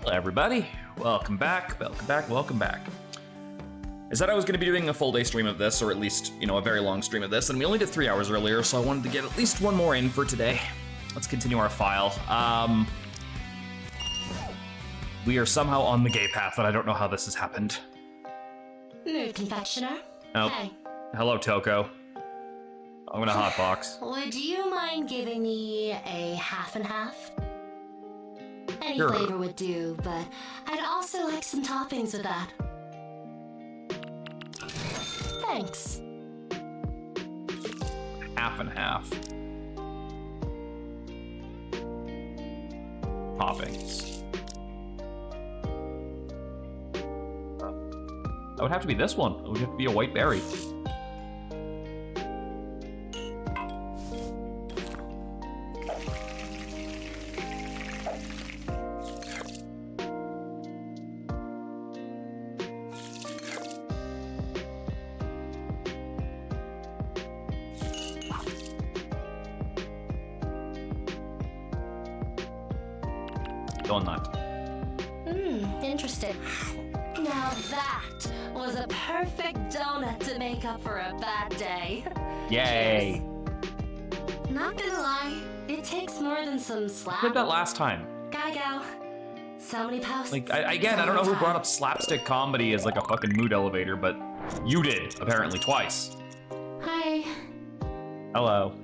Hello, everybody. Welcome back, welcome back, welcome back. I said I was going to be doing a full day stream of this, or at least, a very long stream of this, and we only did 3 hours earlier, so I wanted to get at least one more in for today. Let's continue our file. We are somehow on the gay path, and I don't know how this has happened. Mood confectioner. Oh. Hey. Hello, Toko. I'm gonna hotbox. Would you mind giving me a half and half? Any Sure. flavor would do, but I'd also like some toppings with that. Thanks. Half and half. Toppings. That would have to be this one. It would have to be a white berry. Going nut. Interesting. Now that was a perfect donut to make up for a bad day. Yay! Cheers. Not gonna lie, it takes more than some slap. Did that last time. Gotta go. So many posts. Like, again, I don't know who brought up slapstick comedy as like a fucking mood elevator, but you did, apparently, twice. Hi. Hello.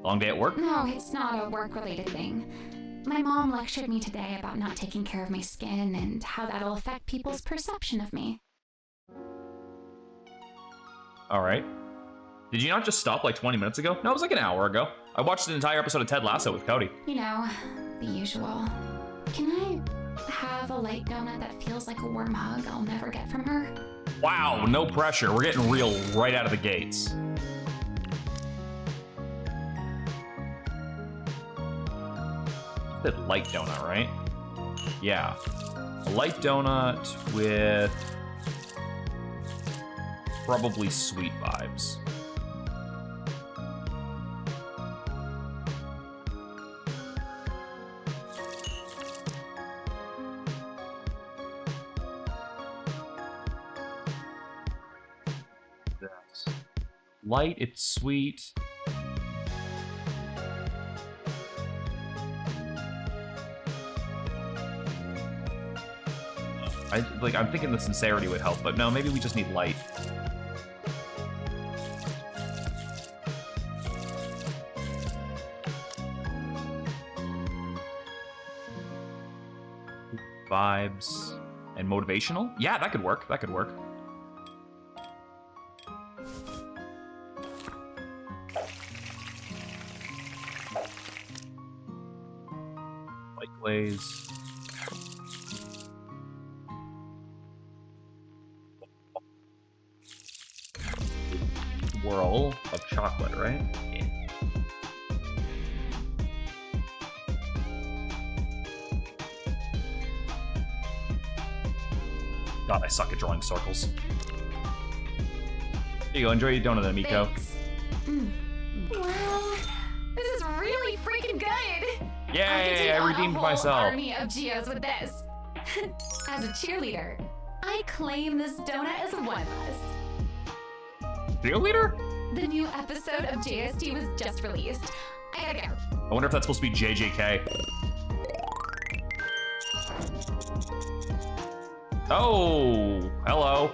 Long day at work? No, it's not a work-related thing. My mom lectured me today about not taking care of my skin and how that'll affect people's perception of me. Alright. Did you not just stop like 20 minutes ago? No, it was like an hour ago. I watched an entire episode of Ted Lasso with Cody. You know, the usual. Can I have a light donut that feels like a warm hug I'll never get from her? Wow, no pressure. We're getting real right out of the gates. Light donut, right? Yeah. A light donut with probably sweet vibes. That's light, it's sweet. I'm thinking the sincerity would help, but no, maybe we just need light. Vibes and motivational? Yeah, that could work. That could work. Light glaze. Swirl of chocolate, right? Yeah. God, I suck at drawing circles. Here you go, enjoy your donut, Amico. Thanks. Wow, this is really freaking good! Yay, I redeemed a whole myself. Army of Geos with this. As a cheerleader, I claim this donut as one of us. Cheerleader? The new episode of JST was just released. I gotta go. I wonder if that's supposed to be JJK. Oh, hello.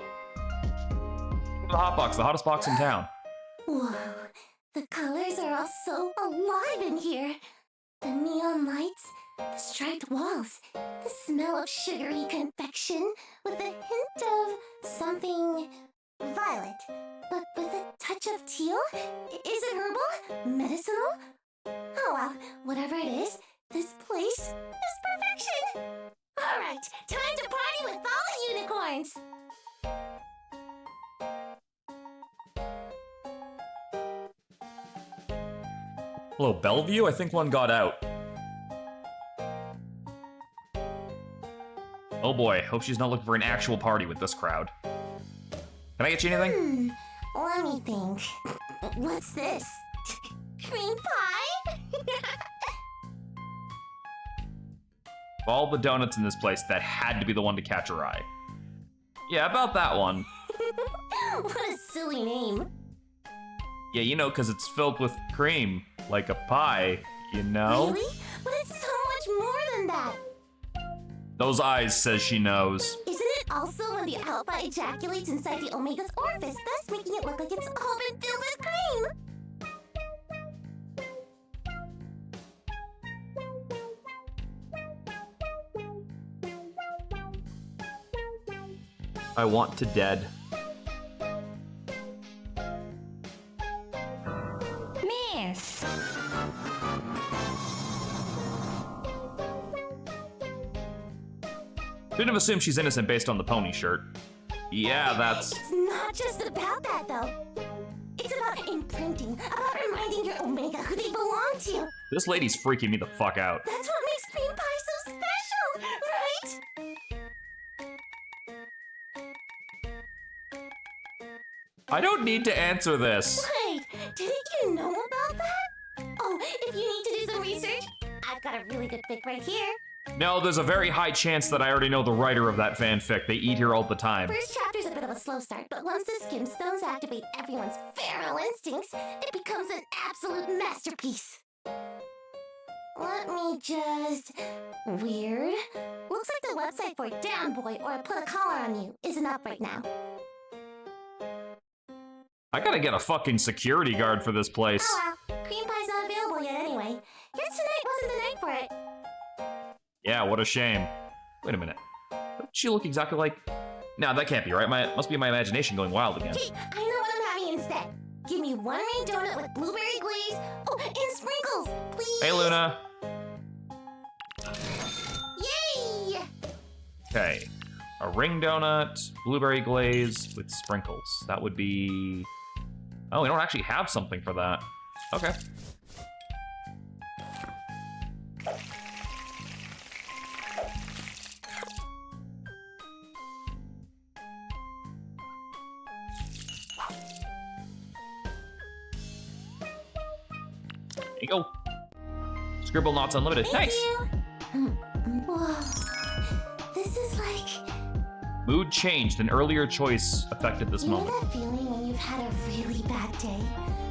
The hot box, the hottest box in town. Whoa, the colors are all so alive in here. The neon lights, the striped walls, the smell of sugary confection with a hint of something violet, but with a touch of teal. Is it herbal? Medicinal? Oh well, whatever it is, this place is perfection. All right, time to party with all the unicorns. Hello, Bellevue? I think one got out. Oh boy, hope she's not looking for an actual party with this crowd. Can I get you anything? Let me think. What's this? Cream pie? Of all the donuts in this place, that had to be the one to catch her eye. Yeah, about that one. What a silly name. Yeah, you know, because it's filled with cream, like a pie, you know? Really? But it's so much more than that. Those eyes says she knows. Isn't it also when the alpha ejaculates inside the omega's orifice, thus making it look like it's all been filled with cream? I want to dead. Miss! Shouldn't have assumed she's innocent based on the pony shirt. Yeah, that's... It's not just about that, though. It's about imprinting, about reminding your omega who they belong to. This lady's freaking me the fuck out. That's what makes cream pie so special, right? I don't need to answer this. Wait, didn't you know about that? Oh, if you need to do some research, I've got a really good pick right here. No, there's a very high chance that I already know the writer of that fanfic. They eat here all the time. First chapter's a bit of a slow start, but once the skim stones activate everyone's feral instincts, it becomes an absolute masterpiece. Let me just... Weird. Looks like the website for Down Boy or Put a Collar on You isn't up right now. I gotta get a fucking security guard for this place. Oh well, cream pie's not available yet anyway. Guess tonight wasn't the night for it. Yeah, what a shame. Wait a minute. Doesn't she look exactly like... No, that can't be right. Must be my imagination going wild again. Gee, I know what I'm having instead. Give me one rain donut with blueberry glaze. Oh, and sprinkles, please. Hey, Luna. Yay! Okay. A ring donut, blueberry glaze with sprinkles. That would be... Oh, we don't actually have something for that. Okay. There you go. Scribble Knots Unlimited. Thank Nice! you. Whoa. This is like... Mood changed. An earlier choice affected this You know moment. that feeling when you've had a really bad day,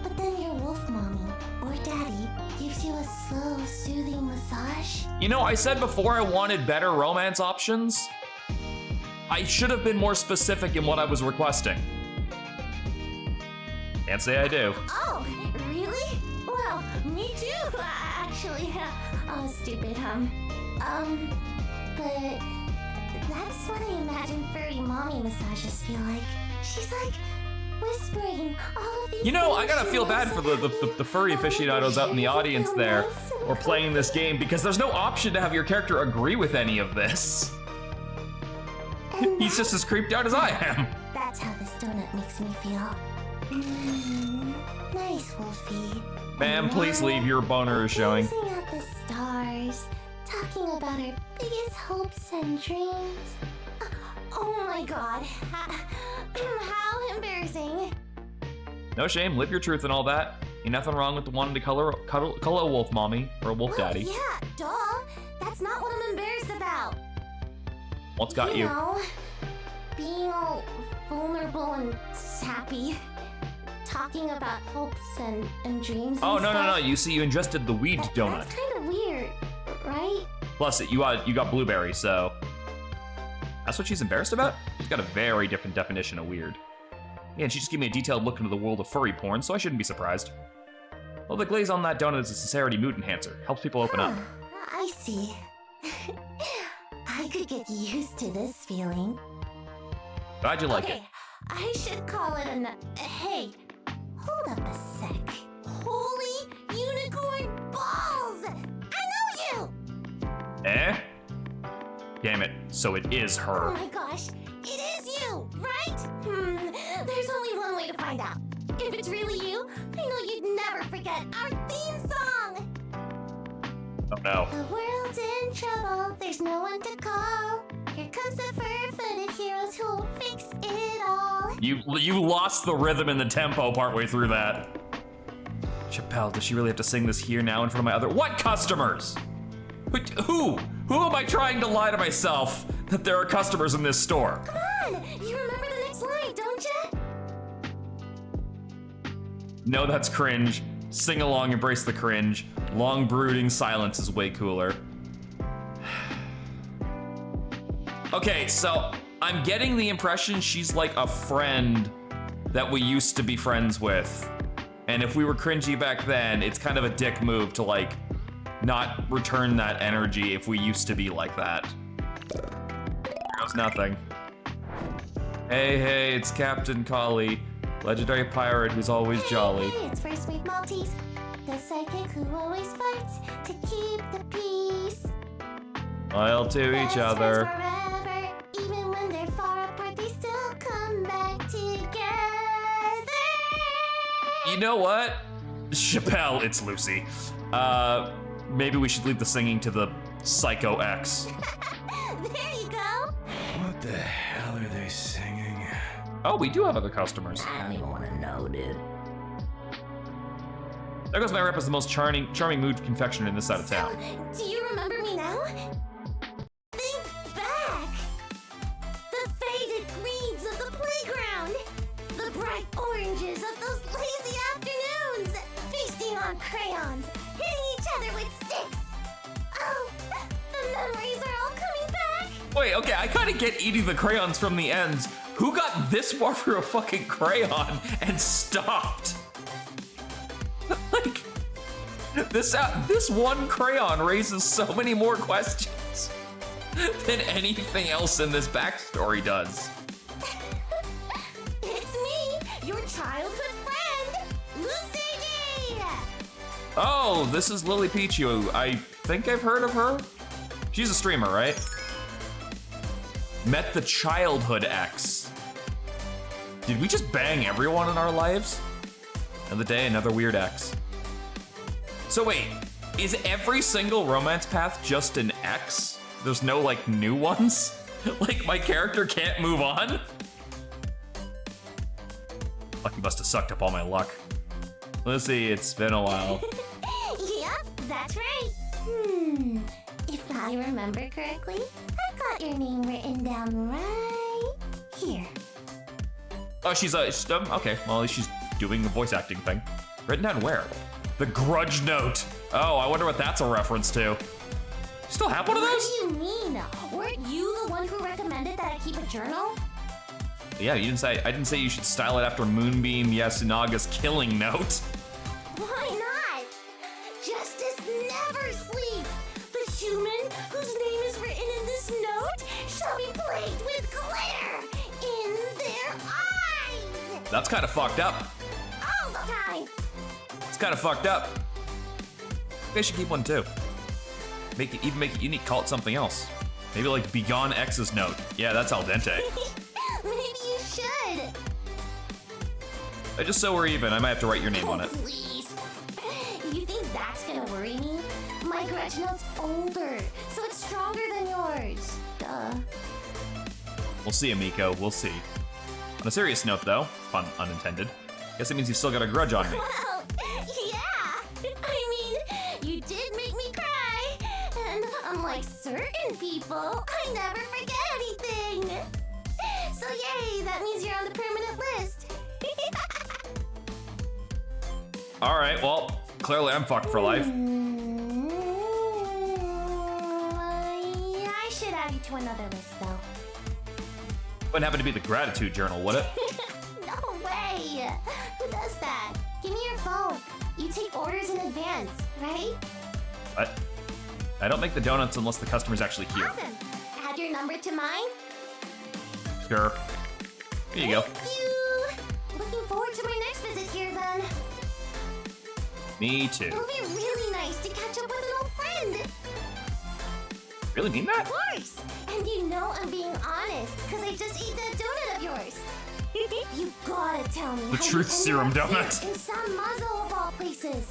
but then your wolf mommy or daddy gives you a slow, soothing massage? You know, I said before I wanted better romance options. I should have been more specific in what I was requesting. Can't say I do. Oh, really? Well, me too, actually. Oh, stupid, but that's what I imagine furry mommy massages feel like. She's like whispering all of these You know, I things gotta she feel loves bad for the furry about aficionados out in the her audience there, feelings. or playing this game, because there's no option to have your character agree with any of this. And He's just as creeped out as I am. that's how this donut makes me feel. Nice, Wolfie. Ma'am, And please now leave. Your boner is showing. Gazing at the stars, talking about our biggest hopes and dreams. Oh my god. How embarrassing. No shame, live your truth and all that. Ain't nothing wrong with wanting to cuddle a wolf mommy or a wolf daddy. Yeah, duh. That's not what I'm embarrassed about. What's got you? You know, being all vulnerable and sappy. Talking about hopes and dreams. Oh, and no, no, no. stuff. You see, you ingested the weed donut. That's kind of weird, right? Plus, you got blueberry, so... That's what she's embarrassed about? She's got a very different definition of weird. Yeah, and she just gave me a detailed look into the world of furry porn, so I shouldn't be surprised. Well, the glaze on that donut is a sincerity mood enhancer. Helps people open up. I see. I could get used to this feeling. Glad you like Okay, it. I should call it hey, hold up a sec. Holy unicorn balls! I know you! Eh? Damn it. So it is Oh her. my gosh, it is you, right? There's only one way to find out. If it's really you, I know you'd never forget our theme song! Oh no. The world's in trouble, there's no one to call. Here comes the fur-footed heroes who'll fix it all. You lost the rhythm and the tempo partway through that. Chappelle, does she really have to sing this here now in front of my other... What customers? Who? Who am I trying to lie to myself that there are customers in this store? Come on, you remember the next line, don't you? No, that's cringe. Sing along, embrace the cringe. Long brooding silence is way cooler. Okay, so I'm getting the impression she's like a friend that we used to be friends with. And if we were cringy back then, it's kind of a dick move to like not return that energy if we used to be like that. There goes nothing. Hey, it's Captain Collie, legendary pirate who's always jolly. Hey, it's First Wave Maltese, the psychic who always fights to keep the peace. Loyal to Best each friends other. forever, even when they're far apart, they still come back together. You know what? Chappelle, it's Lucy. Maybe we should leave the singing to the Psycho X. There you go. What the hell are they singing? Oh, we do have other customers. I don't even want to know, dude. There goes my rep as the most charming mood confectioner in this side of town. So, do you remember me now? Think back. The faded greens of the playground. The bright oranges of those lazy afternoons. Feasting on crayons. Hitting each other with sticks. Oh, the memories are all coming back. Wait, okay, I kind of get eating the crayons from the ends. Who got this far for a fucking crayon and stopped? Like, this one crayon raises so many more questions than anything else in this backstory does. It's me, your childhood friend, Lucy G. Oh, this is Lily Pichu. I think I've heard of her. She's a streamer, right? Met the childhood ex. Did we just bang everyone in our lives? Another day, another weird ex. So wait, is every single romance path just an X? There's no like new ones? Like my character can't move on? Lucky must have sucked up all my luck. Let's see, it's been a while. Yep, that's right. If I remember correctly, I've got your name written down right here. Oh, she's okay, well at least she's doing the voice acting thing. Written down where? The grudge note. Oh, I wonder what that's a reference to. You still have one of those? What do you mean? Weren't you the one who recommended that I keep a journal? Yeah, you didn't say. I didn't say you should style it after Moonbeam Yasunaga's killing note. Why not? Justice never sleeps. The human whose name is written in this note shall be plagued with glitter in their eyes. That's kind of fucked up. All the time. It's kind of fucked up. Maybe I should keep one too. Make it unique. Call it something else. Maybe like Begone X's note. Yeah, that's al dente. Maybe you should. Just so we're even, I might have to write your name on it. Please. You think that's gonna worry me? My grudge note's older, so it's stronger than yours. Duh. We'll see, Amiko. We'll see. On a serious note, though, pun unintended. Guess it means you've still got a grudge on me. Well, yeah. I mean, you did make me cry. And unlike certain people, I never forget anything. So yay, that means you're on the permanent list. All right. Well, clearly I'm fucked for life. I should add you to another list, though. Wouldn't happen to be the gratitude journal, would it? No way! Who does that? Give me your phone. You take orders in advance, right? What? I don't make the donuts unless the customer's actually here. Awesome. Add your number to mine. Sure. Here you go. Thank you. Looking forward to my next visit here, then. Me too. It'll be really nice to catch up with an old friend. Really mean that? Of course. And you know I'm being honest, because I just ate that donut of yours. You gotta tell me The how truth you serum ended up donut. here in San Mazo of all places.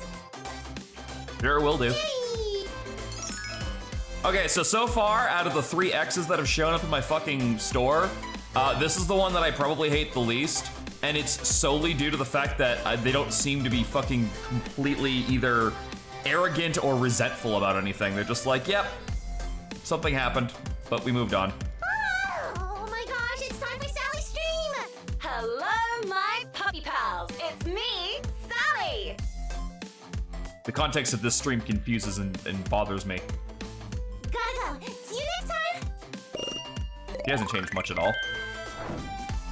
Sure will do. Yay! Okay, so far, out of the 3 X's that have shown up in my fucking store, this is the one that I probably hate the least. And it's solely due to the fact that they don't seem to be fucking completely either arrogant or resentful about anything. They're just like, yep, Something happened, but we moved on. Oh my gosh, it's time for Sally's stream! Hello, my puppy pals. It's me, Sally. The context of this stream confuses and bothers me. Gotta go. See you next time! He hasn't changed much at all.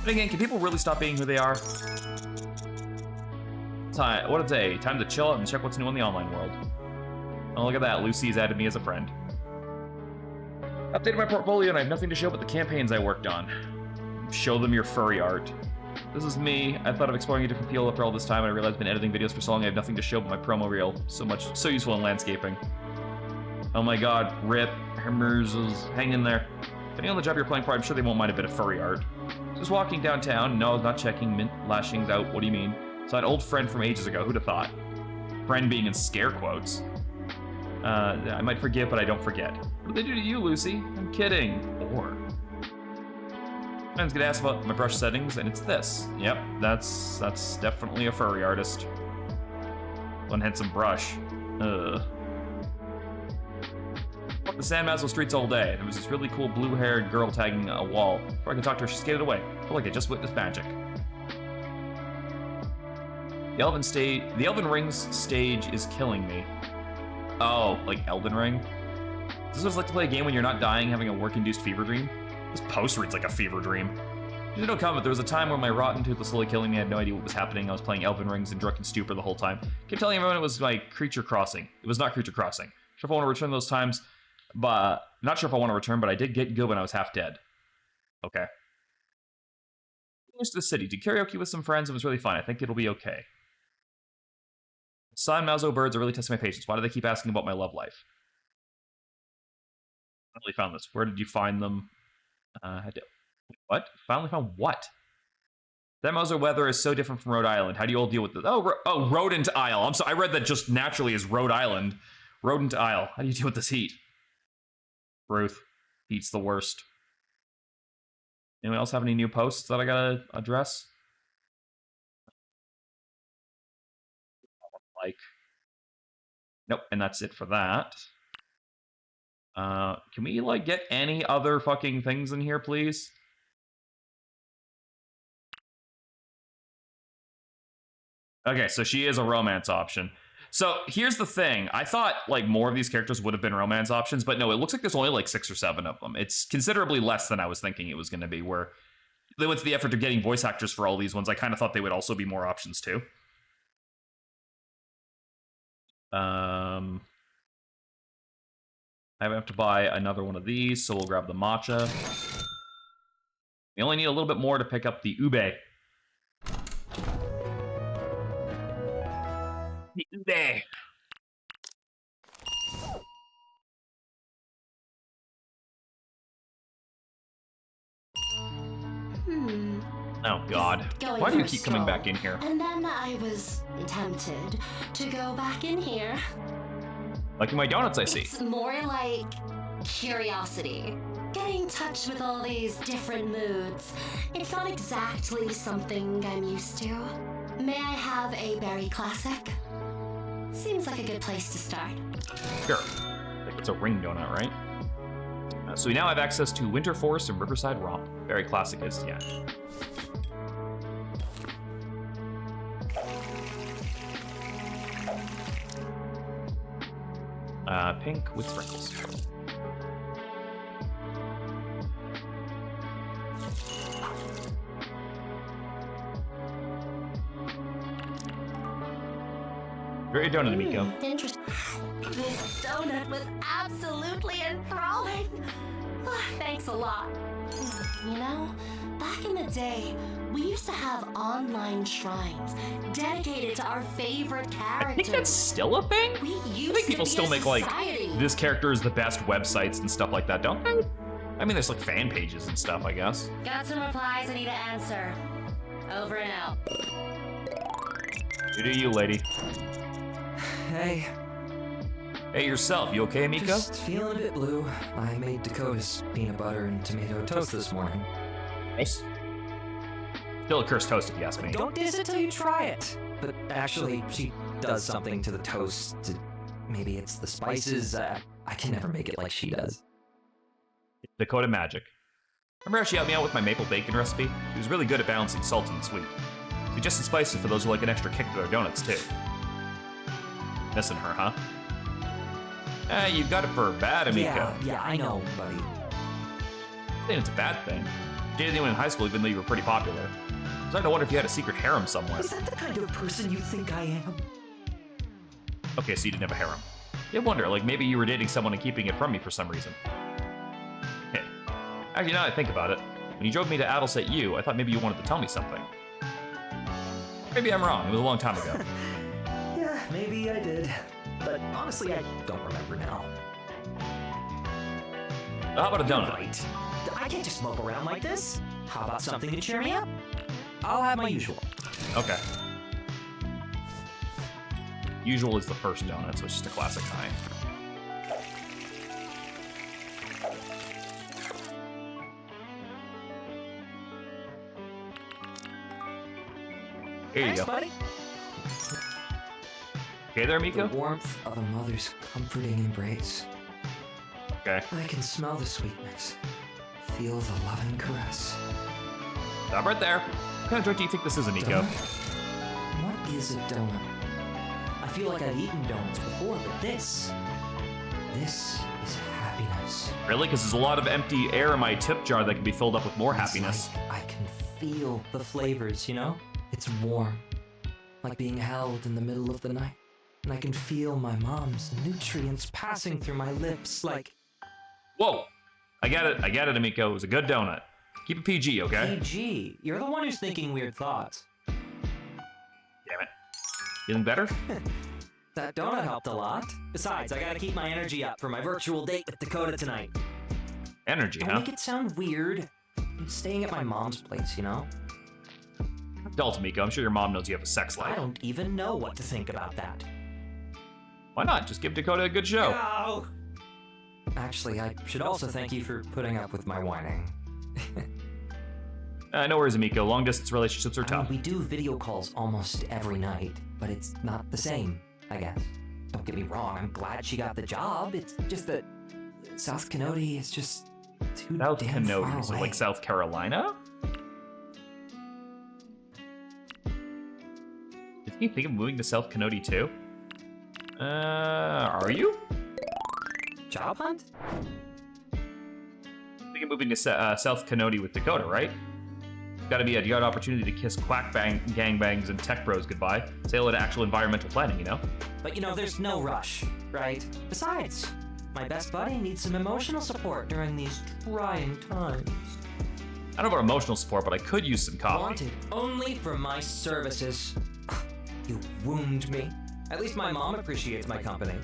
But again, can people really stop being who they are? What a day. Time to chill out and check what's new in the online world. Oh, look at that. Lucy's added me as a friend. Updated my portfolio and I have nothing to show but the campaigns I worked on. Show them your furry art. This is me. I thought of exploring a different field after all this time, and I realized I've been editing videos for so long I have nothing to show but my promo reel. So useful in landscaping. Oh my god, rip. Hermers, hang in there. Depending on the job you're playing for, I'm sure they won't mind a bit of furry art. Just walking downtown, no, not checking, mint lashings out, what do you mean? So an old friend from ages ago, who'd have thought? Friend being in scare quotes. I might forgive, but I don't forget. What did they do to you, Lucy? I'm kidding. Or. Friends get asked about my brush settings, and it's this. Yep, that's definitely a furry artist. One handsome brush. Ugh. Walked the San Mazo streets all day. There was this really cool blue-haired girl tagging a wall. Before I could talk to her, she skated away. I felt like I just witnessed magic. The Elven Rings stage is killing me. Oh, like Elden Ring? Does this what it's like to play a game when you're not dying, having a work-induced fever dream? This post reads like a fever dream. There's no comment. There was a time where my rotten tooth was slowly killing me. I had no idea what was happening. I was playing Elven Rings in drunken stupor the whole time. Kept telling everyone it was like Creature Crossing. It was not Creature Crossing. Not sure if I want to return those times, but not sure if I want to return, but I did get good when I was half dead. Okay. Used to the city. Did karaoke with some friends. It was really fun. I think it'll be okay. San Mazo birds are really testing my patience. Why do they keep asking about my love life? I finally found this. Where did you find them? What? Finally found what? That Mazo weather is so different from Rhode Island. How do you all deal with this? Oh, Rodent Isle. I'm sorry. I read that just naturally as Rhode Island. Rodent Isle. How do you deal with this heat? Ruth. Heat's the worst. Anyone else have any new posts that I gotta address? Like, nope, and that's it for that. Can we, like, get any other fucking things in here, please? Okay, so she is a romance option. So, here's the thing. I thought, like, more of these characters would have been romance options, but no, it looks like there's only, like, 6 or 7 of them. It's considerably less than I was thinking it was going to be, where they went to the effort of getting voice actors for all these ones. I kind of thought they would also be more options, too. I have to buy another one of these, so we'll grab the matcha. We only need a little bit more to pick up the ube. The ube. Oh god. Why do you keep coming back in here? And then I was tempted to go back in here. Liking my donuts, I see. It's more like curiosity. Getting in touch with all these different moods. It's not exactly something I'm used to. May I have a berry classic? Seems like a good place to start. Sure. I think it's a ring donut, right? So we now have access to Winter Forest and Riverside Romp. Very classic is, yeah. Pink with sprinkles. Very donut, Miko. Interesting. This donut was absolutely enthralling. Thanks a lot. You know, back in the day, we used to have online shrines dedicated to our favorite characters. I think that's still a thing? I think people still make, like, this character is the best websites and stuff like that, don't they? I mean, there's, like, fan pages and stuff, I guess. Got some replies I need to answer. Over and out. You do you, lady. Hey. Hey, yourself. You okay, Miko? Just feeling a bit blue. I made Dakota's peanut butter and tomato toast this morning. Nice. Still a cursed toast, if you ask me. Don't diss it till you try it. But actually, she does something to the toast. Maybe it's the spices. I can never make it like she does. Dakota Magic. Remember how she helped me out with my maple bacon recipe? She was really good at balancing salt and sweet. Suggested spices for those who like an extra kick to their donuts, too. Missing her, huh? You got it for bad, Amico. Yeah, I know, buddy. I think it's a bad thing. You dated anyone in high school even though you were pretty popular. I'm starting to wonder if you had a secret harem somewhere. Is that the kind of person you think I am? Okay, so you didn't have a harem. You wonder, like maybe you were dating someone and keeping it from me for some reason. Hey, actually now that I think about it, when you drove me to Addleset U, I thought maybe you wanted to tell me something. Maybe I'm wrong, it was a long time ago. Yeah, maybe I did. But honestly, I don't remember now. How about a donut? Right. I can't just smoke around like this. How about something to cheer me up? I'll have my usual. Okay. Usual is the first donut, so it's just a classic kind. Here you Thanks, go. buddy. Okay there, Miko? The warmth of a mother's comforting embrace. Okay. I can smell the sweetness, feel the loving caress. Stop right there. What kind of drink do you think this is, Miko? Donut? What is a donut? I feel like I've eaten donuts before, but this is happiness. Really? Because there's a lot of empty air in my tip jar that can be filled up with more happiness. It's like I can feel the flavors, you know? It's warm, like being held in the middle of the night. And I can feel my mom's nutrients passing through my lips like... Whoa! I get it, Amico. It was a good donut. Keep it PG, okay? PG, you're the one who's thinking weird thoughts. Damn it. Feeling better? That donut helped a lot. Besides, I gotta keep my energy up for my virtual date with Dakota tonight. Energy, Don't huh? make it sound weird. I'm staying at my mom's place, you know? Adult, Amico. I'm sure your mom knows you have a sex I life. don't even know what to think about that. Why not? Just give Dakota a good show. No! Actually, I should also thank you for putting up with my whining. No worries, Amico. Long-distance relationships are I mean, tough. we do video calls almost every night, but it's not the same, I guess. Don't get me wrong, I'm glad she got the job. It's just that South Canody is just too South damn far Canody, so away. like South Carolina? Did you think of moving to South Canody too? Are you? Job hunt? Think of moving to South Canody with Dakota, right? You got an opportunity to kiss quack gangbangs and tech bros goodbye. Sail into actual environmental planning, you know? But you know, there's no rush, right? Besides, my best buddy needs some emotional support during these trying times. I don't know about emotional support, but I could use some coffee. Wanted only for my services. You wound me. At least my mom appreciates my company.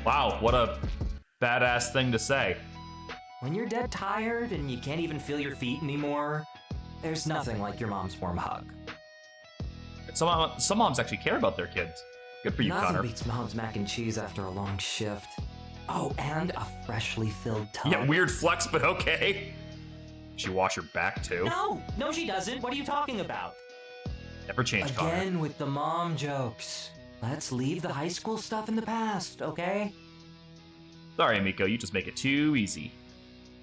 Wow, what a badass thing to say. When you're dead tired and you can't even feel your feet anymore, there's nothing like your mom's warm hug. Some moms actually care about their kids. Good for you, Nothing Connor. beats mom's mac and cheese after a long shift. Oh, and a freshly filled tub. Yeah, weird flex, but okay. She wash her back too. No, she doesn't. What are you talking about? Never change, Connor. Again with the mom jokes. Let's leave the high school stuff in the past, okay? Sorry, Amico, you just make it too easy.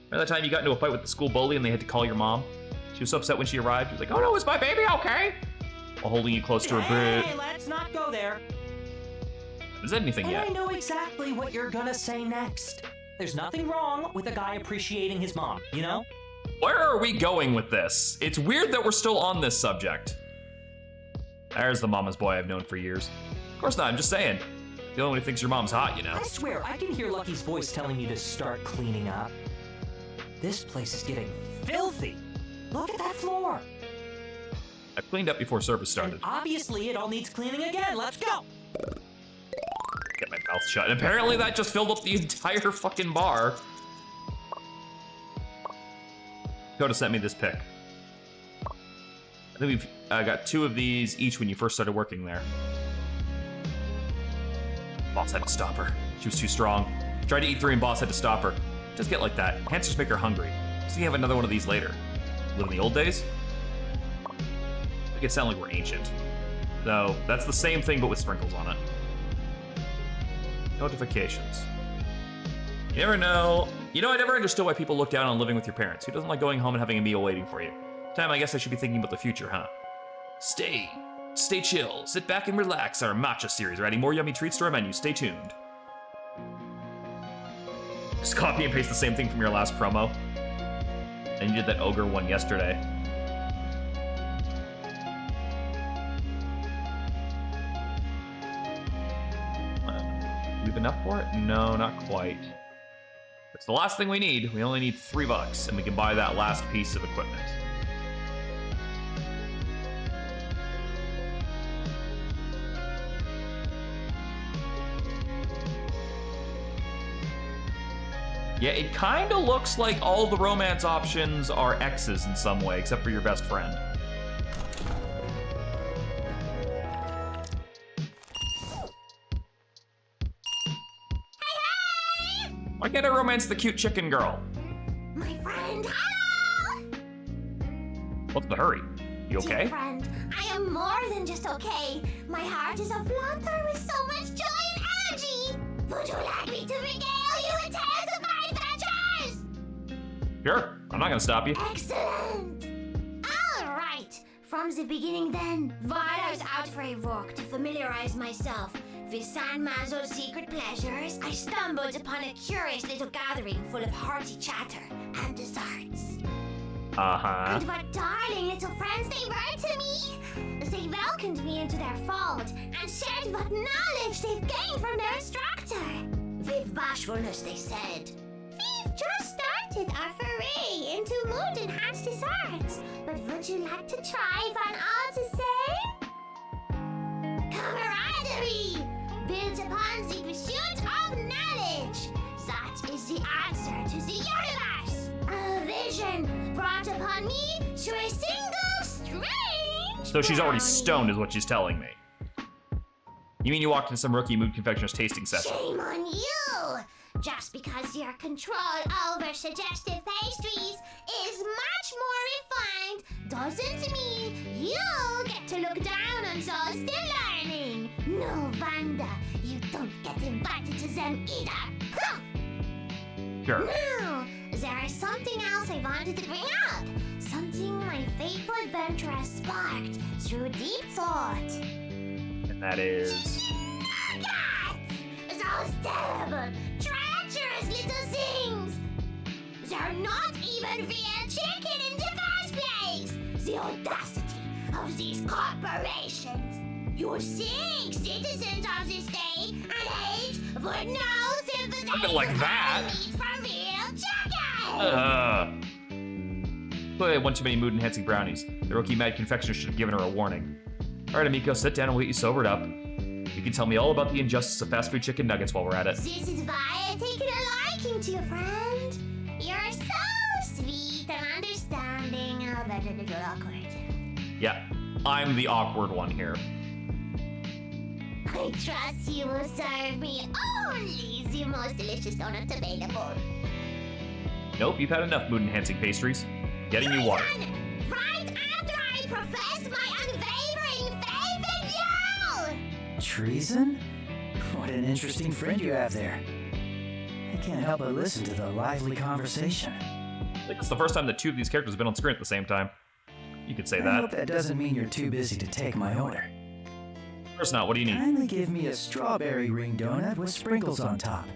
Remember that time you got into a fight with the school bully and they had to call your mom? She was so upset when she arrived. She was like, "Oh no, is my baby okay?" While holding you close to her bed. Hey, let's not go there. Is that anything And yet? I know exactly what you're gonna say next. There's nothing wrong with a guy appreciating his mom, you know? Where are we going with this? It's weird that we're still on this subject. There's the mama's boy I've known for years. Of course not, I'm just saying. The only one who thinks your mom's hot, you know. I swear, I can hear Lucky's voice telling you to start cleaning up. This place is getting filthy. Look at that floor. I cleaned up before service started. And obviously, it all needs cleaning again. Let's go. Get my mouth shut. And apparently that just filled up the entire fucking bar. Dakota sent me this pic. I think we've got 2 of these each when you first started working there. Boss had to stop her. She was too strong. Tried to eat 3 and boss had to stop her. Just get like that. Cancers make her hungry. So you have another one of these later. Live in the old days? Make it sound like we're ancient. So that's the same thing but with sprinkles on it. Notifications. You never know You know, I never understood why people look down on living with your parents. Who doesn't like going home and having a meal waiting for you? Time, I guess I should be thinking about the future, huh? Stay chill, sit back and relax. Our matcha series are adding more yummy treats to our menu. Stay tuned. Just copy and paste the same thing from your last promo. And you did that ogre one yesterday. Do we have enough for it? No, not quite. It's the last thing we need. We only need $3, and we can buy that last piece of equipment. Yeah, it kind of looks like all the romance options are EXES in some way, except for your best friend. Why can't I romance the cute chicken girl? My friend, hello! What's the hurry? You okay? Dear friend, I am more than just okay. My heart is aflutter with so much joy and energy. Would you like me to regale you with tales of my adventures? Sure, I'm not gonna stop you. Excellent! Alright, from the beginning then, while I was out for a walk to familiarize myself with San Mazo's secret pleasures, I stumbled upon a curious little gathering full of hearty chatter and desserts. Uh-huh. And what darling little friends they were to me! They welcomed me into their fold and shared what knowledge they've gained from their instructor. With bashfulness, they said, "We've just started our foray into mood-enhanced desserts, but would you like to try one all the same?" Camaraderie built upon the pursuit of knowledge. That is the answer to the universe. A vision brought upon me through a single strange. So she's already brownie. stoned is what she's telling me. You mean you walked into some rookie mood confectioner's tasting session? Shame on you! Just because your control over suggestive pastries is much more refined doesn't mean you get to look down on those still learning. No wonder you don't get invited to them either. Huh. Sure. Now, there is something else I wanted to bring up. Something my faithful adventure has sparked through deep thought. And that is... Nuggets! Those terrible, treacherous little things! They're not even real chicken in the first place! The audacity of these corporations! You think citizens of this day and age would know sympathy Something like that. meat from real chicken! Clearly one too many mood-enhancing brownies. The rookie mad confectioner should have given her a warning. Alright, Amico, sit down and wait you sobered up. You can tell me all about the injustice of fast food chicken nuggets while we're at it. This is why I've taken a liking to you, friend. You're so sweet and understanding, albeit a little awkward. Yeah, I'm the awkward one here. I trust you will serve me only the most delicious donuts available. Nope, you've had enough mood-enhancing pastries. Getting you water. Treason! Right after I profess my unwavering faith in you! Treason? What an interesting friend you have there. I can't help but listen to the lively conversation. I think it's the first time that two of these characters have been on screen at the same time. You could say I that. hope that doesn't mean you're too busy to take my order. Of course not, what do you need? Kindly give me a strawberry ring donut with sprinkles on top.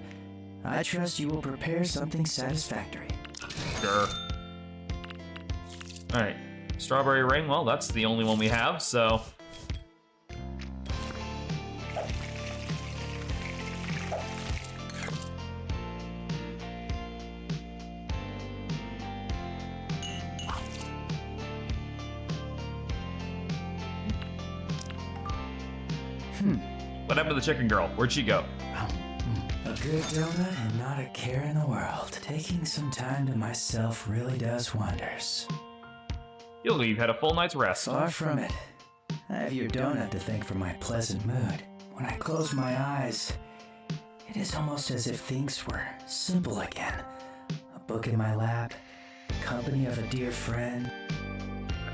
I trust you will prepare something satisfactory. Sure. Alright, strawberry ring, well, that's the only one we have, so... What happened to the chicken girl? Where'd she go? A good donut and not a care in the world. Taking some time to myself really does wonders. You'll leave, had a full night's rest. Far from it. I have your donut to thank for my pleasant mood. When I close my eyes, it is almost as if things were simple again. A book in my lap, the company of a dear friend.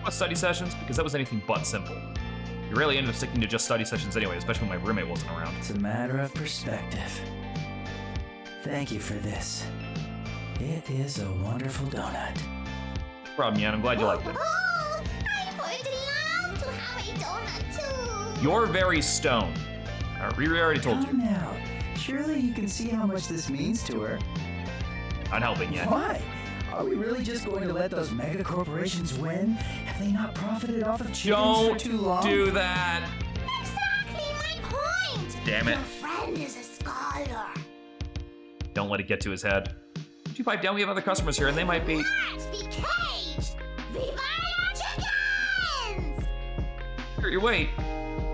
What study sessions? Because that was anything but simple. You really ended up sticking to just study sessions anyway, especially when my roommate wasn't around. It's a matter of perspective. Thank you for this. It is a wonderful donut. No problem, Yan. I'm glad you liked it. Oh, I would love to have a donut too. You're very stoned. Riri already told Come you. now. Surely you can see how much this means to her. Not helping yet. Why? Are we really just going to let those mega corporations win? Have they not profited off of chickens for too long? Don't do that. Exactly my point. Damn it. Your friend is a scholar. Don't let it get to his head. Would you pipe down? We have other customers here, and they might be. Let's be caged. Viva la chickens! Your weight.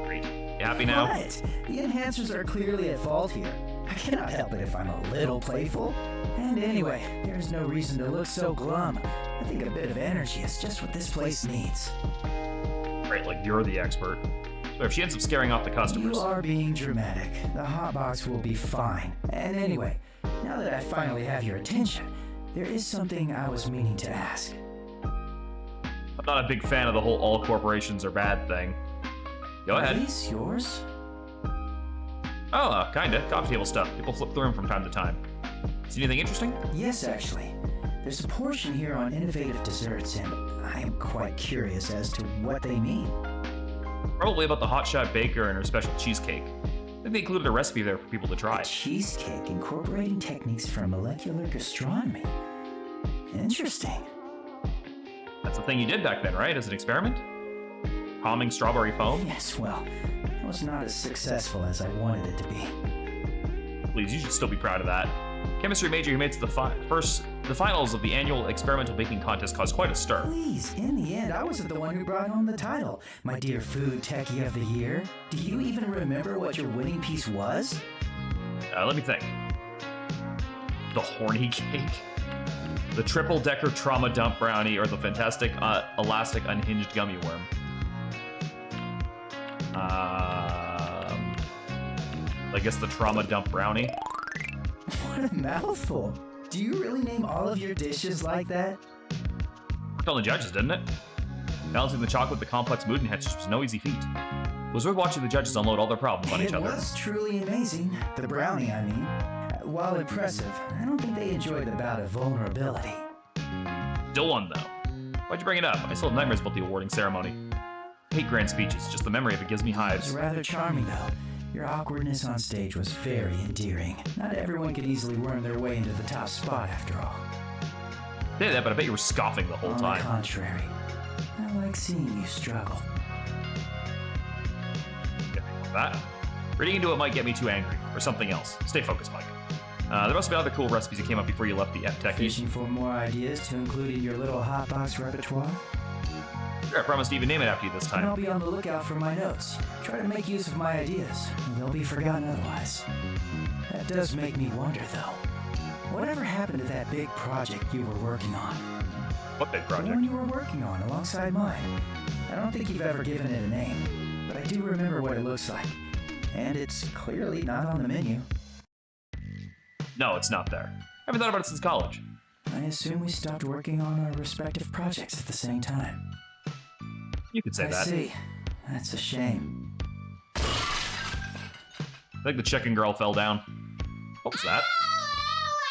Great. You happy now? What? The enhancers are clearly at fault here. I cannot help it if I'm a little playful. And anyway, there's no reason to look so glum. I think a bit of energy is just what this place needs. Right, like you're the expert. So if she ends up scaring off the customers. You are being dramatic. The hotbox will be fine. And anyway, now that I finally have your attention, there is something I was meaning to ask. I'm not a big fan of the whole all corporations are bad thing. Go Are ahead. these yours? Oh, kinda. Coffee table stuff. People flip through them from time to time. See anything interesting? Yes, actually. There's a portion here on innovative desserts, and I am quite curious as to what they mean. Probably about the hotshot baker and her special cheesecake. I think they included a recipe there for people to try. A cheesecake incorporating techniques from molecular gastronomy. Interesting. That's the thing you did back then, right? As an experiment? Calming strawberry foam? Yes, well, it was not as successful as I wanted it to be. Please, you should still be proud of that. Chemistry major who made it to the finals of the annual experimental baking contest caused quite a stir. Please, in the end, I wasn't the one who brought home the title. My dear Food Techie of the Year. Do you even remember what your winning piece was? Let me think. The horny cake? The triple-decker trauma dump brownie, or the fantastic elastic unhinged gummy worm? I guess the trauma dump brownie. What a mouthful. Do you really name all of your dishes like that? Worked on the judges, didn't it? Balancing the chocolate with the complex mood enhancers was no easy feat. It was worth watching the judges unload all their problems on each other. It was truly amazing. The brownie, I mean. While impressive, I don't think they enjoyed the bout of vulnerability. Still won, though. Why'd you bring it up? I still have nightmares about the awarding ceremony. I hate grand speeches, just the memory of it gives me It was hives. rather charming, though. Your awkwardness on stage was very endearing. Not everyone can easily worm their way into the top spot, after all. Say that, but I bet you were scoffing the whole On the time. contrary, I like seeing you struggle. That. Reading into it might get me too angry, or something else. Stay focused, Mike. There must have been other cool recipes that came up before you left the Techies. Fishing for more ideas to include in your little hotbox repertoire? Sure, I promised to even name it after you this And I'll time. be on the lookout for my notes. Try to make use of my ideas. They'll be forgotten otherwise. That does make me wonder, though. Whatever happened to that big project you were working on? What big The one project? you were working on alongside mine. I don't think you've ever given it a name, but I do remember what it looks like. And it's clearly not on the menu. No, it's not there. I haven't thought about it since college. I assume we stopped working on our respective projects at the same time. You could say I that. see. That's a shame. I think the chicken girl fell down. What was that?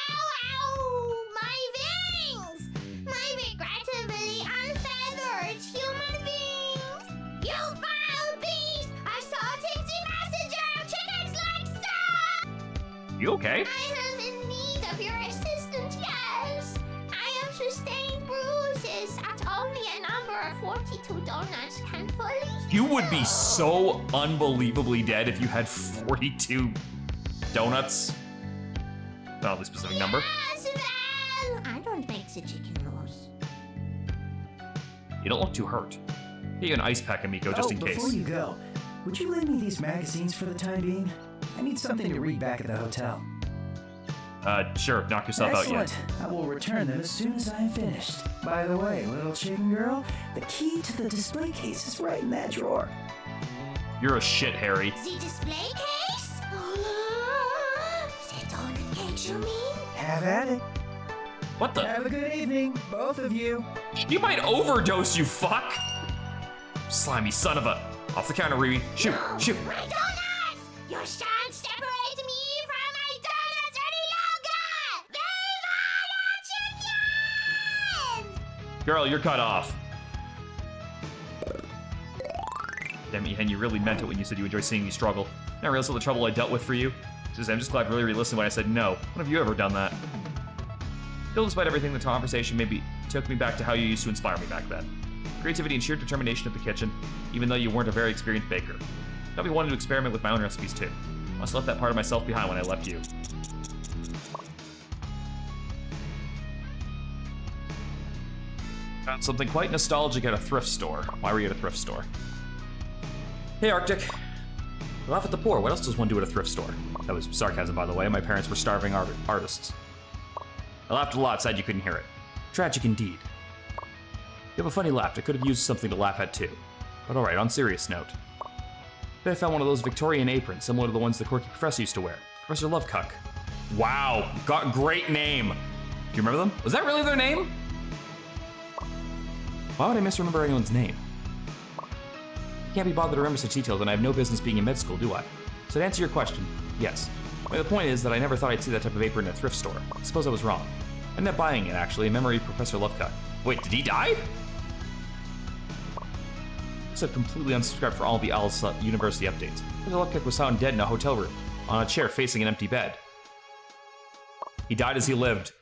Ow! My wings! My regrettably unfeathered human beings! You foul beast! Assaulting the messenger of chickens like so! You okay? I am in need of your assistance, yes! I am sustained bruises at only a number of 42 donuts can fully You would be heal. so unbelievably dead if you had 42 donuts. Not the specific number. Yes, well, I don't make the chicken rolls. You don't look too hurt. Get you an ice pack, Amico, just in Before case. you go, would you lend me these magazines for the time being? I need something to read back at the hotel. Sure, knock yourself out Excellent. yet. I will return them as soon as I am finished. By the way, little chicken girl, the key to the display case is right in that drawer. You're a shit, Harry. The display case? The donut cake, you mean? Have at it. What the? Have a good evening, both of you. You might overdose, you fuck! Slimy son of a... Off the counter, Riri. Shoot, shoot. My donuts! You shan't separate me from my donuts any longer! Viva la Girl, you're cut off. Damn it, Hen, you really meant it when you said you enjoy seeing me struggle. I realized all the trouble I dealt with for you. I'm just glad you really listened when I said no. When have you ever done that? Still, despite everything, the conversation maybe took me back to how you used to inspire me back then. Creativity and sheer determination at the kitchen, even though you weren't a very experienced baker. Got me wanting to experiment with my own recipes too. Must have left that part of myself behind when I left you. Found something quite nostalgic at a thrift store. Why were you at a thrift store? Hey, Arctic. Laugh at the poor. What else does one do at a thrift store? That was sarcasm, by the way. My parents were starving artists. I laughed a lot, said you couldn't hear it. Tragic indeed. You have a funny laugh. I could have used something to laugh at too. But alright, on serious note. I found one of those Victorian aprons, similar to the ones the quirky professor used to wear. Professor Lovecuck. Wow, got great name. Do you remember them? Was that really their name? Why would I misremember anyone's name? I can't be bothered to remember such details, and I have no business being in med school, do I? So to answer your question, yes. But the point is that I never thought I'd see that type of apron in a thrift store. I suppose I was wrong. I ended up buying it, actually, in memory of Professor Lovecuck. Wait, did he die? So completely unsubscribed for all the Alice University updates. Professor Lovecuck was found dead in a hotel room, on a chair facing an empty bed. He died as he lived.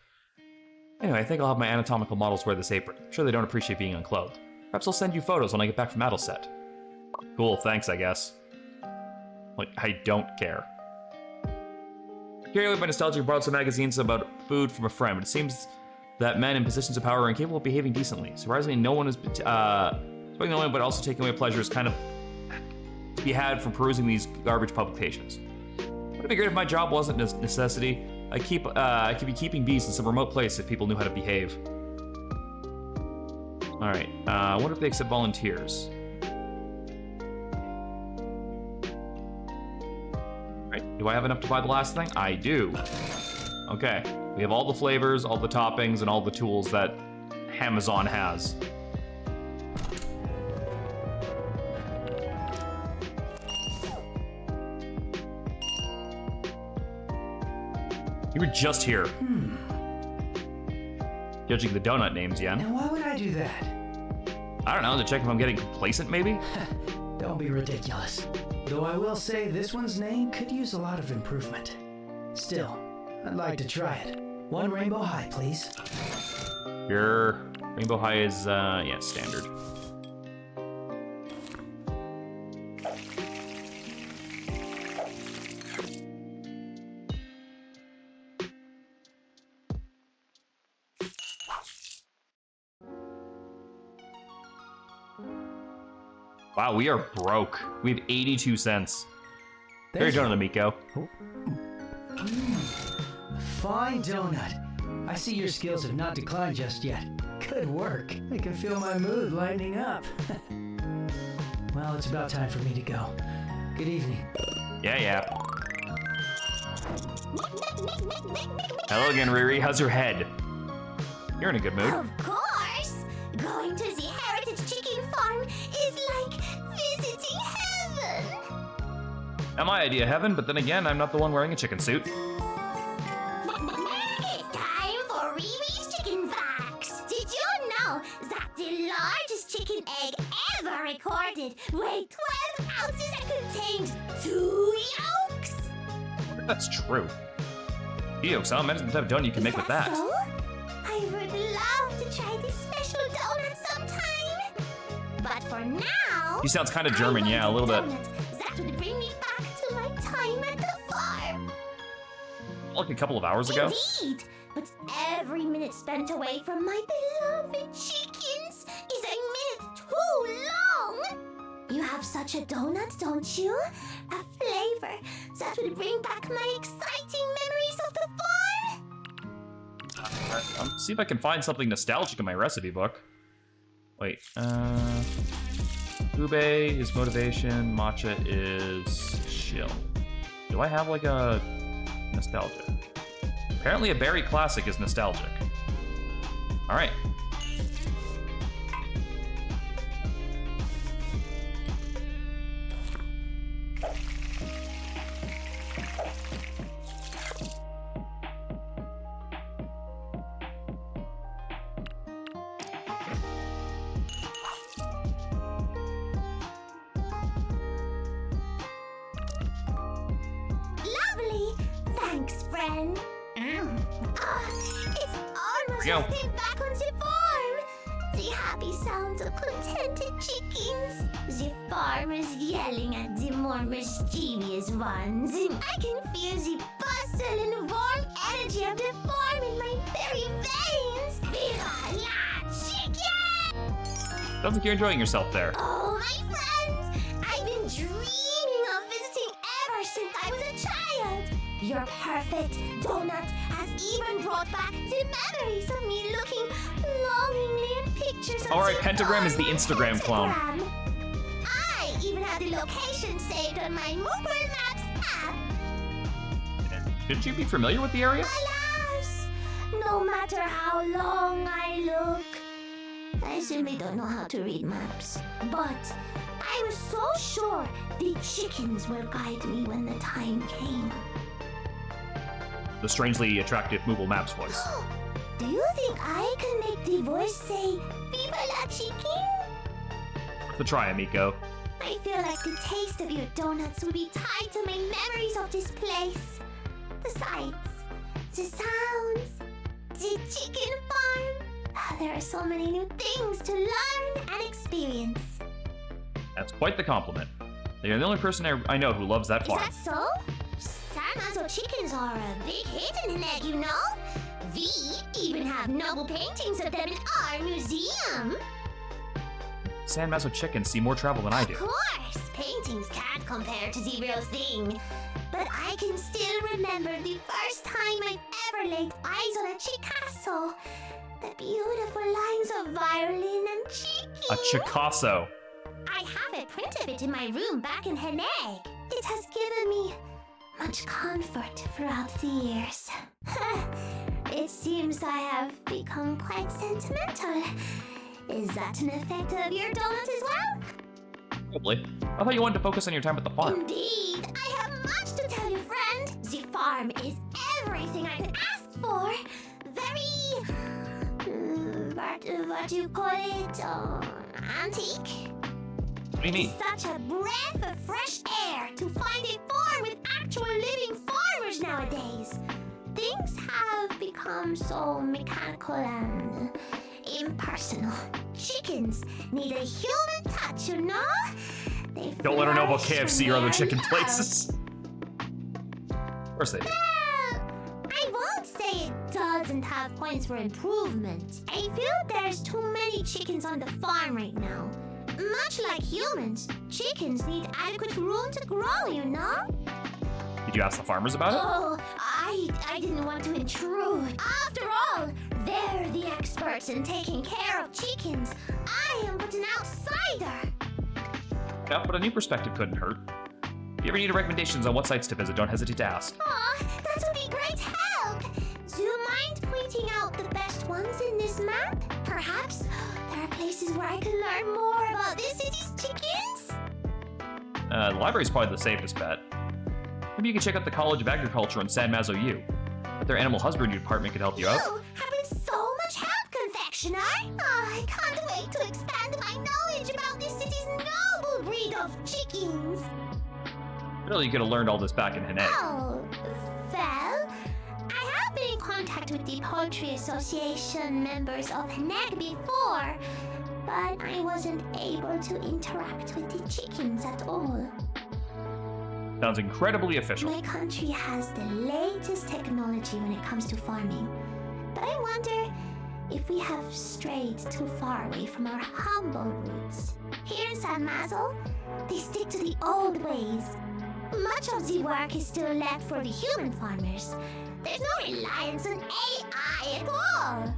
Anyway, I think I'll have my anatomical models wear this apron. I'm sure they don't appreciate being unclothed. Perhaps I'll send you photos when I get back from Adelset. Cool, thanks, I guess. Like, I don't care. Carried away by nostalgia, brought some magazines about food from a friend, but it seems that men in positions of power are incapable of behaving decently. Surprisingly, no one is spoiling no one, but also taking away pleasure is kind of to be had from perusing these garbage publications. Would it be great if my job wasn't a necessity? I could be keeping bees in some remote place if people knew how to behave. All right, I wonder if they accept volunteers. Do I have enough to buy the last thing? I do. Okay. We have all the flavors, all the toppings, and all the tools that Amazon has. You were just here. Judging the donut names, Yen. Now, why would I do that? I don't know, to check if I'm getting complacent, maybe? Don't be ridiculous. Though I will say this one's name could use a lot of improvement. Still, I'd like to try it. One Rainbow High, please. Your Rainbow High is, yeah, standard. Wow, we are broke. We have 82 cents. There you go, Namiko. Fine donut. I see your skills have not declined just yet. Good work. I can feel my mood lightening up. Well, it's about time for me to go. Good evening. Yeah. Hello again, Riri. How's your head? You're in a good mood. Of course! Going to the Heritage Chicken Farm is like visiting heaven! Not my idea of heaven, but then again, I'm not the one wearing a chicken suit. It's time for Riri's Chicken Facts! Did you know that the largest chicken egg ever recorded weighed 12 ounces and contained 2 yolks? That's true. Yolks, huh? Imagine the type of donut you can make with that. So? I would love to try this special donut sometime. But for now, He sounds kind of German, I want yeah, a little bit. donut that would bring me back to my time at the farm. Like a couple of hours ago. Indeed, but every minute spent away from my beloved chickens is a minute too long. You have such a donut, don't you? A flavor that would bring back my exciting memories of the farm. See if I can find something nostalgic in my recipe book. Wait, ube is motivation, matcha is chill. Do I have like a nostalgia? Apparently a berry classic is nostalgic. All right. Thanks, friend. It's almost Yo. like being back on the farm. The happy sounds of contented chickens. The farmers yelling at the more mischievous ones. I can feel the bustle and warm energy of the farm in my very veins. Viva la chicken! Sounds like you're enjoying yourself there. Oh, my friends! I've been dreaming of visiting ever since I was a child. Your perfect donut has even brought back the memories of me looking longingly at pictures of Alright, the Pentagram is the farm on Instagram clone. Pentagram. I even have the location saved on my mobile maps app. Shouldn't you be familiar with the area? Alas, no matter how long I look, I simply don't know how to read maps. But I was so sure the chickens will guide me when the time came. The strangely attractive Google Maps voice. Do you think I can make the voice say Viva la chicken? Worth a try, amigo. I feel like the taste of your donuts will be tied to my memories of this place. The sights, the sounds, the chicken farm. There are so many new things to learn and experience. That's quite the compliment. You're the only person I know who loves that Is farm. that so? San Mazo chickens are a big hit in Heneg, you know? We even have noble paintings of them in our museum. San Mazo chickens see more travel than I do. Of course, paintings can't compare to the real thing. But I can still remember the first time I've ever laid eyes on a Chicasso. The beautiful lines of violin and cheeky. A Chicasso. I have a print of it in my room back in Heneg. It has given me much comfort throughout the years. It seems I have become quite sentimental. Is that an effect of your donut as well? Probably. I thought you wanted to focus on your time at the farm. Indeed, I have much to tell you, friend. The farm is everything I could ask for. Very, what do you call it? Antique. What do you mean? It's such a breath of fresh air to find a farm with actual living farmers nowadays. Things have become so mechanical and impersonal. Chickens need a human touch, you know? They Don't let her know about flourish KFC or when other they're chicken loved. places. Of course they do. Well, I won't say it doesn't have points for improvement. I feel there's too many chickens on the farm right now. Much like humans, chickens need adequate room to grow, you know? Did you ask the farmers about it? Oh, I didn't want to intrude. After all, they're the experts in taking care of chickens. I am but an outsider. Yeah, but a new perspective couldn't hurt. If you ever need recommendations on what sites to visit, don't hesitate to ask. Aw, that would be great help. Do you mind pointing out the best ones in this map? Perhaps there are places where I can learn more about this city's chickens? The library's probably the safest bet. Maybe you could check out the College of Agriculture in San Mazo U. But their animal husbandry department could help you out. You have been so much help, confectioner. I can't wait to expand my knowledge about this city's noble breed of chickens. Really, you could have learned all this back in Heneg. Oh, well, I have been in contact with the Poultry Association members of Heneg before, but I wasn't able to interact with the chickens at all. Sounds incredibly official. My country has the latest technology when it comes to farming, but I wonder if we have strayed too far away from our humble roots. Here in San Mazo, they stick to the old ways. Much of the work is still left for the human farmers. There's no reliance on AI at all.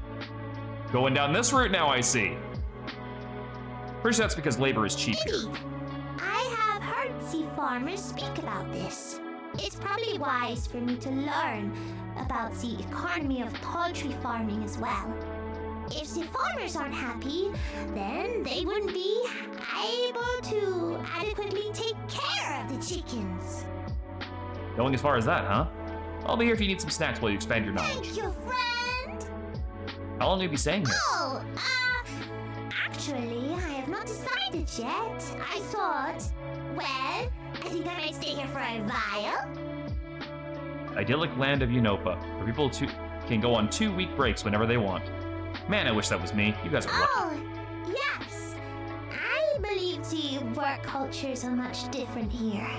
Going down this route now, I see. Pretty sure that's because labor is cheap here. Indeed. I have heard the farmers speak about this. It's probably wise for me to learn about the economy of poultry farming as well. If the farmers aren't happy, then they wouldn't be able to adequately take care of the chickens. Going as far as that, huh? I'll be here if you need some snacks while you expand your knowledge. Thank you, friend. How long will you be staying here? Oh, actually, I have not decided yet. I thought, well, I think I might stay here for a while. idyllic land of Unova, where people can go on 2-week breaks whenever they want. Man, I wish that was me. You guys are lucky. Oh, yes. I believe the work cultures are much different here.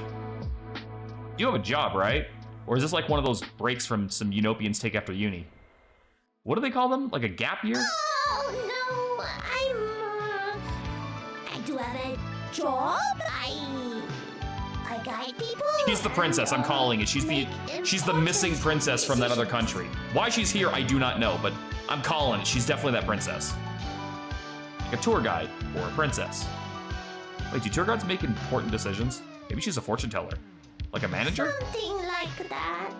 You have a job, right? Or is this like one of those breaks from some Unopians take after uni? What do they call them? Like a gap year? Oh, no, I do have a job. I guide people. She's the princess, I'm calling it. She's the missing princess from that other country. Why she's here, I do not know, but I'm calling it. She's definitely that princess. Like a tour guide or a princess. Wait, do tour guides make important decisions? Maybe she's a fortune teller. Like a manager? Something like that.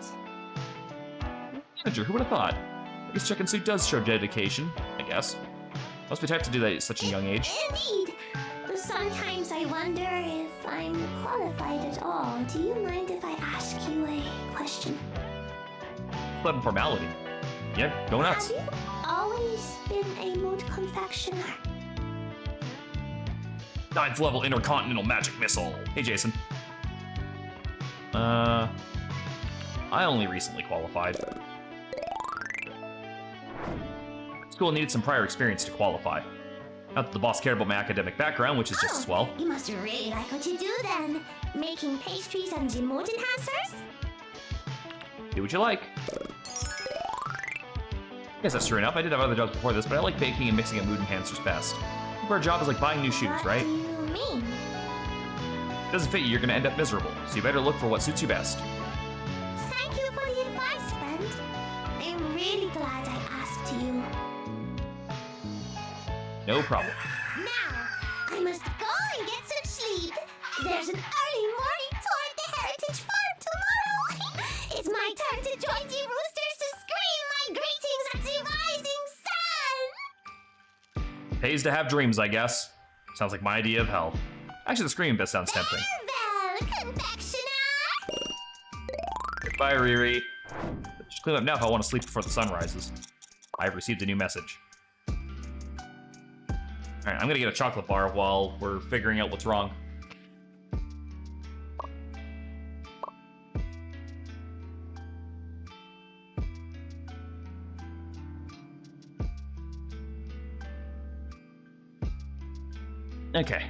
Manager, who would have thought? I guess Chicken Suit does show dedication, I guess. Must be tough to do that at such a young age. Indeed. Sometimes I wonder if I'm qualified at all. Do you mind if I ask you a question? But formality. Yeah, go nuts. Have you always been a mood confectioner? 9th level intercontinental magic missile. Hey, Jason. I only recently qualified. School needed some prior experience to qualify. Not that the boss cared about my academic background, which is just as well. You must really like what you do then. Making pastries and the mood enhancers? Do what you like. I guess that's true enough. I did have other jobs before this, but I like baking and mixing up mood enhancers best. For a job is like buying new shoes, What right? do you mean? It doesn't fit you, you're gonna end up miserable. So you better look for what suits you best. Thank you for the advice, friend. I'm really glad I asked you. No problem. Now, I must go and get some sleep. There's an early morning tour at the Heritage Farm tomorrow. It's my turn to join the roosters to scream my greetings at the rising sun. Pays to have dreams, I guess. Sounds like my idea of hell. Actually, the screaming bit sounds tempting. Farewell, confectioner. Goodbye, Riri. Just clean up now if I want to sleep before the sun rises. I've received a new message. Alright, I'm gonna get a chocolate bar while we're figuring out what's wrong. Okay.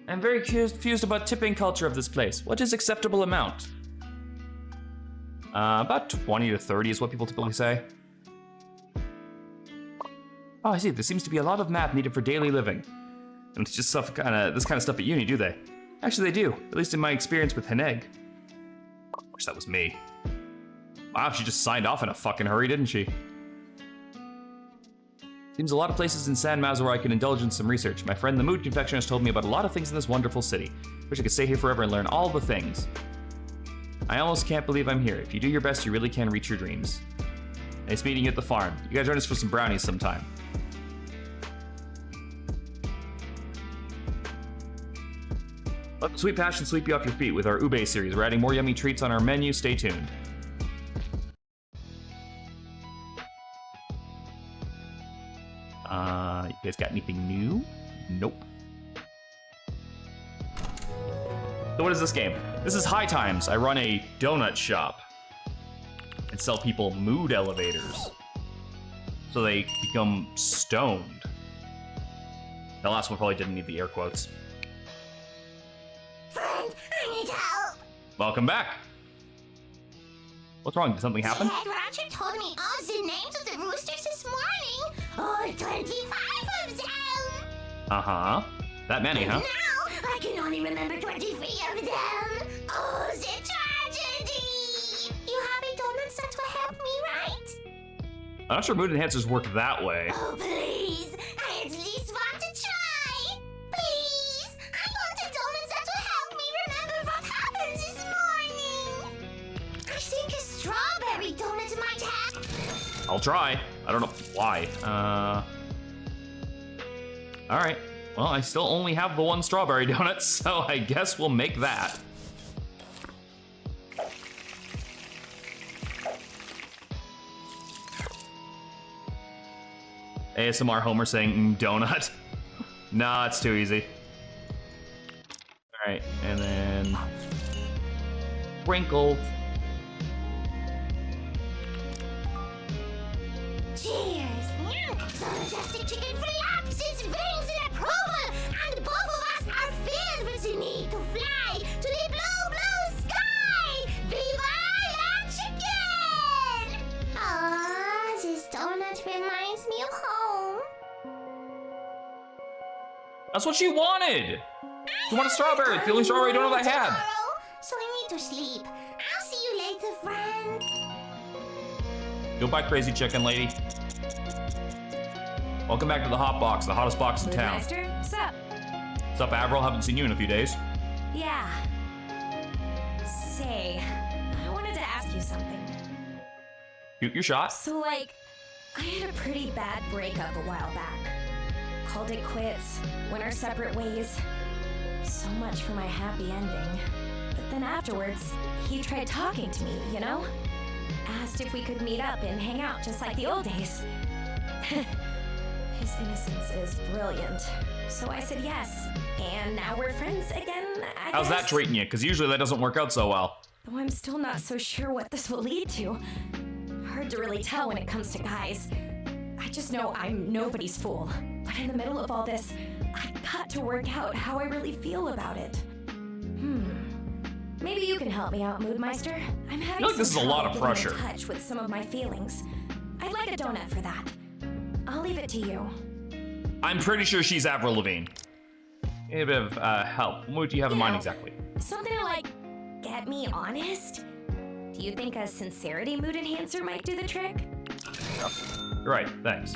I'm very confused about tipping culture of this place. What is acceptable amount? About 20 to 30 is what people typically say. Oh, I see. There seems to be a lot of math needed for daily living. And it's just this kind of stuff at uni, do they? Actually, they do. At least in my experience with Heneg. Wish that was me. Wow, she just signed off in a fucking hurry, didn't she? Seems a lot of places in San Maz where I can indulge in some research. My friend the Mood Confectioner has told me about a lot of things in this wonderful city. Wish I could stay here forever and learn all the things. I almost can't believe I'm here. If you do your best, you really can reach your dreams. Nice meeting you at the farm. You guys join us for some brownies sometime. Let the sweet passion sweep you off your feet with our Ube series. We're adding more yummy treats on our menu. Stay tuned. You guys got anything new? Nope. So what is this game? This is High Times. I run a donut shop and sell people mood elevators so they become stoned. The last one probably didn't need the air quotes. Friend, I need help. Welcome back. What's wrong? Did something happen? Head Roger told me all the names of the roosters this morning. All 25 of them. Uh-huh. That many, huh? Now, I can only remember 23 of them. Oh, the tragedy. You have a donut set will help me, right? I'm not sure mood enhancers work that way. Oh, please. I at least want to try. Please. I want a donut that will help me remember what happened this morning. I think a strawberry donut might help. I'll try. I don't know why. Alright. Well, I still only have the one strawberry donut, so I guess we'll make that. ASMR Homer saying donut. Nah, it's too easy. Alright, and then sprinkles. So Majestic Chicken flaps its wings in approval, and both of us are filled with the need to fly to the blue, blue sky! Viva la chicken! Aww, this donut reminds me of home. That's what she wanted! She wanted strawberry. It's the only strawberry donut I had. Tomorrow, so I need to sleep. I'll see you later, friend. Goodbye, crazy chicken lady. Welcome back to the Hot Box, the hottest box in town. Master, what's up? What's up, Avril? Haven't seen you in a few days. Yeah. Say, I wanted to ask you something. Shoot your shot. So, like, I had a pretty bad breakup a while back. Called it quits, went our separate ways. So much for my happy ending. But then afterwards, he tried talking to me, you know? Asked if we could meet up and hang out just like the old days. His innocence is brilliant. So I said yes. And now we're friends again, I How's guess. that treating you? Because usually that doesn't work out so well. Though I'm still not so sure what this will lead to. Hard to really tell when it comes to guys. I just know I'm nobody's fool. But in the middle of all this, I got to work out how I really feel about it. Maybe you can help me out, Moodmeister. I'm having feel like this some is a lot trouble of getting pressure. in touch with some of my feelings. I'd like a donut for that. I'll leave it to you. I'm pretty sure she's Avril Lavigne. A bit of help. What do you have in mind exactly? Something to like get me honest? Do you think a sincerity mood enhancer might do the trick? You're right, thanks.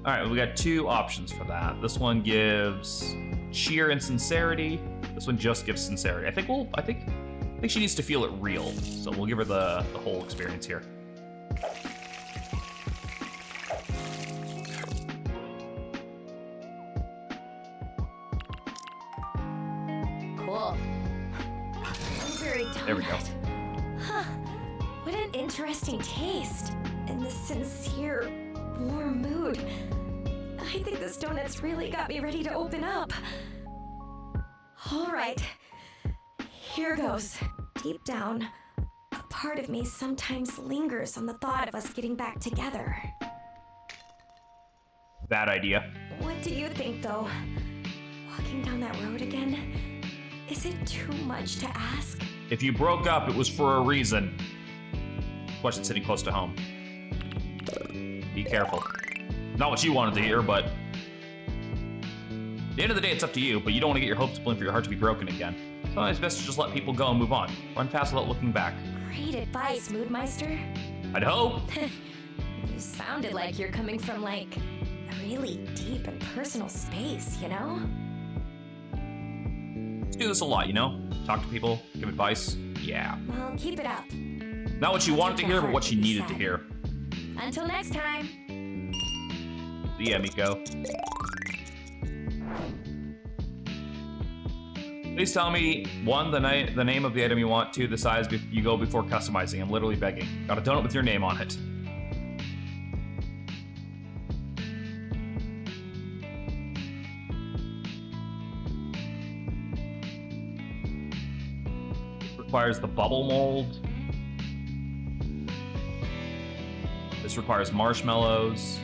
All right, we got two options for that. This one gives cheer and sincerity. This one just gives sincerity. I think she needs to feel it real. So we'll give her the whole experience here. Cool. Blueberry donut. There we go. Huh. What an interesting taste. And this sincere, warm mood. I think this donut's really got me ready to open up. All right. Here goes. Deep down, a part of me sometimes lingers on the thought of us getting back together. Bad idea. What do you think, though? Walking down that road again? Is it too much to ask? If you broke up, it was for a reason. Question sitting close to home. Be careful. Not what you wanted to hear, but... At the end of the day, it's up to you, but you don't want to get your hopes up for your heart to be broken again. Sometimes it's best to just let people go and move on. Run fast without looking back. Great advice, Moodmeister. I'd hope. You sounded like you're coming from, like, a really deep and personal space, you know? Let's do this a lot, you know? Talk to people, give advice. Yeah. Well, keep it up. Not what she wanted to hear, but what she needed to hear. Until next time. See ya, Miko. Please tell me, one, the name of the item you want, two, the size you go before customizing. I'm literally begging. Got a donut with your name on it. Requires the bubble mold. This requires marshmallows.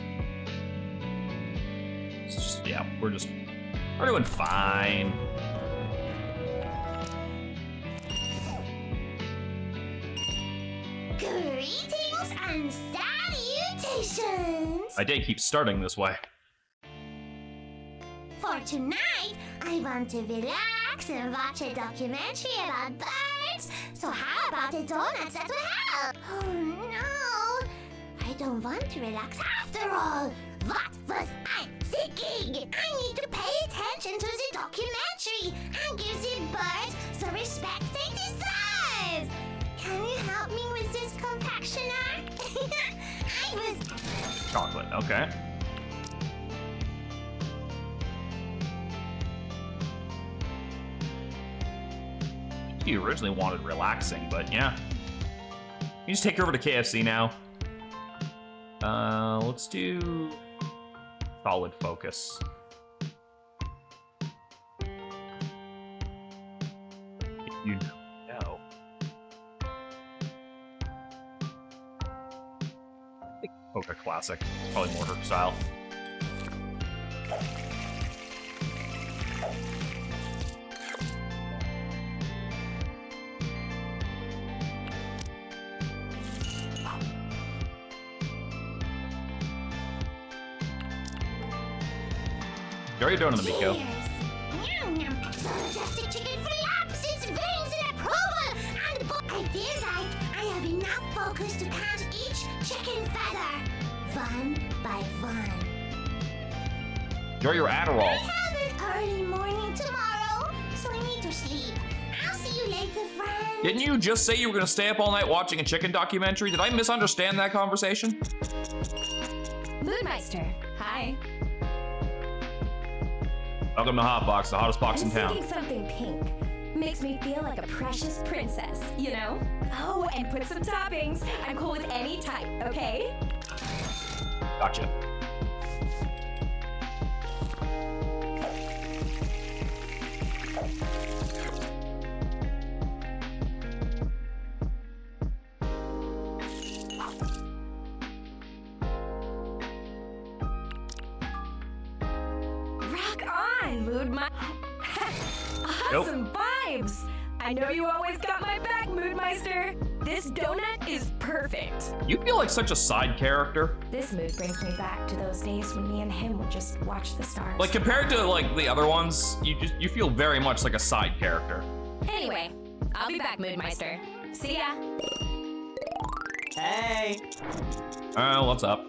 It's just, yeah, we're doing fine. Greetings and salutations! My day keeps starting this way. For tonight, I want to relax and watch a documentary about birds. So how about the donuts that will help? Oh no! I don't want to relax after all. What was I thinking? I need to pay attention to the documentary and give the birds the respect they deserve. Can you help me with this confectioner? I was... Chocolate, okay. You originally wanted relaxing, but yeah. You just take her over to KFC now. Let's do solid focus. You know. Poke classic. Probably more her style. How are you doing, Miko? Cheers. Yum, yum. Fantastic chicken flaps its veins in approval. And I feel like I have enough focus to count each chicken feather, one by one. Enjoy your Adderall. I have an early morning tomorrow, so I need to sleep. I'll see you later, friend. Didn't you just say you were gonna stay up all night watching a chicken documentary? Did I misunderstand that conversation? Moodmeister, hi. Welcome to Hotbox, the hottest box in town. Seeing something pink makes me feel like a precious princess, you know? Oh, and put some toppings. I'm cool with any type, okay? Gotcha. Rock on, Awesome vibes! I know you always got my back, Moodmeister. This donut is perfect. You feel like such a side character. This mood brings me back to those days when me and him would just watch the stars. Like compared to like the other ones, you feel very much like a side character. Anyway, I'll be back, Moodmeister. See ya. Hey! What's up?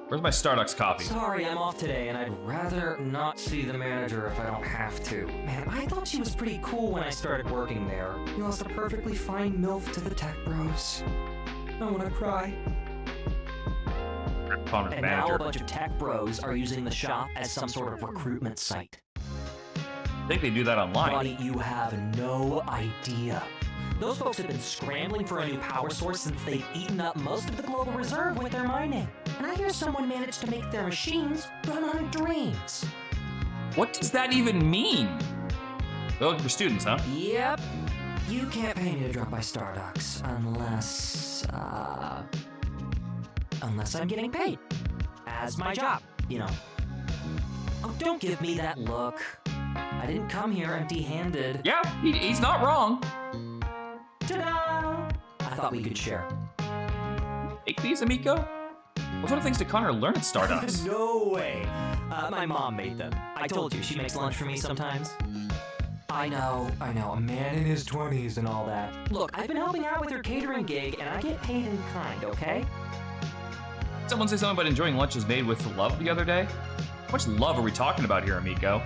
Where's my Starbucks coffee? Sorry, I'm off today, and I'd rather not see the manager if I don't have to. Man, I thought she was pretty cool when I started working there. You lost a perfectly fine MILF to the tech bros. I wanna cry. Connor's And now manager. a bunch of tech bros are using the shop as some sort of recruitment site. I think they do that online. Buddy, you have no idea. Those folks have been scrambling for a new power source since they've eaten up most of the global reserve with their mining. And I hear someone managed to make their machines run on dreams. What does that even mean? They're looking for students, huh? Yep. You can't pay me to drop by Starbucks unless I'm getting paid. As my job, you know. Oh, don't give me that look. I didn't come here empty-handed. Yeah, he's not wrong. Ta-da! I thought we could share. Take these, Amico. What sort of things did Connor learn at Stardust? No way. My mom made them. I told you, she makes lunch for me sometimes. I know, a man in his 20s and all that. Look, I've been helping out with her catering gig, and I get paid in kind, okay? Someone say something about enjoying lunches made with love the other day? How much love are we talking about here, Amico?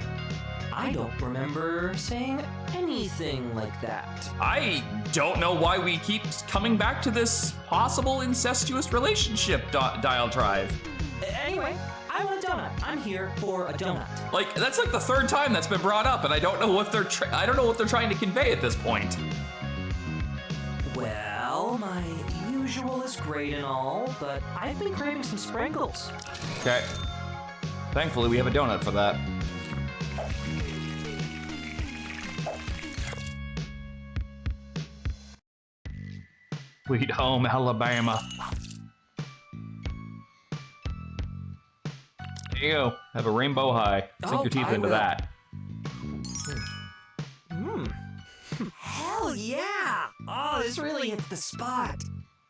I don't remember saying anything like that. I don't know why we keep coming back to this possible incestuous relationship dial drive. Anyway, I want a donut. I'm here for a donut. Like, that's like the third time that's been brought up, and I don't know what they're trying to convey at this point. Well, my usual is great and all, but I've been craving some sprinkles. Okay. Thankfully, we have a donut for that. Sweet home, Alabama. There you go. Have a rainbow high. Sink your teeth I into will. that. Hell yeah! Oh, this really hits the spot.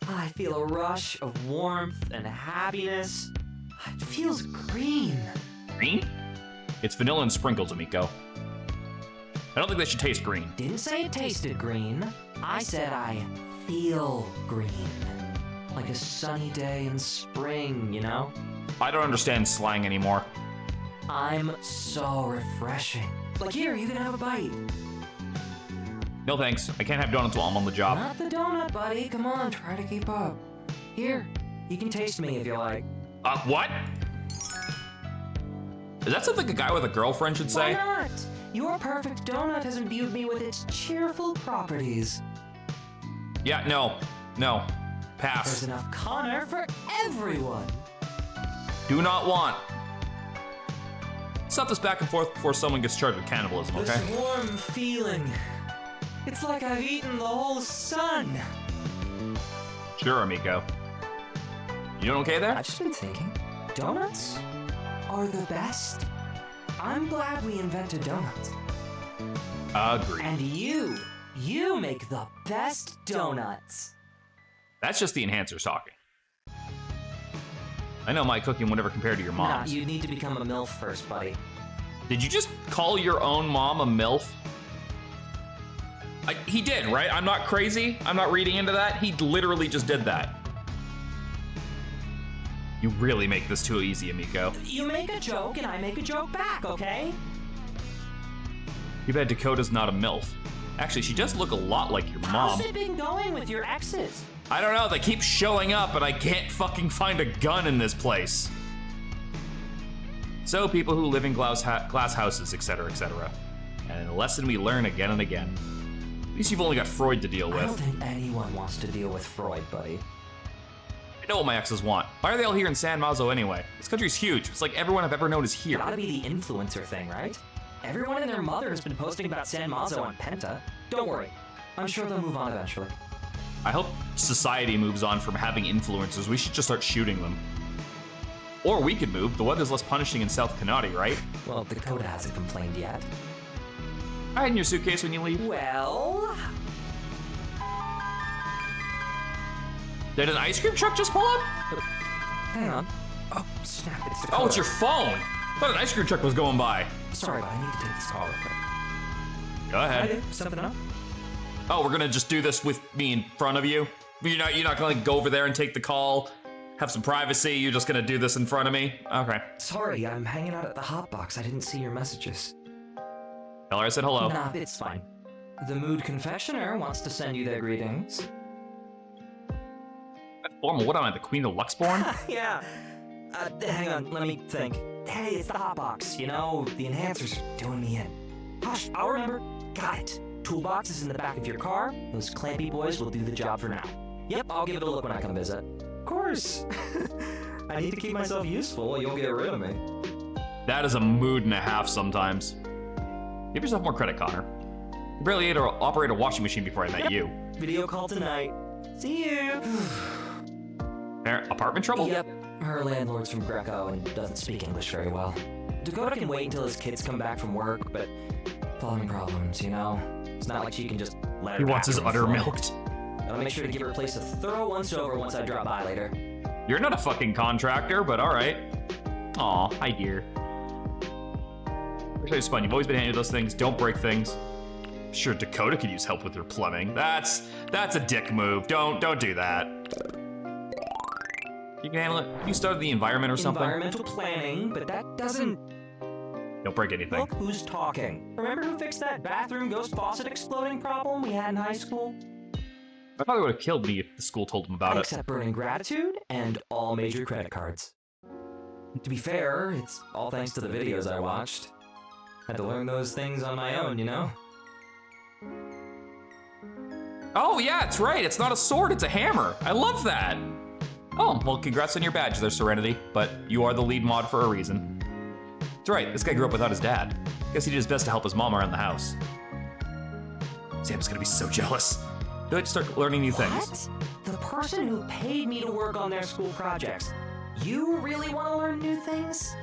I feel a rush of warmth and happiness. It feels green. Green? It's vanilla and sprinkles, Amico. I don't think they should taste green. Didn't say it tasted green. I said I feel green. Like a sunny day in spring, you know? I don't understand slang anymore. I'm so refreshing. Like here, you can have a bite. No thanks. I can't have donuts while I'm on the job. Not the donut, buddy. Come on, try to keep up. Here, you can taste me if you like. What? Is that something a guy with a girlfriend should say? Why not? Your perfect donut has imbued me with its cheerful properties. Yeah, no. There's Pass. enough Connor for everyone. Do not want. Stop this back and forth before someone gets charged with cannibalism, okay? This warm feeling. It's like I've eaten the whole sun. Sure, Amico. You doing okay there? I've just been thinking, donuts are the best. I'm glad we invented donuts. Agreed. And you make the best donuts. That's just the enhancers talking. I know my cooking would never compare to your mom's. Nah, you need to become a MILF first, buddy. Did you just call your own mom a MILF? He did, right? I'm not crazy. I'm not reading into that. He literally just did that. You really make this too easy, Amico. You make a joke and I make a joke back, okay? Too bad Dakota's not a MILF. Actually, she does look a lot like your mom. How's it been going with your exes? I don't know, they keep showing up and I can't fucking find a gun in this place. So people who live in glass houses, etc., etc. And a lesson we learn again and again. At least you've only got Freud to deal with. I don't think anyone wants to deal with Freud, buddy. I know what my exes want. Why are they all here in San Mazo anyway? This country's huge. It's like everyone I've ever known is here. Gotta be the influencer thing, right? Everyone and their mother has been posting about San Mazo on Penta. Don't worry. I'm sure they'll move on eventually. I hope society moves on from having influencers. We should just start shooting them. Or we could move. The weather's less punishing in South Kanati, right? Well, Dakota hasn't complained yet. Hide in your suitcase when you leave. Well... Did an ice cream truck just pull up? Hang on. Oh, snap, it's Dakota. Oh, it's your phone. I thought an ice cream truck was going by. Sorry, but I need to take this call real quick. Go ahead. Ready? Something up? Oh, we're gonna just do this with me in front of you? You're not gonna like, go over there and take the call, have some privacy, you're just gonna do this in front of me? Okay. Sorry, I'm hanging out at the hotbox. I didn't see your messages. Tell her I said hello. Nah, it's fine. The Mood Confectioner wants to send you their greetings. That's formal. What am I, the Queen of Luxborn? Yeah. Hang on, let me think. Hey, it's the hotbox. You know, the enhancers are doing me in. Hush, I'll remember. Got it. Toolbox is in the back of your car. Those clampy boys will do the job for now. Yep, I'll give it a look when I come visit. Of course. I need to keep myself useful or you'll get rid of me. That is a mood and a half sometimes. Give yourself more credit, Connor. You barely able to operate a washing machine before I met you. Video call tonight. See you. Apartment trouble? Yep. Her landlord's from Greco and doesn't speak English very well. Dakota can wait until his kids come back from work, but plumbing problems, you know? It's not like she can just let her He wants his bathroom udder flood. milked. I'll make sure to give her place a thorough once-over once I drop by later. You're not a fucking contractor, but alright. Aw, hi dear. Actually, it's fun. You've always been handy with those things. Don't break things. Sure, Dakota could use help with her plumbing. That's a dick move. Don't do that. You can handle it. You started the environment or something. Environmental planning, but that doesn't... Don't break anything. Look who's talking. Remember who fixed that bathroom ghost faucet exploding problem we had in high school? My father would have killed me if the school told him about it. Except burning gratitude and all major credit cards. To be fair, it's all thanks to the videos I watched. Had to learn those things on my own, you know? Oh yeah, it's right. It's not a sword, it's a hammer. I love that. Oh, well, congrats on your badge there, Serenity. But you are the lead mod for a reason. It's right, this guy grew up without his dad. Guess he did his best to help his mom around the house. Sam's gonna be so jealous. Go ahead and start learning new things. What? The person who paid me to work on their school projects. You really want to learn new things?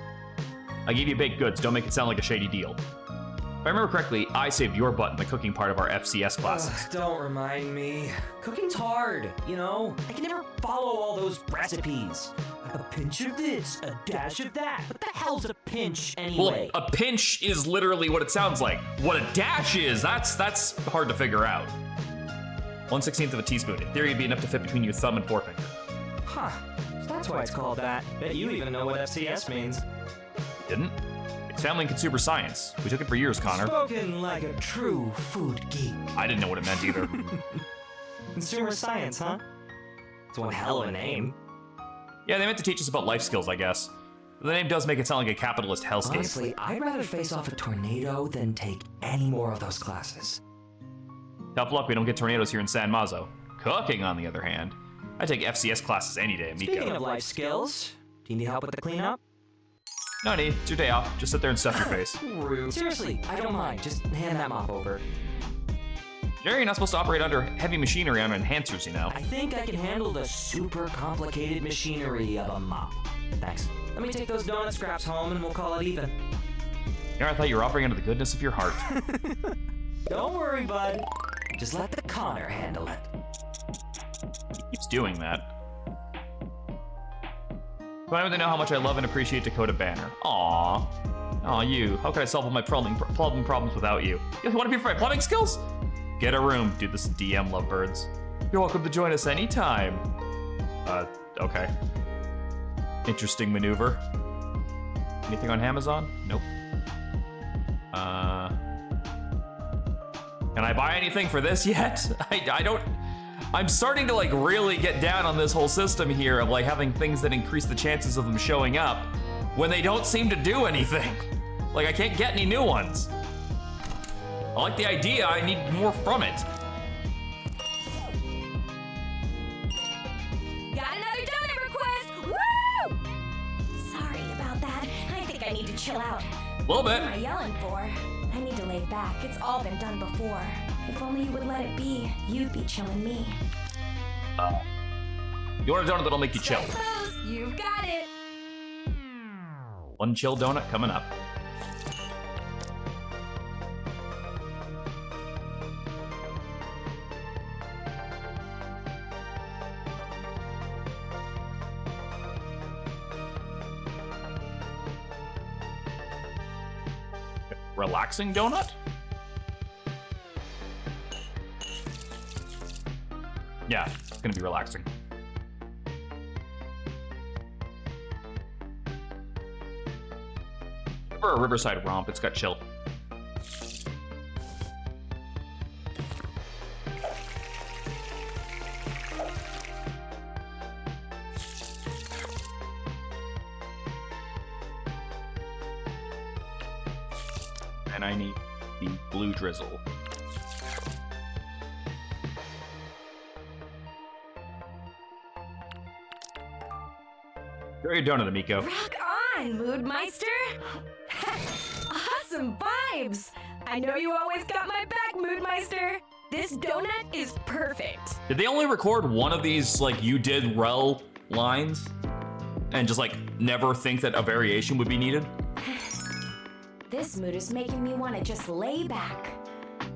I gave you baked goods, don't make it sound like a shady deal. If I remember correctly, I saved your butt in the cooking part of our FCS classes. Don't remind me. Cooking's hard, you know? I can never follow all those recipes. A pinch of this, a dash of that. What the hell's a pinch anyway? Well, a pinch is literally what it sounds like. What a dash is, that's hard to figure out. 1/16 of a teaspoon. In theory, it'd be enough to fit between your thumb and forefinger. Huh. So that's why it's called that. Bet you even know what FCS means. Didn't? It's family and consumer science. We took it for years, Connor. Spoken like a true food geek. I didn't know what it meant either. Consumer science, huh? It's one hell of a name. Yeah, they meant to teach us about life skills, I guess. The name does make it sound like a capitalist hellscape. Honestly, I'd rather face off a tornado than take any more of those classes. Tough luck we don't get tornadoes here in San Mazo. Cooking, on the other hand. I take FCS classes any day, Miko. Speaking of life skills, do you need help with the cleanup? No need, it's your day off. Just sit there and stuff your face. Rude. Seriously, I don't mind. Just hand that mop over. You're not supposed to operate under heavy machinery on enhancers, you know. I think I can handle the super complicated machinery of a mop. Thanks. Let me take those donut scraps home and we'll call it even. I thought you were operating under the goodness of your heart. Don't worry, bud. Just let the Connor handle it. He keeps doing that. Why would they know how much I love and appreciate Dakota Banner? Aww. Aw, you. How could I solve all my plumbing problems without you? You want to be for my plumbing skills? Get a room, dude. This is DM Lovebirds. You're welcome to join us anytime. Okay. Interesting maneuver. Anything on Amazon? Nope. Can I buy anything for this yet? I don't. I'm starting to like really get down on this whole system here of like having things that increase the chances of them showing up when they don't seem to do anything. Like I can't get any new ones. I like the idea, I need more from it. Got another donut request! Woo! Sorry about that. I think I need to chill out. A little bit. What am I yelling for? I need to lay back. It's all been done before. If only you would let it be, you'd be chilling me. You want a donut that'll make you chill. Stay close. You've got it. One chill donut coming up. Relaxing donut? Yeah, it's gonna be relaxing. For a Riverside romp, it's got chill. And I need the blue drizzle. Enjoy your donut, Amico. Rock on, Moodmeister! Awesome vibes! I know you always got my back, Moodmeister! This donut is perfect. Did they only record one of these, like, you did Rel lines? And just, like, never think that a variation would be needed? This mood is making me want to just lay back.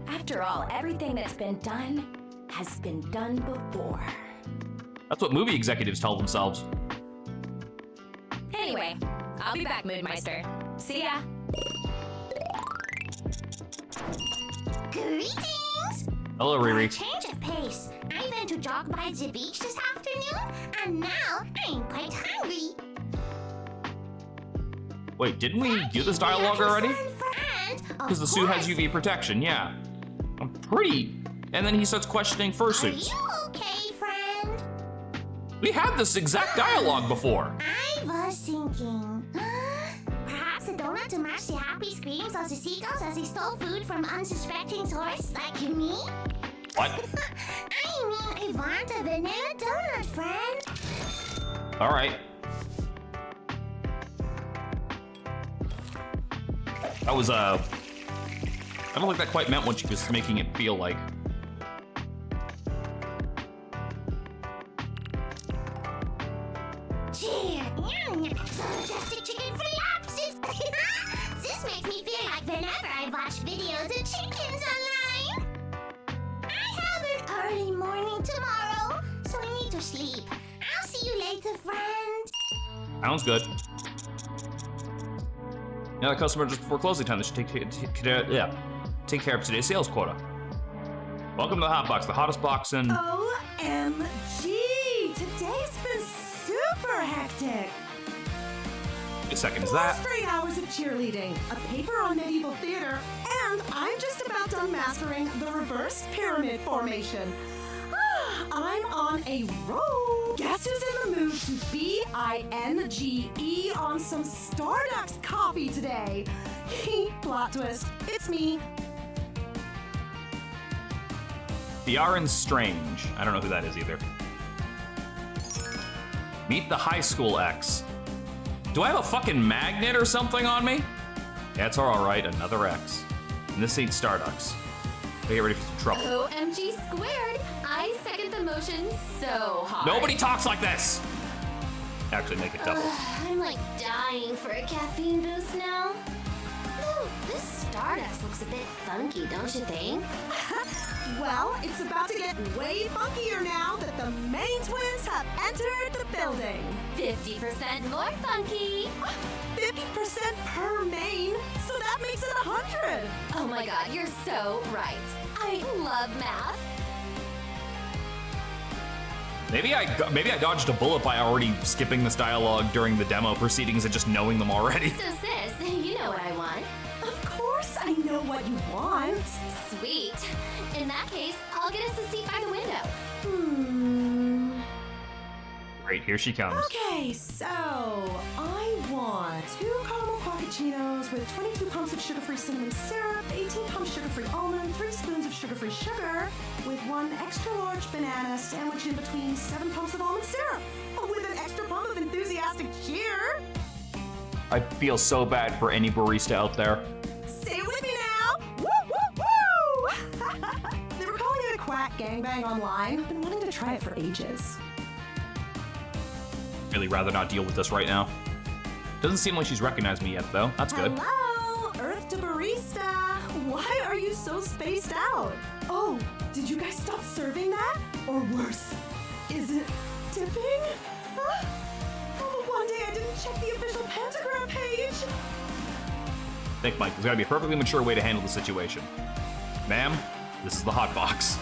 After all, everything that's been done has been done before. That's what movie executives tell themselves. Anyway, I'll be back, Moodmeister. See ya! Greetings! Hello, For a Riri. change of pace, I went to jog by the beach this afternoon, and now I'm quite hungry. Wait, didn't we do this dialogue already? Because the suit has UV protection, yeah. I'm pretty. And then he starts questioning fursuits. Are you okay, friend? We had this exact dialogue before. I was thinking, perhaps a donut to match the happy screams of the seagulls as they stole food from unsuspecting tourists like me? What? I mean, I want a vanilla donut, friend. All right. That was, I don't think that quite meant what she was making it feel like. Cheer! Fantastic chicken flapses! This makes me feel like whenever I watch videos of chickens online. I have an early morning tomorrow, so I need to sleep. I'll see you later, friend. Sounds good. Now the customer just before closing time, they should take care of today's sales quota. Welcome to the Hot Box, the hottest box in... OMG! Today's been super hectic. Wait a second, is 4 that... straight hours of cheerleading, a paper on medieval theater, and I'm just about done mastering the reverse pyramid formation. I'm on a roll. Guess who's in the mood to binge on some Stardust coffee today? Plot twist, it's me. Thearin Strange. I don't know who that is either. Meet the high school X. Do I have a fucking magnet or something on me? Yeah, it's all right, another X. And this ain't Stardust. Get ready for some trouble. OMG squared! I second the motion so hard. Nobody talks like this! Actually, make it double. I'm like dying for a caffeine boost now. Ooh, this Stardust looks a bit funky, don't you think? Well, it's about to get way funkier now that the main twins have entered the building. 50% more funky. 50% per main, so that makes it 100. Oh my god, you're so right. I love math. Maybe I dodged a bullet by already skipping this dialogue during the demo proceedings and just knowing them already. So sis, you know what I want. Of course I know what you want. Sweet. In that case, I'll get us a seat by the window. Great, here she comes. Okay, so I want 2 caramel cappuccinos with 22 pumps of sugar-free cinnamon syrup, 18 pumps sugar-free almond, 3 spoons of sugar-free sugar, with 1 extra-large banana sandwiched in between 7 pumps of almond syrup, with an extra pump of enthusiastic cheer. I feel so bad for any barista out there. Say it with me now. Woo, woo, woo! They were calling it a quack gangbang online. I've been wanting to try it for ages. Really rather not deal with this right now. Doesn't seem like she's recognized me yet, though. That's good. Hello, Earth to Barista. Why are you so spaced out? Oh, did you guys stop serving that? Or worse, is it tipping? Huh? Oh, one day I didn't check the official pentagram page. Think, Mike, there's gotta be a perfectly mature way to handle the situation. Ma'am, this is the hot box.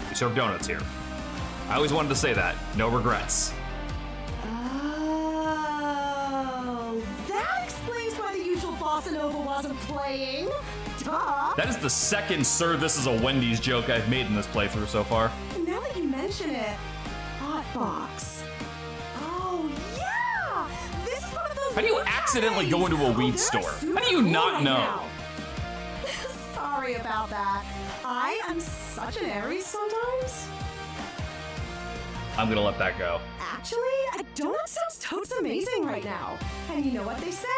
We serve donuts here. I always wanted to say that. No regrets. Oh, that explains why the usual bossa nova wasn't playing. Duh. That is the second "Sir, this is a Wendy's" joke I've made in this playthrough so far. Now that you mention it, hot box. Oh yeah, this is one of those. How do you weed accidentally go into a cafes. weed They're store? super How do you cool not right know? now. Sorry about that. I am such an Aries sometimes. I'm gonna let that go. Actually, a donut sounds totes amazing right now. And you know what they say?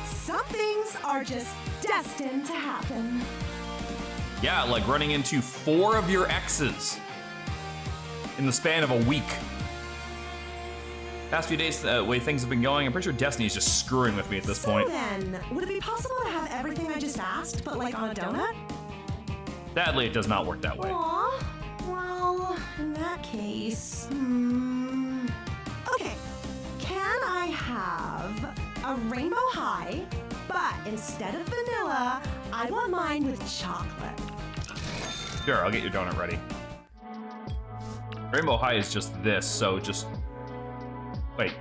Some things are just destined to happen. Yeah, like running into 4 of your exes in the span of a week. Past few days, the way things have been going, I'm pretty sure Destiny's just screwing with me at this point. So then, would it be possible to have everything I just asked, but like on a donut? Sadly, it does not work that way. Aw, well, in that case, okay. Can I have a rainbow high, but instead of vanilla, I want mine with chocolate. Sure, I'll get your donut ready. Rainbow High is just this, so just... Wait.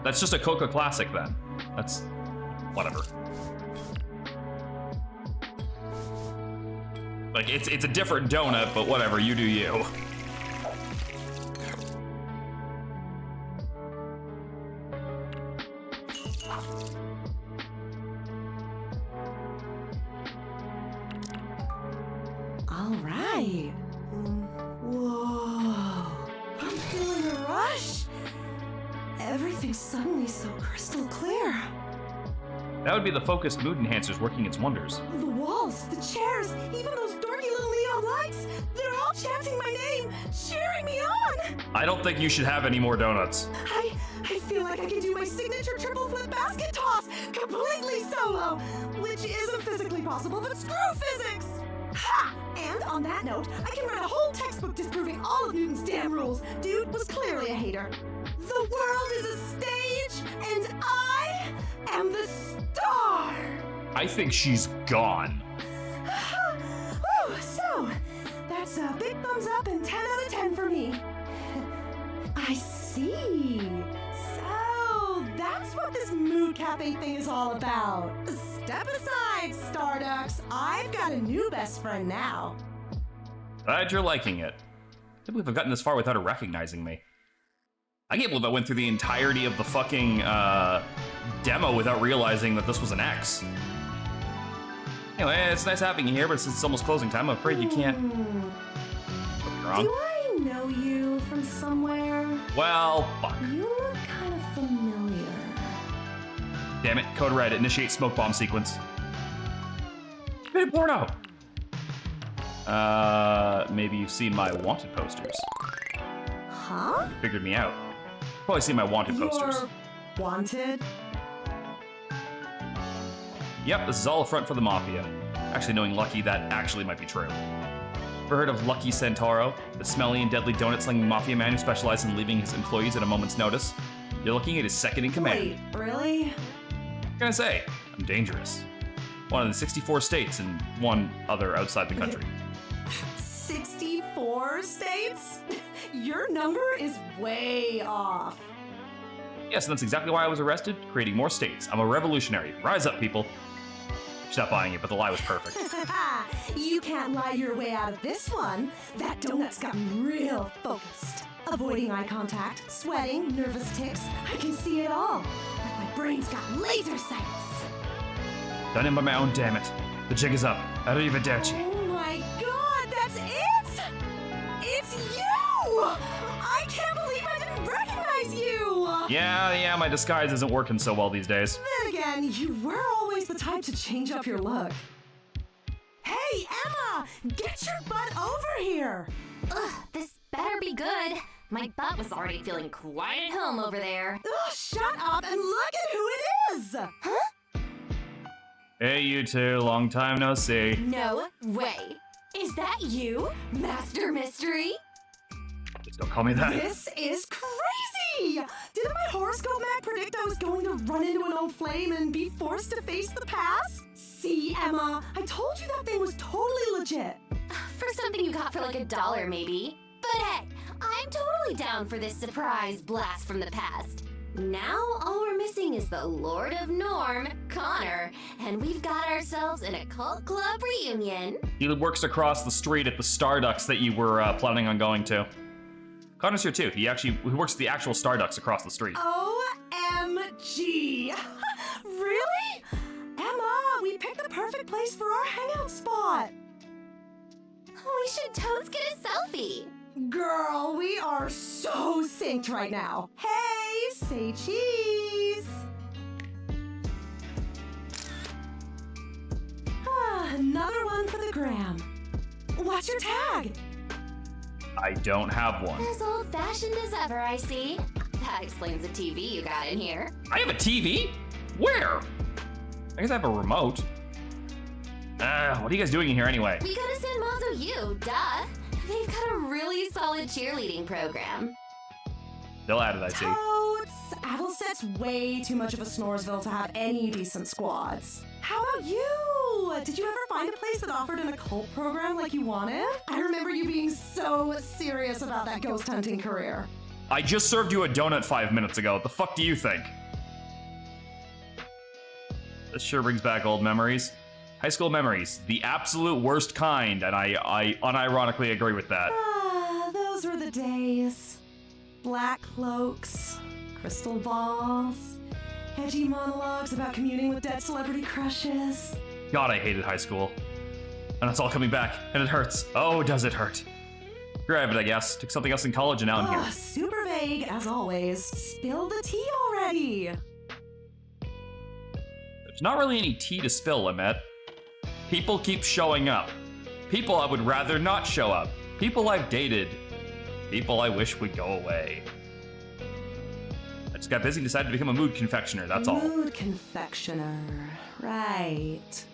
That's just a Coca Classic then. That's... whatever. Like, it's a different donut, but whatever, you do you. All right. Whoa. I'm feeling a rush. Everything's suddenly so crystal clear. That would be the focused mood enhancers working its wonders. The walls, the chairs, even those dorky little neon lights, they're all chanting my name, cheering me on. I don't think you should have any more donuts. I feel like I can do my signature triple flip basket toss completely solo, which isn't physically possible, but screw physics. Ha! And on that note, I can write a whole textbook disproving all of Newton's damn rules. Dude was clearly a hater. The world is a stage, and I am the star. I think she's gone. Whew, so, that's a big thumbs up and 10 out of 10 for me. I see. So, that's what this mood cafe thing is all about. Step aside, Starducks. I've got a new best friend now. Glad you're liking it. I can't believe I've gotten this far without her recognizing me. I can't believe I went through the entirety of the fucking demo without realizing that this was an X. Anyway, it's nice having you here, but since it's almost closing time, I'm afraid you can't. You're wrong. Do I know you from somewhere? Well, fuck. You look kind of familiar. Damn it, code red, initiate smoke bomb sequence. Hey, porno! Maybe you've seen my wanted posters. Huh? Figured me out. Probably seen my wanted posters. You're wanted? Yep, this is all a front for the Mafia. Actually, knowing Lucky, that actually might be true. Ever heard of Lucky Santoro, the smelly and deadly donut-slinging Mafia man who specializes in leaving his employees at a moment's notice? You're looking at his second in command. Wait, really? What can I say? I'm dangerous. One of the 64 states and one other outside the country. 64 states? Your number is way off. Yes, and that's exactly why I was arrested, creating more states. I'm a revolutionary. Rise up, people. Stop buying it, but the lie was perfect. You can't lie your way out of this one. That donut's got me real focused. Avoiding eye contact, sweating, nervous tics. I can see it all. Like my brain's got laser sights. Done in by my own, damn it. The jig is up. Arrivederci. Oh my god, that's it! It's you! I can't believe I didn't recognize you! Yeah, my disguise isn't working so well these days. Then again, you were always the type to change up your look. Hey, Emma! Get your butt over here! Ugh, this better be good. My butt was already feeling quite at home over there. Ugh, shut up and look at who it is! Huh? Hey, you two. Long time no see. No way. Is that you, Master Mystery? Just don't call me that. This is crazy! Didn't my horoscope map predict I was going to run into an old flame and be forced to face the past? See, Emma, I told you that thing was totally legit. For something you got for like $1, maybe. But hey, I'm totally down for this surprise blast from the past. Now all we're missing is the Lord of Norm, Connor, and we've got ourselves an occult club reunion. He works across the street at the Starducks that you were planning on going to. Connor's here too. He works at the actual Starducks across the street. OMG! Really? Emma, we picked the perfect place for our hangout spot. We should totes get a selfie. Girl, we are so synced right now. Hey, say cheese. Another one for the gram. What's your tag? I don't have one. As old-fashioned as ever, I see. That explains the TV you got in here. I have a TV? Where? I guess I have a remote. What are you guys doing in here anyway? We go to San Mazo U, duh. They've got a really solid cheerleading program. Still at it, I see. Totes! Adelset's way too much of a Snoresville to have any decent squads. How about you? Did you ever find a place that offered an occult program like you wanted? I remember you being so serious about that ghost hunting career. I just served you a donut 5 minutes ago. What the fuck do you think? This sure brings back old memories. High school memories, the absolute worst kind, and I unironically agree with that. Those were the days. Black cloaks, crystal balls, edgy monologues about communing with dead celebrity crushes. God, I hated high school. And it's all coming back, and it hurts. Oh, does it hurt? Grab it, I guess. Took something else in college, and now I'm here. Super vague, as always. Spill the tea already. There's not really any tea to spill, Emmett. People keep showing up. People I would rather not show up. People I've dated. People I wish would go away. I just got busy and decided to become a mood confectioner, that's all. Mood confectioner. Right.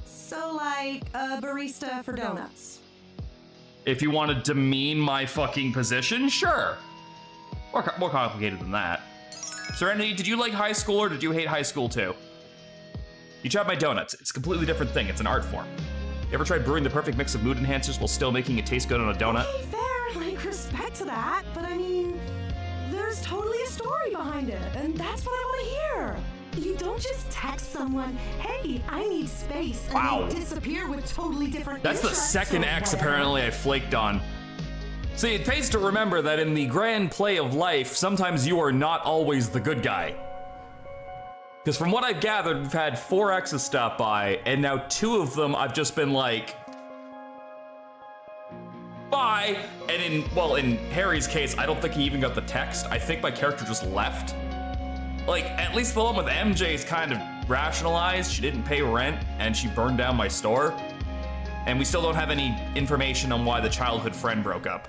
So like a barista for donuts. If you want to demean my fucking position, sure. More complicated than that. Serenity, did you like high school or did you hate high school too? You tried my donuts. It's a completely different thing. It's an art form. You ever tried brewing the perfect mix of mood enhancers while still making it taste good on a donut? Okay, fair. Like, respect to that. But I mean, there's totally a story behind it. And that's what I want to hear. You don't just text someone, hey, I need space, and they disappear with totally different That's the interests second or X whatever. apparently I flaked on. See, it pays to remember that in the grand play of life, sometimes you are not always the good guy. Because from what I've gathered, we've had 4 X's stop by, and now 2 of them I've just been like, bye. And in Harry's case, I don't think he even got the text. I think my character just left. like, at least the one with MJ is kind of rationalized. She didn't pay rent, and she burned down my store. And we still don't have any information on why the childhood friend broke up.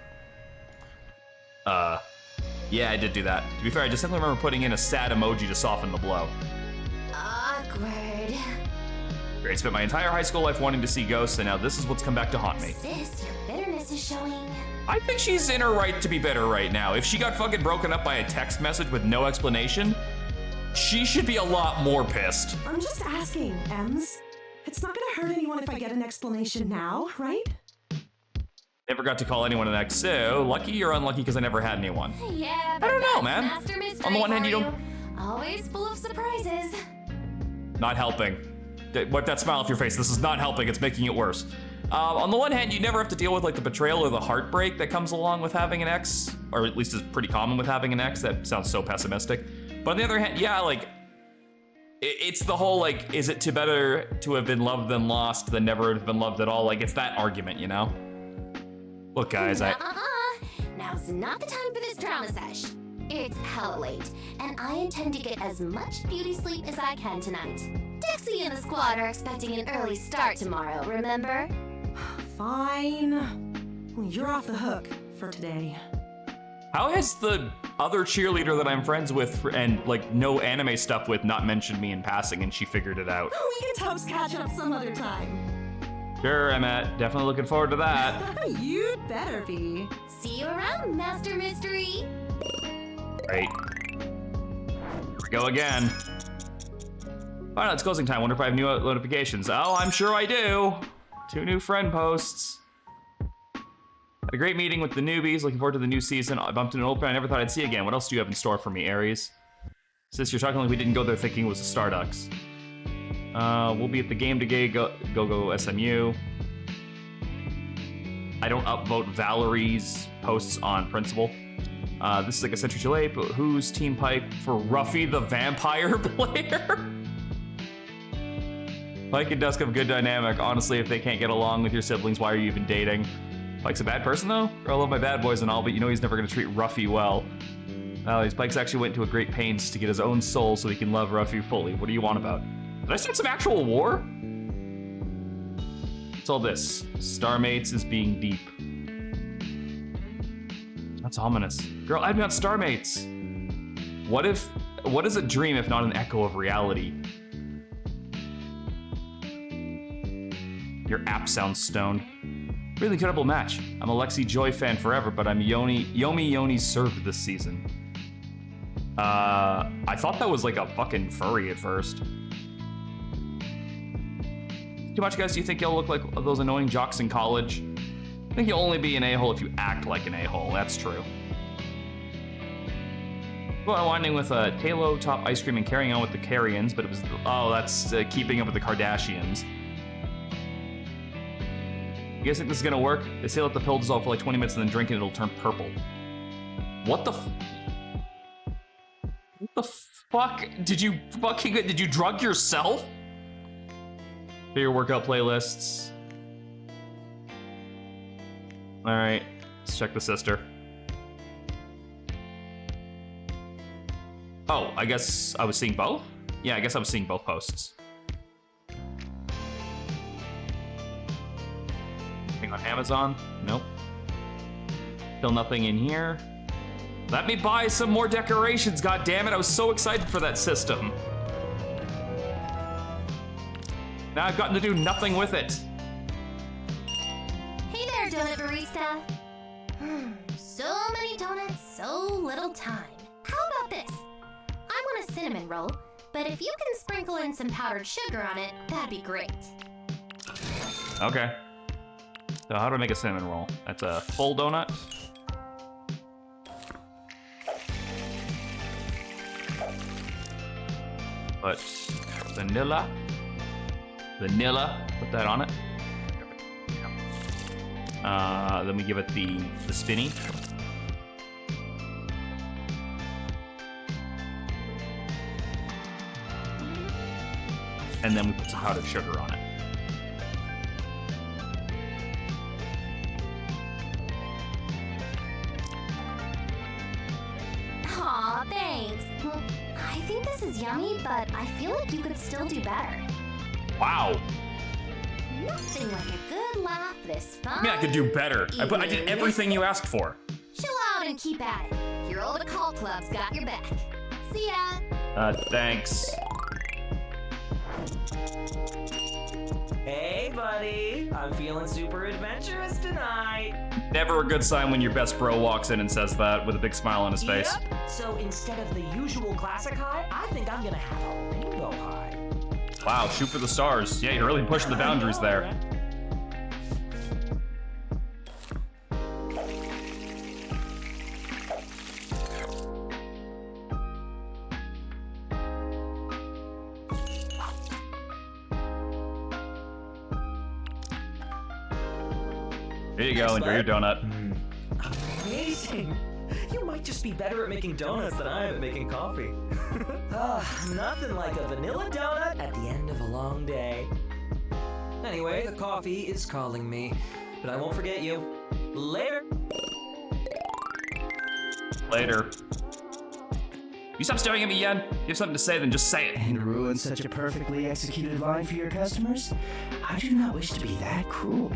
Yeah, I did do that. To be fair, I just simply remember putting in a sad emoji to soften the blow. Awkward. Great, spent my entire high school life wanting to see ghosts, and now this is what's come back to haunt me. Sis, your bitterness is showing. I think she's in her right to be bitter right now. If she got fucking broken up by a text message with no explanation, she should be a lot more pissed. I'm just asking, Ems. It's not gonna hurt anyone if I get an explanation now, right? Never got to call anyone an ex, so lucky or unlucky because I never had anyone. Yeah, but I don't know, that's man. Master Mystery On the one hand, for you don't- Always full of surprises. Not helping. Wipe that smile off your face. This is not helping, it's making it worse. On the one hand, you never have to deal with like the betrayal or the heartbreak that comes along with having an ex, or at least is pretty common with having an ex. That sounds so pessimistic. But on the other hand, yeah, like, it's the whole like, is it better to have been loved than lost than never have been loved at all? Like, it's that argument, you know? Look, guys, Now's not the time for this drama sesh. It's hella late, and I intend to get as much beauty sleep as I can tonight. Dexy and the squad are expecting an early start tomorrow, remember? Fine. Well, you're off the hook for today. How has the other cheerleader that I'm friends with and like no anime stuff with not mentioned me in passing and she figured it out? We can toast catch up some other time. Sure, Emmett. Definitely looking forward to that. You'd better be. See you around, Master Mystery. Great. Here we go again. All right, it's closing time. Wonder if I have new notifications. Oh, I'm sure I do. 2 new friend posts. Had a great meeting with the newbies. Looking forward to the new season. I bumped into an old friend I never thought I'd see again. What else do you have in store for me, Aries? Since you're talking like we didn't go there thinking it was a Starducks. We'll be at the game today. Go SMU. I don't upvote Valerie's posts on principle. This is like a century too late, but who's Team Pike for Ruffy the vampire player? Pike and Dusk have a good dynamic. Honestly, if they can't get along with your siblings, why are you even dating? Pike's a bad person though? I love my bad boys and all, but you know he's never gonna treat Ruffy well. Pike's actually went to a great pains to get his own soul so he can love Ruffy fully. What do you want about? Did I start some actual war? What's all this? Starmates is being deep. That's ominous. Girl, add me on Starmates. What is a dream if not an echo of reality? Your app sounds stoned. Really credible match. I'm a Lexi Joy fan forever, but I'm Yomi served this season. I thought that was like a fucking furry at first. Too much, guys? Do you think you'll look like those annoying jocks in college? I think you'll only be an a-hole if you act like an a-hole. That's true. Well, I'm winding with a Talo top ice cream and carrying on with the Carrions, but it was that's keeping up with the Kardashians. You guys think this is gonna work? They say let the pill dissolve for like 20 minutes and then drink it, it'll turn purple. What the fuck? Did you drug yourself? For your workout playlists. All right, let's check the sister. Oh, I guess I was seeing both? Yeah, I guess I was seeing both posts. Anything on Amazon? Nope. Still nothing in here. Let me buy some more decorations, God damn it! I was so excited for that system. Now I've gotten to do nothing with it. Hey there, donut barista. So many donuts, so little time. How about this? I want a cinnamon roll, but if you can sprinkle in some powdered sugar on it, that'd be great. Okay. So how do I make a cinnamon roll? That's a full donut. But vanilla, put that on it. Then we give it the spinny. And then we put some powdered sugar on it. Aw, thanks. Well, I think this is yummy, but I feel like you could still do better. Wow. Nothing like a good laugh this fun. I mean, I could do better. I did everything you asked for. Chill out and keep at it. Your old occult club's got your back. See ya. Thanks. Hey, buddy. I'm feeling super adventurous tonight. Never a good sign when your best bro walks in and says that with a big smile on his face. Yep. So instead of the usual classic high, I think I'm gonna have a rainbow high. Wow, shoot for the stars. Yeah, you're really pushing the boundaries there. Here you go, enjoy your donut. Amazing! You might just be better at making donuts than I am at making coffee. Nothing like a vanilla donut at the end of a long day. Anyway, the coffee is calling me, but I won't forget you. Later! Later. You stop staring at me, Yen? You have something to say, then just say it. And ruin such a perfectly executed line for your customers? I do not wish to be that cruel.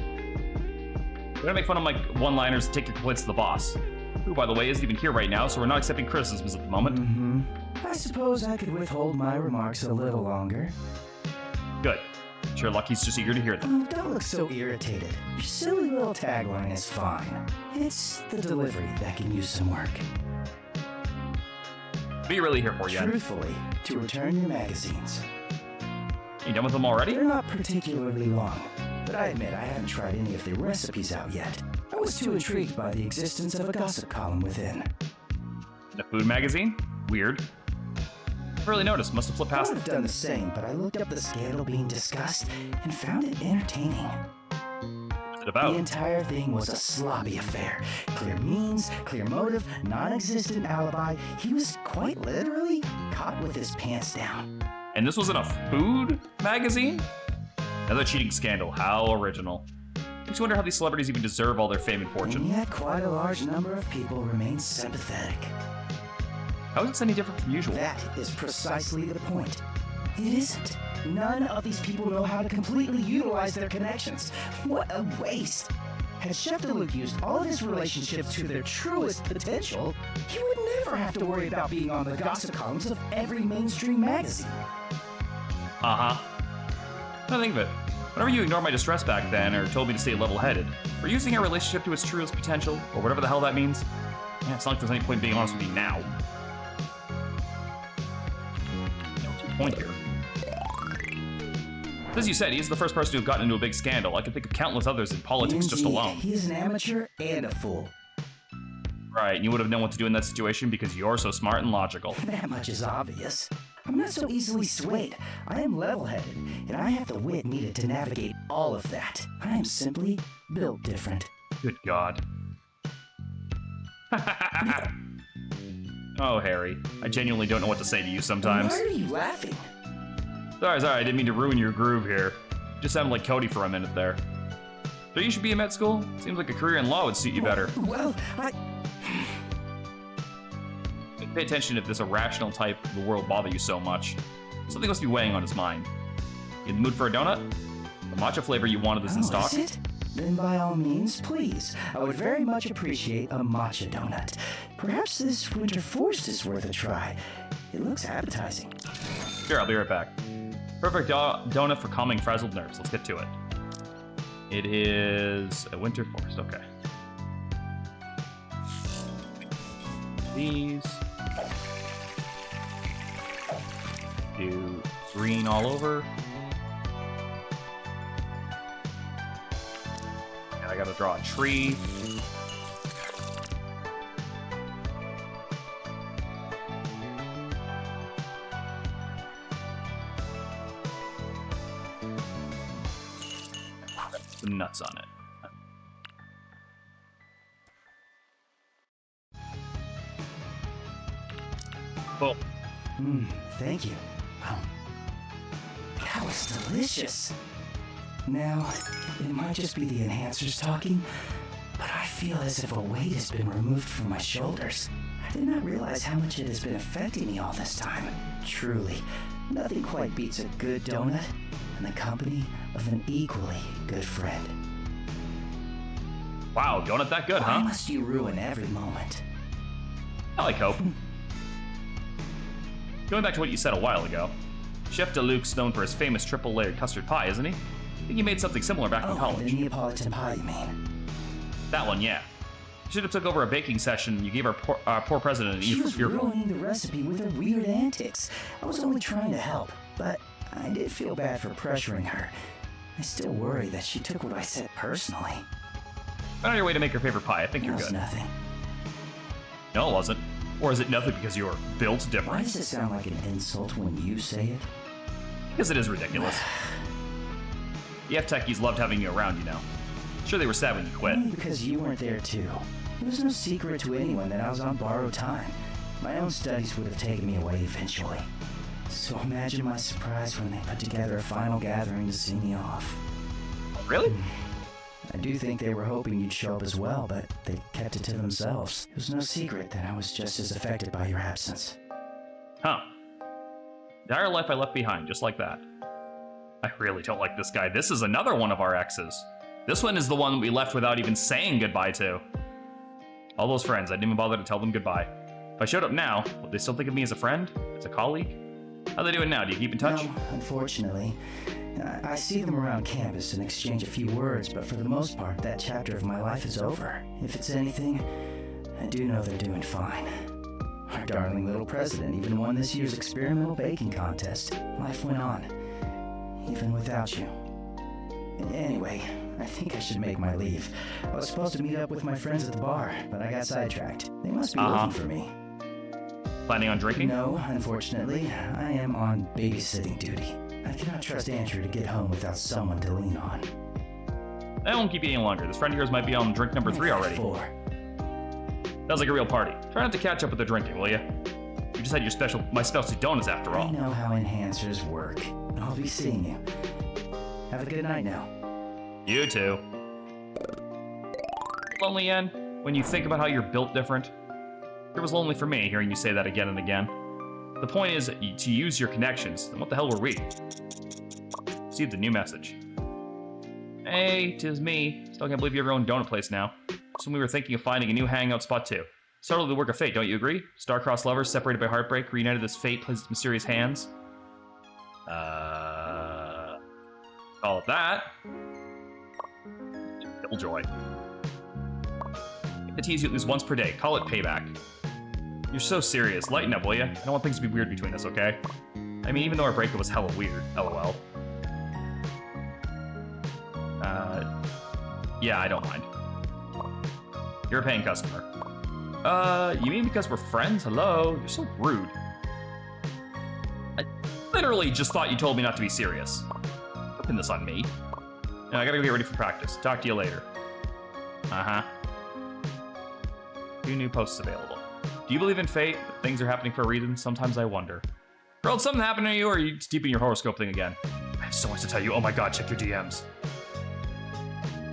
We're gonna make fun of my one-liners and take your complaints to the boss. Who, by the way, isn't even here right now, so we're not accepting criticisms at the moment. I suppose I could withhold my remarks a little longer. Good. Sure, Lucky's just eager to hear them. Oh, don't look so irritated. Your silly little tagline is fine. It's the delivery that can use some work. What are you really here for, Yen? Truthfully, to return your magazines. You done with them already? They're not particularly long, but I admit I haven't tried any of the recipes out yet. I was too intrigued by the existence of a gossip column within. A food magazine? Weird. Never really noticed. Must have flipped I past would have done the same, but I looked up the scandal being discussed and found it entertaining. What's it about? The entire thing was a sloppy affair. Clear means, clear motive, non-existent alibi. He was quite literally caught with his pants down. And this wasn't a food magazine? Another cheating scandal. How original. Makes you wonder how these celebrities even deserve all their fame and And fortune. yet quite a large number of people remain sympathetic. How is this any different from usual? That is precisely the point. It isn't. None of these people know how to completely utilize their connections. What a waste. Had Chef DeLuc used all of his relationships to their truest potential, he would never have to worry about being on the gossip columns of every mainstream magazine. Uh-huh. Now think of it. Whenever you ignored my distress back then, or told me to stay level-headed, we're using our relationship to its truest potential, or whatever the hell that means. Yeah, it's not like there's any point being honest with me now. What's your point here? As you said, he's the first person to have gotten into a big scandal. I can think of countless others in politics just Indeed, alone. He is an amateur and a fool. Right, and you would have known what to do in that situation because you're so smart and logical. That much is obvious. I'm not so easily swayed. I am level-headed, and I have the wit needed to navigate all of that. I am simply built different. Good God. Oh, Harry. I genuinely don't know what to say to you sometimes. Why are you laughing? Sorry, I didn't mean to ruin your groove here. Just sounded like Cody for a minute there. So you should be in med school? Seems like a career in law would suit you better. Well, Pay attention if this irrational type of the world bother you so much. Something must be weighing on his mind. You in the mood for a donut? The matcha flavor you wanted is in stock. Is it? Then by all means, please. I would very much appreciate a matcha donut. Perhaps this winter forest is worth a try. It looks appetizing. Sure, I'll be right back. Perfect donut for calming frazzled nerves. Let's get to it. It is a winter forest, okay. These. Do green all over. And I gotta draw a tree. Some nuts on it. Boom. Thank you. That was delicious. Now, it might just be the enhancers talking, but I feel as if a weight has been removed from my shoulders. I did not realize how much it has been affecting me all this time. Truly, nothing quite beats a good donut and the company of an equally good friend. Wow, donut that good, Why huh? must you ruin every moment? I like hope. Going back to what you said a while ago, Chef DeLuc's known for his famous triple-layered custard pie, isn't he? I think he made something similar back in The college. Neapolitan pie, you mean? That one, yeah. You should have took over a baking session and you gave our poor president an She was ruining the recipe with her weird antics. I was only trying to help, but I did feel bad for pressuring her. I still worry that she took what I said personally. On your way to make your favorite pie, I think you're That was good. nothing. No, it wasn't. Or is it nothing because you're built Why different? does it sound like an insult when you say it? Because it is ridiculous. The F-Techies loved having you around, you know. Sure, they were sad when you quit. Only because you weren't there too. It was no secret to anyone that I was on borrowed time. My own studies would have taken me away eventually. So imagine my surprise when they put together a final gathering to see me off. Really? I do think they were hoping you'd show up as well, but they kept it to themselves. It was no secret that I was just as affected by your absence. Huh. Entire life I left behind, just like that. I really don't like this guy. This is another one of our exes. This one is the one we left without even saying goodbye to. All those friends, I didn't even bother to tell them goodbye. If I showed up now, would they still think of me as a friend? As a colleague? How they doing now? Do you keep in touch? No, unfortunately. I see them around campus and exchange a few words, but for the most part, that chapter of my life is over. If it's anything, I do know they're doing fine. Our darling little president even won this year's experimental baking contest. Life went on, even without you. Anyway, I think I should make my leave. I was supposed to meet up with my friends at the bar, but I got sidetracked. They must be looking for me. Planning on drinking? No, unfortunately, I am on babysitting duty. I cannot trust Andrew to get home without someone to lean on. I won't keep you any longer. This friend of yours might be on drink number 3 already. 4. Sounds like a real party. Try not to catch up with the drinking, will you? You just had my specialty donuts after I all. know how enhancers work. I'll be seeing you. Have a good night now. You too. Lonely, Yen? When you think about how you're built different? It was lonely for me hearing you say that again and again. The point is to use your connections. Then what the hell were we? See the new message. Hey, 'tis me. Still can't believe you have your own donut place now. So we were thinking of finding a new hangout spot too. It's totally the work of fate, don't you agree? Star-crossed lovers separated by heartbreak, reunited as fate plays its mysterious hands. Call it that. Killjoy. I tease you at least once per day. Call it payback. You're so serious. Lighten up, will ya? I don't want things to be weird between us, okay? I mean, even though our breakup was hella weird. LOL. Yeah, I don't mind. You're a paying customer. You mean because we're friends? Hello? You're so rude. I literally just thought you told me not to be serious. Don't pin this on me. No, I gotta go get ready for practice. Talk to you later. Uh-huh. 2 new posts available. Do you believe in fate? That things are happening for a reason? Sometimes I wonder. Girl, did something happen to you, or are you just deep in your horoscope thing again? I have so much to tell you. Oh my god, check your DMs.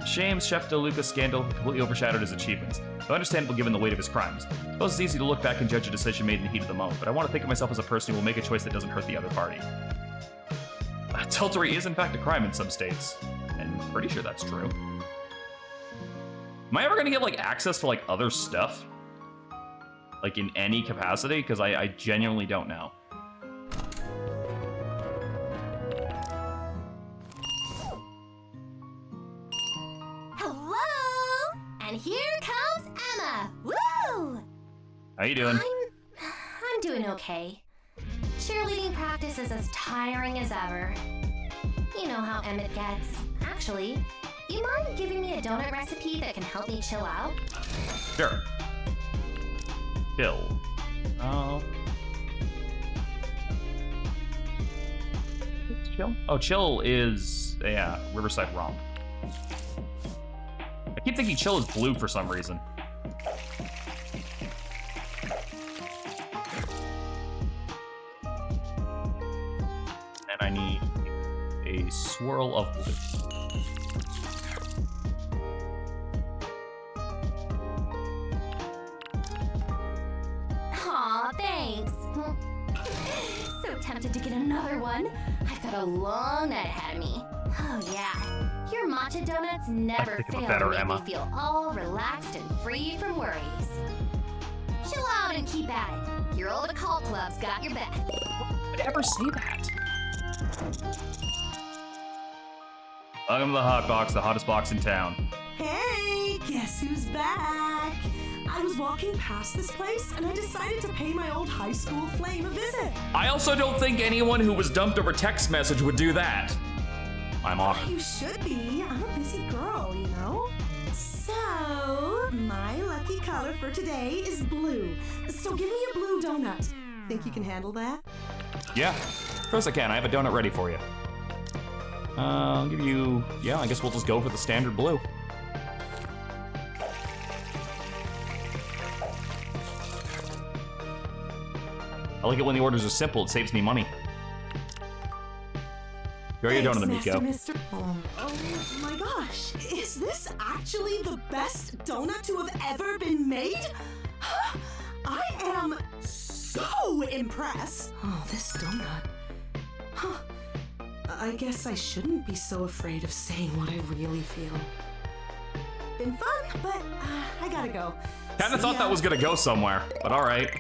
Shame's Chef DeLuca's scandal completely overshadowed his achievements, though understandable given the weight of his crimes. I suppose it's easy to look back and judge a decision made in the heat of the moment, but I want to think of myself as a person who will make a choice that doesn't hurt the other party. Adultery is in fact a crime in some states, and I'm pretty sure that's true. Am I ever gonna get, like, access to, like, other stuff? Like, in any capacity? Because I genuinely don't know. Hello! And here comes Emma! Woo! How you doing? I'm doing okay. Cheerleading practice is as tiring as ever. You know how Emmett gets. Actually, you mind giving me a donut recipe that can help me chill out? Sure. Chill. Oh. It's chill? Oh, chill is, yeah, Riverside Romp. I keep thinking chill is blue for some reason. And I need a swirl of blue. tempted to get another one. I've got a long night ahead of me. Oh yeah, your matcha donuts never think of a fail better to make Emma. me feel all relaxed and free from worries. Chill out and keep at it. Your old occult club's got your back. Would ever say that? Welcome to the Hot Box, the hottest box in town. Hey, guess who's back? I was walking past this place and I decided to pay my old high school flame a visit. I also don't think anyone who was dumped over text message would do that. I'm honored. You should be. I'm a busy girl, you know? So, my lucky color for today is blue. So give me a blue donut. Think you can handle that? Yeah, of course I can. I have a donut ready for you. I'll give you, yeah, I guess we'll just go for the standard blue. I like it when the orders are simple. It saves me money. Here you donut, Miko. Master. Oh my gosh, is this actually the best donut to have ever been made? I am so impressed. Oh, this donut. Huh. I guess I shouldn't be so afraid of saying what I really feel. Been fun, but I gotta go. Kinda thought that was gonna go somewhere, but alright.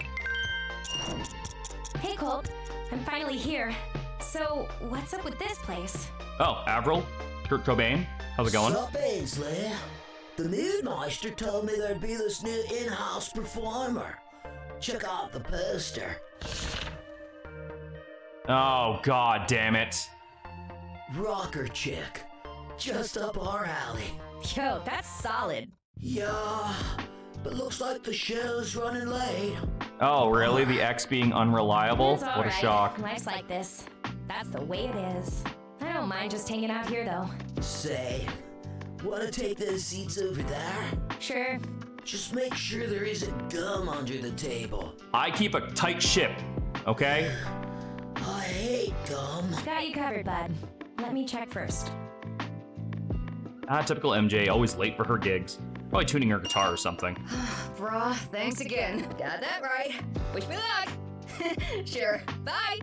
Hey, Colt. I'm finally here. So, what's up with this place? Oh, Avril? Kurt Cobain? How's it going? Sup, Ainsley? The Moodmeister told me there'd be this new in-house performer. Check out the poster. Oh, god damn it. Rocker chick. Just up our alley. Yo, that's solid. Yeah, but looks like the show's running late. Oh, really? The X being unreliable? It's all What a right. shock. Life's like this. That's the way it is. I don't mind just hanging out here, though. Say, wanna take those seats over there? Sure. Just make sure there isn't gum under the table. I keep a tight ship, okay? I hate gum. Got you covered, bud. Let me check first. Ah, typical MJ, always late for her gigs. Probably tuning her guitar or something. Brah, thanks again. Got that right. Wish me luck. Sure. Bye.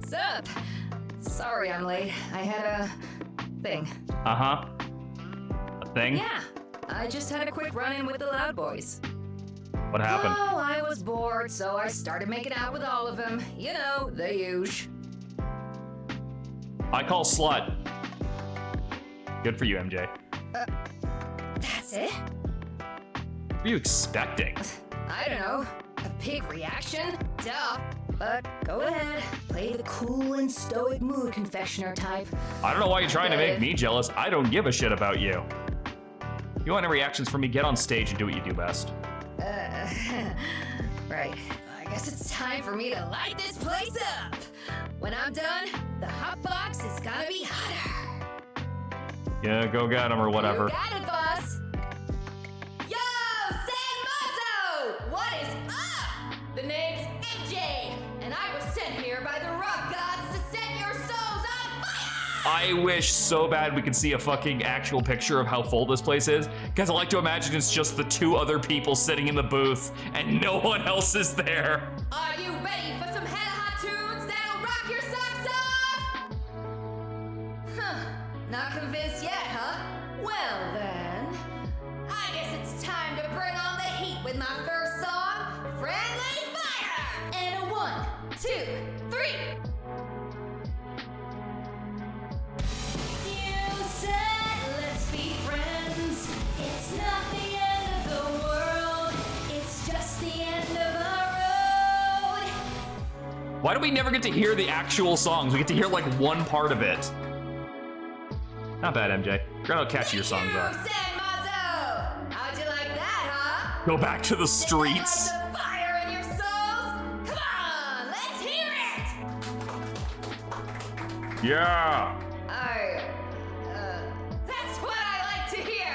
Sup? Sorry I'm late. I had a thing. Uh-huh. A thing? Yeah. I just had a quick run-in with the Loud Boys. What happened? Oh, I was bored, so I started making out with all of them. You know, the usual. I call slut. Good for you, MJ. That's it? What are you expecting? I don't know. A big reaction? Duh. But go ahead. Play the cool and stoic mood confectioner type. I don't know why you're trying to make me jealous. I don't give a shit about you. You want any reactions from me? Get on stage and do what you do best. Right. I guess it's time for me to light this place up. When I'm done, the hot box is gonna be hotter. Yeah, go get him or whatever. You got it, boss. Yo, San Mazo! What is up? The name's MJ, and I was sent here by the rock gods to set your souls on fire! I wish so bad we could see a fucking actual picture of how full this place is, because I like to imagine it's just the two other people sitting in the booth and no one else is there. Are you ready for some hella hot tunes that'll rock your socks off? Huh, not convinced yet, huh? Well then, I guess it's time to bring on the heat with my first song, Friendly Fire! And a 1, 2, 3. You said let's be friends. It's not the end of the world. It's just the end of our road. Why do we never get to hear the actual songs? We get to hear like one part of it. Not bad, MJ. Forgot how catchy your songs are. San Mazo! How'd you like that, huh? Go back to the streets. You got the fire in your souls? Come on, let's hear it! Yeah. That's what I like to hear.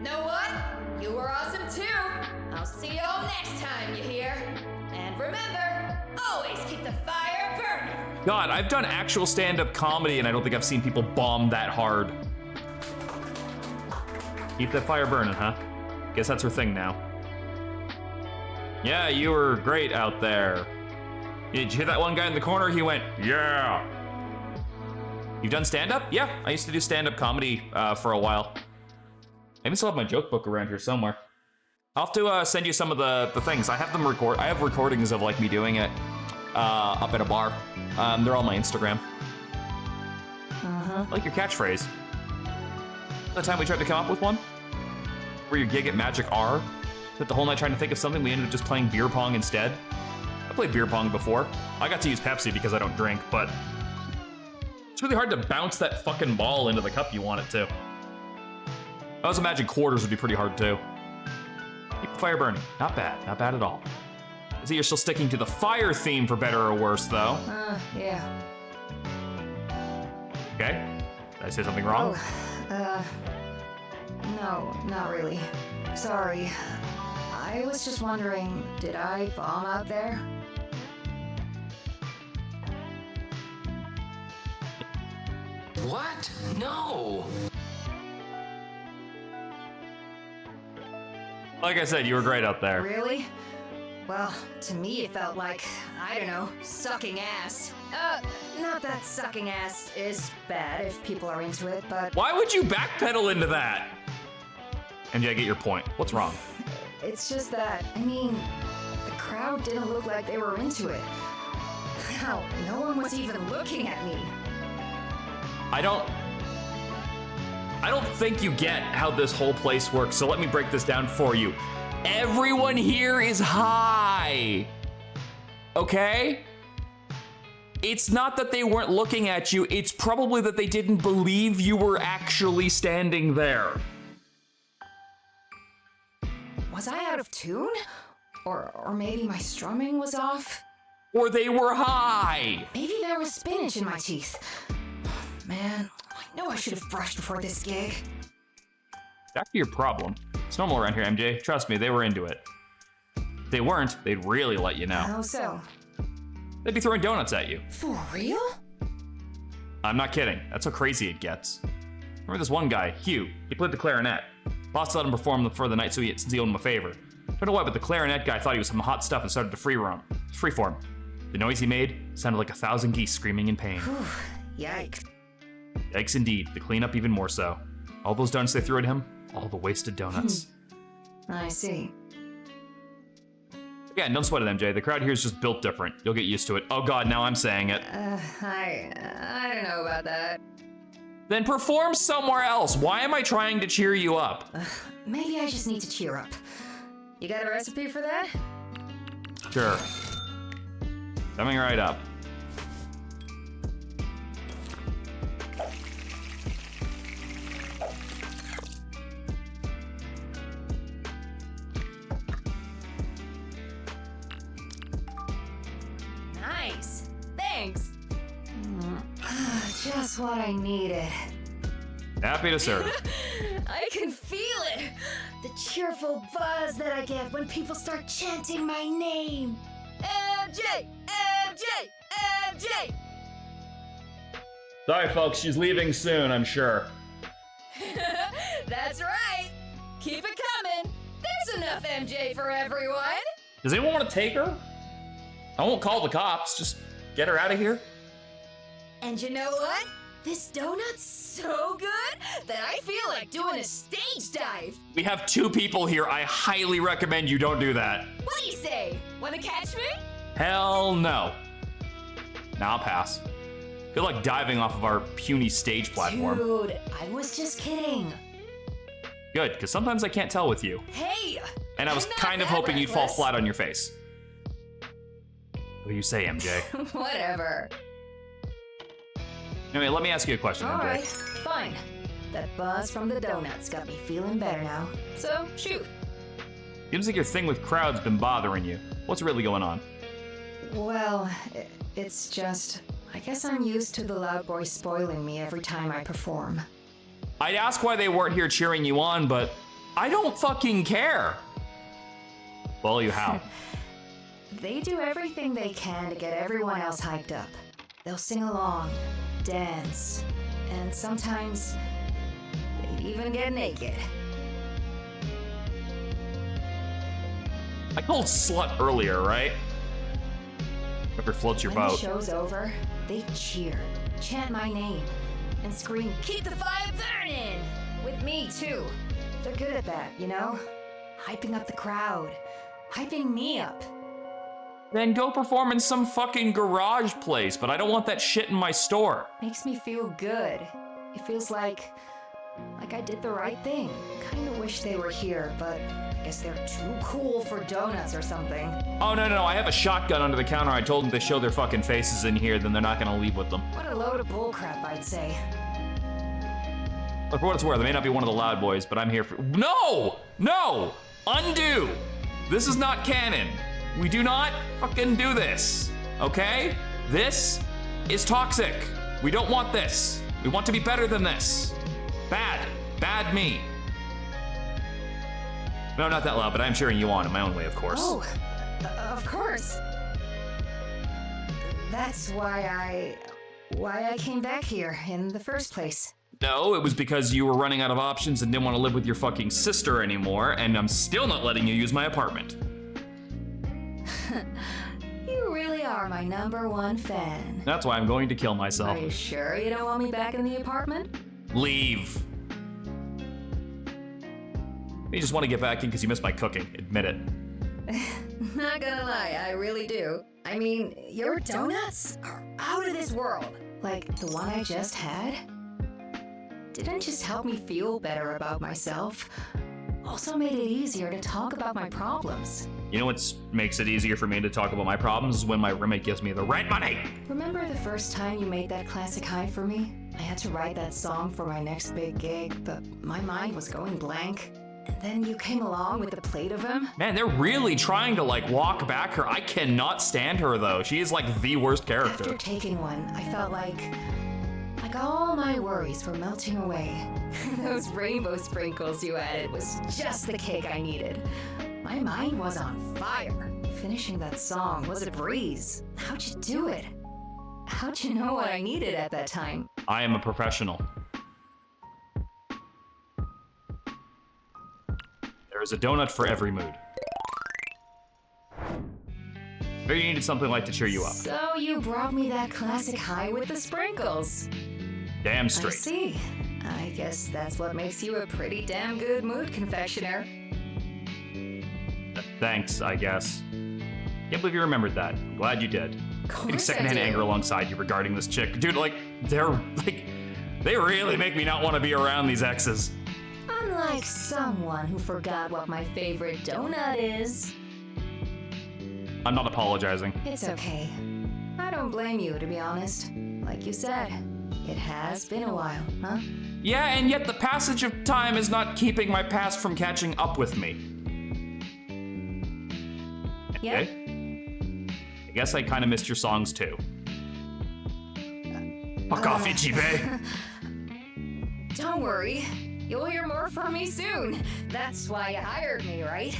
Know what? You were awesome too. I'll see y'all next time you hear. And remember, always keep the fire burning. God, I've done actual stand-up comedy and I don't think I've seen people bomb that hard. Keep that fire burning, huh? Guess that's her thing now. Yeah, you were great out there. Did you hear that one guy in the corner? He went, yeah. You've done stand-up? Yeah, I used to do stand-up comedy for a while. I even still have my joke book around here somewhere. I'll have to send you some of the things. I have them I have recordings of like me doing it up at a bar. They're on my Instagram. I like your catchphrase. The time we tried to come up with one? Where your gig at Magic R? Spent the whole night trying to think of something, we ended up just playing beer pong instead. I played beer pong before. I got to use Pepsi because I don't drink, but it's really hard to bounce that fucking ball into the cup you want it to. I also imagine quarters would be pretty hard too. Keep the fire burning. Not bad. Not bad at all. I see you're still sticking to the fire theme for better or worse, though. Yeah. Okay. Did I say something wrong? No, not really. Sorry. I was just wondering, did I bomb out there? What? No. Like I said, you were great out there. Really? Well, to me it felt like, I don't know, sucking ass. Not that sucking ass is bad if people are into it, but... Why would you backpedal into that? And yeah, I get your point. What's wrong? It's just that, I mean, the crowd didn't look like they were into it. Hell, no one was even looking at me. I don't think you get how this whole place works, so let me break this down for you. Everyone here is high. Okay? It's not that they weren't looking at you, it's probably that they didn't believe you were actually standing there. Was I out of tune? Or maybe my strumming was off? Or they were high. Maybe there was spinach in my teeth. Man, I know I should have brushed before this gig. Back to your problem. It's normal around here, MJ. Trust me, they were into it. If they weren't, they'd really let you know. How so? They'd be throwing donuts at you. For real? I'm not kidding. That's how crazy it gets. Remember this one guy, Hugh? He played the clarinet. Boss let him perform for the night since he owed him a favor. Don't know why, but the clarinet guy thought he was some hot stuff and started to freeform. The noise he made sounded like 1,000 geese screaming in pain. Whew, yikes. Yikes indeed. The cleanup even more so. All those donuts they threw at him, all the wasted donuts. I see. Yeah, don't sweat it, MJ. The crowd here is just built different. You'll get used to it. Oh god, now I'm saying it. I don't know about that. Then perform somewhere else. Why am I trying to cheer you up? Maybe I just need to cheer up. You got a recipe for that? Sure. Coming right up. Nice. Thanks. Just what I needed. Happy to serve. I can feel it. The cheerful buzz that I get when people start chanting my name. MJ! MJ! MJ! Sorry, folks. She's leaving soon, I'm sure. That's right. Keep it coming. There's enough MJ for everyone. Does anyone want to take her? I won't call the cops. Just get her out of here. And you know what? This donut's so good that I feel like doing a stage dive. We have 2 people here. I highly recommend you don't do that. What do you say? Wanna catch me? Hell no. Now I'll pass. Feel like diving off of our puny stage platform. Dude, I was just kidding. Good, because sometimes I can't tell with you. Hey! And I was I'm not kind of that hoping you'd fall reckless. flat on your face. What do you say, MJ? Whatever. Anyway, let me ask you a question, MJ. Alright, fine. That buzz from the donuts got me feeling better now. So, shoot. Seems like your thing with crowds been bothering you. What's really going on? Well, it's just... I guess I'm used to the loud boys spoiling me every time I perform. I'd ask why they weren't here cheering you on, but I don't fucking care. Well, you have. They do everything they can to get everyone else hyped up. They'll sing along, dance, and sometimes they'd even get naked. I called slut earlier, right? Whoever floats your When the boat. show's over, they cheer, chant my name, and scream, "Keep the fire burning!" With me, too. They're good at that, you know? Hyping up the crowd. Hyping me up. Then go perform in some fucking garage place, but I don't want that shit in my store. Makes me feel good. It feels like I did the right thing. Kinda wish they were here, but I guess they're too cool for donuts or something. Oh, no, I have a shotgun under the counter. I told them to show their fucking faces in here, then they're not gonna leave with them. What a load of bullcrap, I'd say. Look, for what it's worth, I may not be one of the loud boys, but I'm here for— No! No! Undo! This is not canon. We do not fucking do this, okay? This is toxic. We don't want this. We want to be better than this. Bad. Bad me. No, not that loud, but I'm cheering you on in my own way, of course. Oh, of course. That's why I came back here in the first place. No, it was because you were running out of options and didn't want to live with your fucking sister anymore, and I'm still not letting you use my apartment. You really are my #1 fan. That's why I'm going to kill myself. Are you sure you don't want me back in the apartment? Leave. You just want to get back in because you miss my cooking. Admit it. Not gonna lie, I really do. I mean, your donuts are out of this world. Like the one I just had. Didn't just help me feel better about myself, also made it easier to talk about my problems. You know what makes it easier for me to talk about my problems is when my roommate gives me the rent money. Remember the first time you made that classic high for me? I had to write that song for my next big gig, but my mind was going blank. And then you came along with the plate of them. Man, they're really trying to like walk back her. I cannot stand her though. She is like the worst character. After taking one, I felt like all my worries were melting away. Those rainbow sprinkles you added was just the cake I needed. My mind was on fire. Finishing that song was a breeze. How'd you do it? How'd you know what I needed at that time? I am a professional. There is a donut for every mood. Maybe you needed something like to cheer you up. So you brought me that classic high with the sprinkles. Damn I straight. see. I guess that's what makes you a pretty damn good mood confectioner. Thanks, I guess. Can't believe you remembered that. I'm glad you did. Getting secondhand anger alongside you regarding this chick. Dude, they really make me not want to be around these exes. Unlike someone who forgot what my favorite donut is. I'm not apologizing. It's okay. I don't blame you, to be honest. Like you said, it has been a while, huh? Yeah, and yet the passage of time is not keeping my past from catching up with me. Yeah? Okay. I guess I kind of missed your songs too. Fuck off, Ichibe! Don't worry. You'll hear more from me soon. That's why you hired me, right?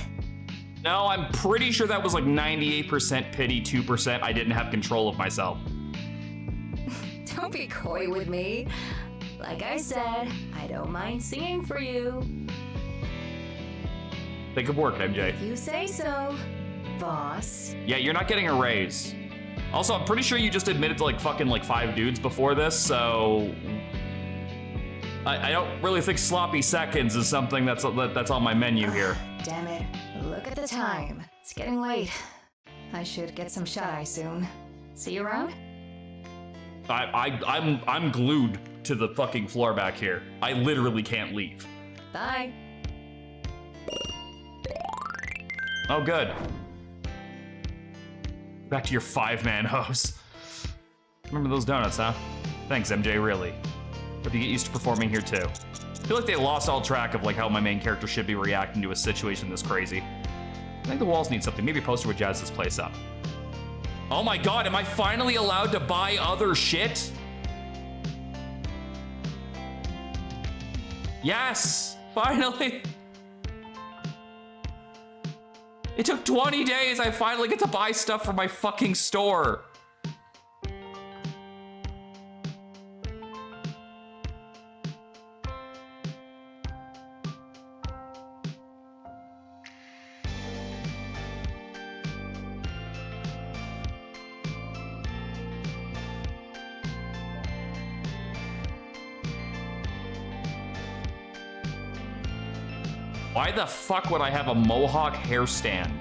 No, I'm pretty sure that was like 98% pity, 2% I didn't have control of myself. Don't be coy with me. Like I said, I don't mind singing for you. Think of work, MJ. If you say so, boss. Yeah, you're not getting a raise. Also, I'm pretty sure you just admitted to like fucking like 5 dudes before this, so I don't really think sloppy seconds is something that's on my menu here. Damn it. Look at the time. It's getting late. I should get some shut-eye soon. See you around? I'm glued to the fucking floor back here. I literally can't leave. Bye. Oh, good. Back to your 5-man hose. Remember those donuts, huh? Thanks, MJ, really. Hope you get used to performing here too. I feel like they lost all track of like how my main character should be reacting to a situation this crazy. I think the walls need something. Maybe a poster would jazz this place up. Oh my god, am I finally allowed to buy other shit? Yes, finally. It took 20 days. I finally get to buy stuff from my fucking store. Why the fuck would I have a mohawk hair stand?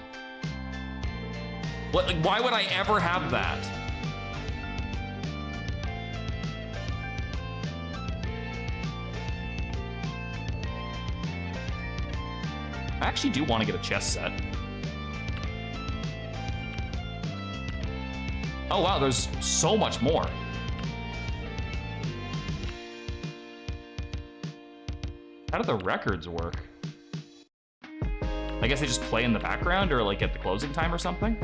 What, like, why would I ever have that? I actually do want to get a chess set. Oh wow, there's so much more. How do the records work? I guess they just play in the background or like at the closing time or something?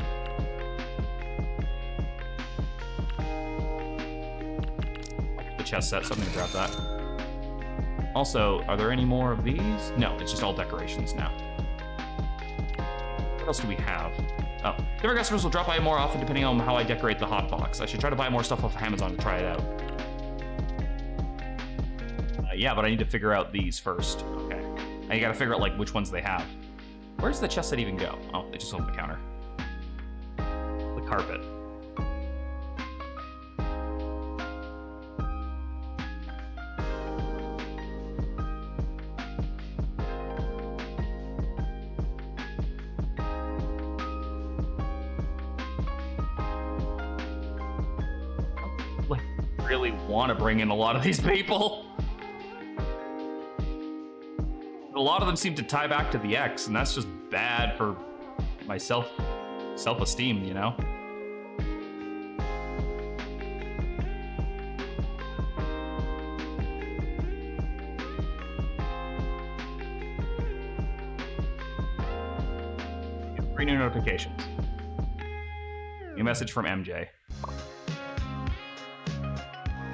The chess set, so I'm gonna grab that. Also, are there any more of these? No, it's just all decorations now. What else do we have? Oh, different customers will drop by more often depending on how I decorate the hot box. I should try to buy more stuff off of Amazon to try it out. Yeah, but I need to figure out these first. Okay. I gotta figure out like which ones they have. Where does the chess set even go? Oh, they just open the counter. The carpet. Like, really want to bring in a lot of these people. A lot of them seem to tie back to the X, and that's just bad for my self-esteem, you know? Three new notifications. New message from MJ.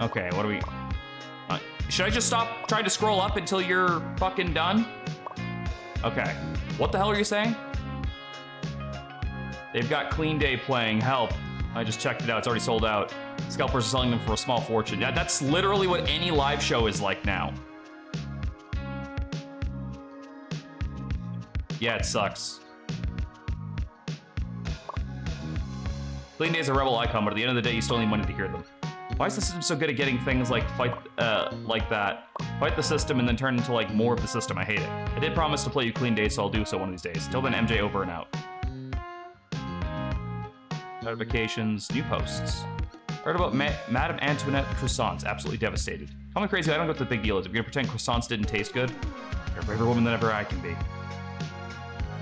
Okay, what do we... should I just stop trying to scroll up until you're fucking done? Okay. What the hell are you saying? They've got Clean Day playing. Help. I just checked it out. It's already sold out. Scalpers are selling them for a small fortune. Yeah, that's literally what any live show is like now. Yeah, it sucks. Clean Day is a rebel icon, but at the end of the day, you still need money to hear them. Why is the system so good at getting things like like that? Fight the system and then turn into like more of the system. I hate it. I did promise to play you Clean Day, so I'll do so one of these days. Till then, MJ over and out. Notifications, new posts. Heard about Madame Antoinette croissants. Absolutely devastated. Call me crazy. I don't know what the big deal is. If you're gonna pretend croissants didn't taste good, you're a braver woman than ever I can be.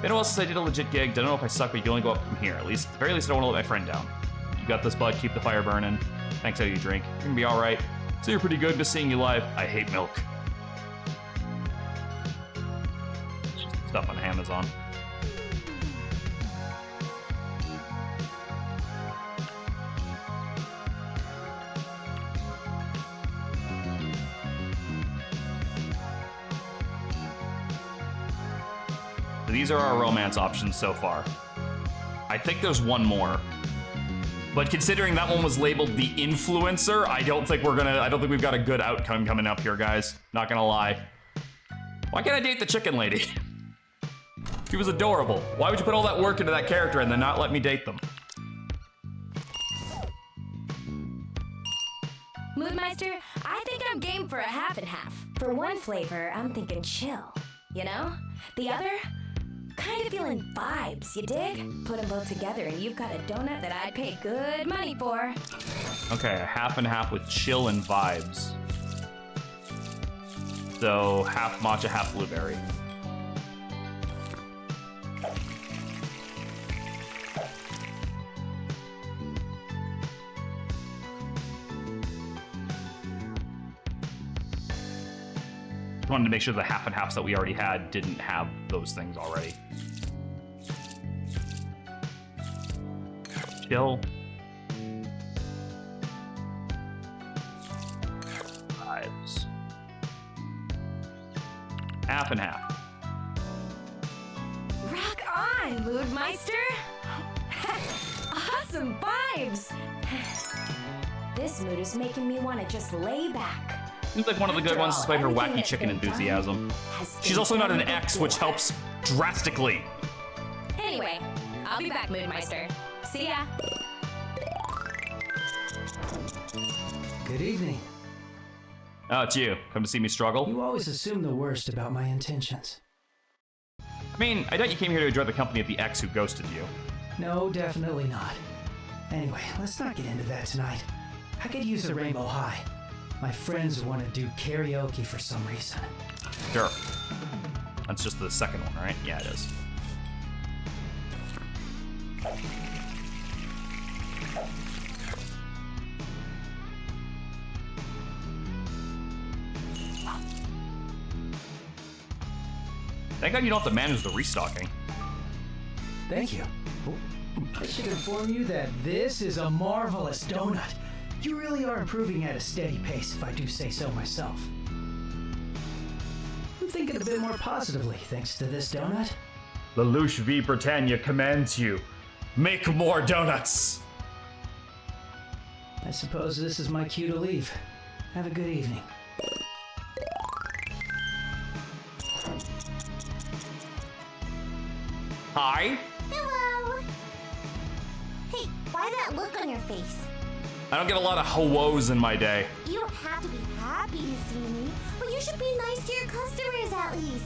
Been a while since I did a legit gig. Don't know if I suck, but you can only go up from here. At the very least, I don't want to let my friend down. You got this, bud. Keep the fire burning. Thanks how you drink. You're gonna be alright. So you're pretty good. Just seeing you live. I hate milk. Stuff on Amazon. These are our romance options so far. I think there's one more. But considering that one was labeled the influencer, I don't think we've got a good outcome coming up here, guys. Not gonna lie. Why can't I date the chicken lady? She was adorable. Why would you put all that work into that character and then not let me date them? Moodmeister, I think I'm game for a half and half. For one flavor, I'm thinking chill, you know? The other, kind of feeling vibes, you dig? Put them both together and you've got a donut that I'd pay good money for. Okay, a half and half with chill and vibes. So, half matcha, half blueberry. Wanted to make sure the half and halves that we already had didn't have those things already. Chill. Vibes. Half and half. Rock on, Moodmeister! Awesome vibes! This mood is making me want to just lay back. Seems like one of the good ones despite her wacky chicken enthusiasm. She's also not an X, which helps drastically. Anyway, I'll be back, Moodmeister. See ya! Good evening. Oh, it's you. Come to see me struggle? You always assume the worst about my intentions. I mean, I doubt you came here to enjoy the company of the ex who ghosted you. No, definitely not. Anyway, let's not get into that tonight. I could use a Rainbow High. My friends want to do karaoke for some reason. Sure. That's just the second one, right? Yeah, it is. Thank God you don't have to manage the restocking. Thank you. I should inform you that this is a marvelous donut. You really are improving at a steady pace, if I do say so myself. I'm thinking a bit more positively thanks to this donut. Lelouch V. Britannia commands you. Make more donuts! I suppose this is my cue to leave. Have a good evening. Hi? Hello! Hey, why that look on your face? I don't get a lot of hellos in my day. You don't have to be happy to see me, but you should be nice to your customers at least.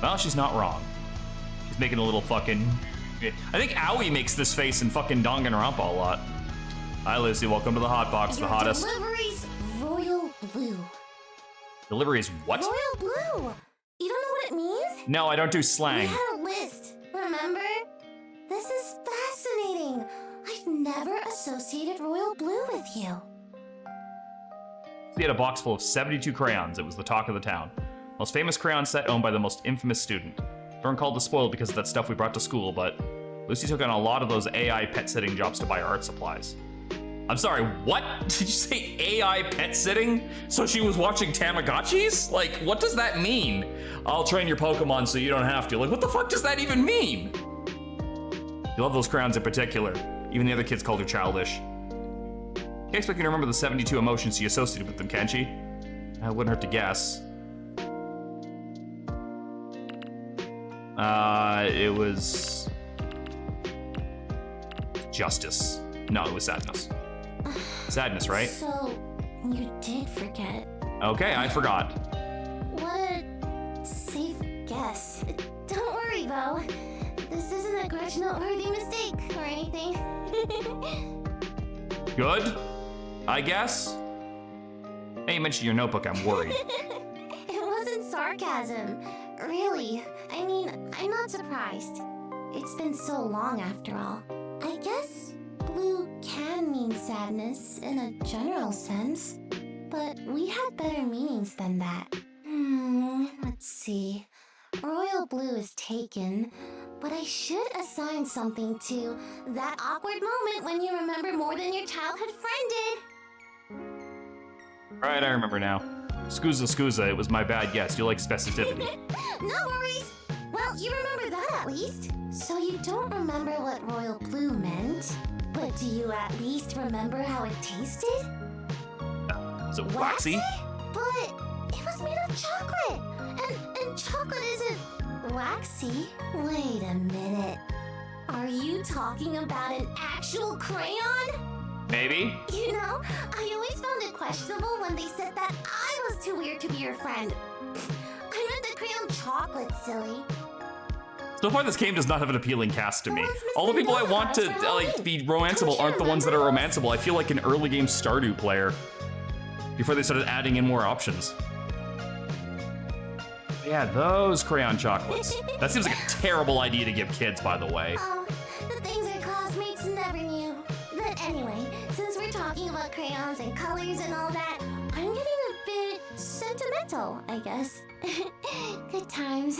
Well, she's not wrong. She's making a little fucking... I think Owie makes this face in fucking Danganronpa a lot. Hi, Lucy. Welcome to the hot box, the hottest. Delivery's royal blue. Delivery is what? Royal blue! You don't know what it means? No, I don't do We slang. had a list, remember? This is fascinating. I've never associated royal blue with you. We had a box full of 72 crayons. It was the talk of the town. Most famous crayon set owned by the most infamous student. Dorn called us spoiled because of that stuff we brought to school, but Lucy took on a lot of those AI pet sitting jobs to buy art supplies. I'm sorry, what? Did you say AI pet sitting? So she was watching Tamagotchis? Like, what does that mean? I'll train your Pokemon so you don't have to. Like, what the fuck does that even mean? You love those crayons in particular. Even the other kids called her childish. Can't expect you to remember the 72 emotions she associated with them, can she? It wouldn't hurt to guess. It was... justice. No, it was sadness. Sadness, right? So, you did forget. Okay, I forgot. What a safe guess. Don't worry, though. This isn't a grudge noteworthy mistake or anything. Good? I guess? Hey, you mentioned your notebook, I'm worried. It wasn't sarcasm. Really. I mean, I'm not surprised. It's been so long after all. I guess blue can mean sadness in a general sense, but we had better meanings than that. Let's see. Royal blue is taken, but I should assign something to that awkward moment when you remember more than your childhood friend did. Alright, I remember now. Scusa, it was my bad guess. You like specificity. No worries. Well, you remember that at least. So you don't remember what royal blue meant, but do you at least remember how it tasted? Is it waxy? But it was made of chocolate, and chocolate isn't waxy. Wait a minute. Are you talking about an actual crayon? Maybe. You know, I always found it questionable when they said that I was too weird to be your friend. I meant the crayon chocolate, silly. So far, this game does not have an appealing cast to me. All the people I want to like be romanceable aren't the ones that are romanceable. I feel like an early game Stardew player before they started adding in more options. Yeah, those crayon chocolates. That seems like a terrible idea to give kids, by the way. Oh, the things our classmates never knew. But anyway, since we're talking about crayons and colors and all that, I'm getting a bit sentimental, I guess. Good times.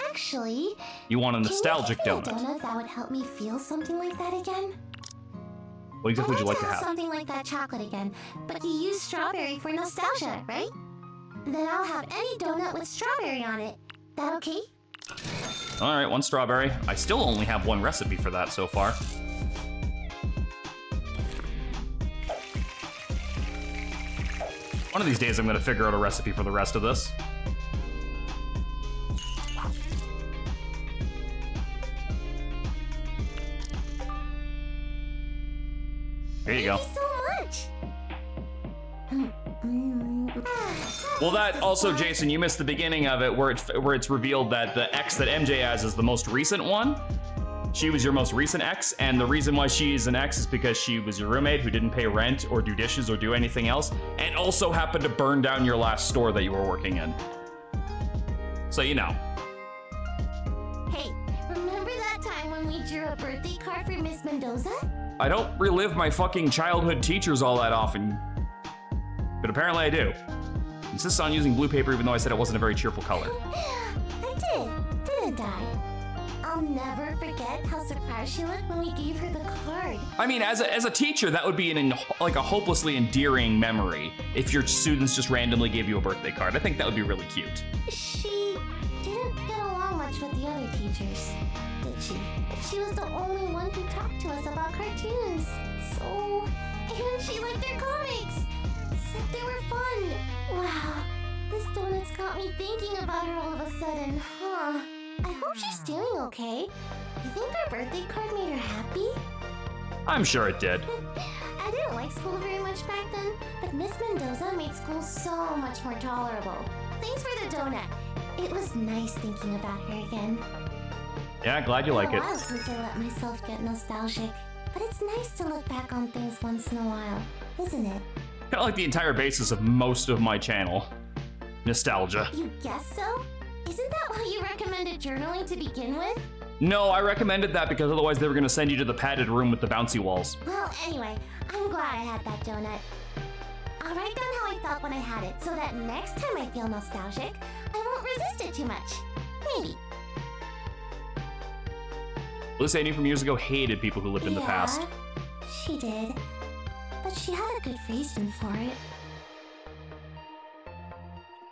Actually, You want a nostalgic can you make me a donut. donut that would help me feel something like that again? What exactly would you like to have? Something like that chocolate again, but you use strawberry for nostalgia, right? Then I'll have any donut with strawberry on it. That okay? All right, one strawberry. I still only have one recipe for that so far. One of these days, I'm gonna figure out a recipe for the rest of this. Here you go. Thank you so much. Well, that also, Jason, you missed the beginning of it where it's revealed that the ex that MJ has is the most recent one. She was your most recent ex, and the reason why she's an ex is because she was your roommate who didn't pay rent or do dishes or do anything else, and also happened to burn down your last store that you were working in. So you know. Hey, remember that time when we drew a birthday card for Miss Mendoza? I don't relive my fucking childhood teachers all that often, but apparently I do. Insist on using blue paper even though I said it wasn't a very cheerful color. I didn't I? I'll never forget how surprised she looked when we gave her the card. I mean, as a teacher, that would be like a hopelessly endearing memory if your students just randomly gave you a birthday card. I think that would be really cute. She didn't get along much with the other teachers, did she? She was the only one who talked to us about cartoons. And she liked their comics. Said they were fun. Wow, this donut's got me thinking about her all of a sudden, huh? I hope she's doing okay. You think our birthday card made her happy? I'm sure it did. I didn't like school very much back then, but Miss Mendoza made school so much more tolerable. Thanks for the donut. It was nice thinking about her again. Yeah, glad you like it. It's been a while since I let myself get nostalgic, but it's nice to look back on things once in a while, isn't it? Kind of like the entire basis of most of my channel. Nostalgia. You guess so? Isn't that why you recommended journaling to begin with? No, I recommended that because otherwise they were going to send you to the padded room with the bouncy walls. Well, anyway, I'm glad I had that donut. I'll write down how I felt when I had it so that next time I feel nostalgic, I won't resist it too much. Maybe. Lucy, I knew from years ago, hated people who lived in the past. She did. But she had a good reason for it.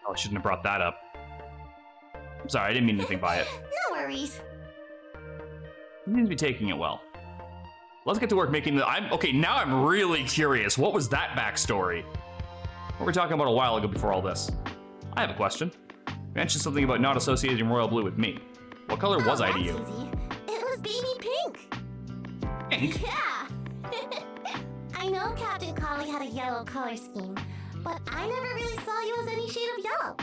Oh, I shouldn't have brought that up. I'm sorry, I didn't mean anything by it. No worries. You seem to be taking it well. Let's get to work making the... Okay, now I'm really curious. What was that backstory? What were we talking about a while ago before all this? I have a question. You mentioned something about not associating royal blue with me. What color was I to you? Easy. It was baby pink. Pink? Yeah. I know Captain Collie had a yellow color scheme, but I never really saw you as any shade of yellow.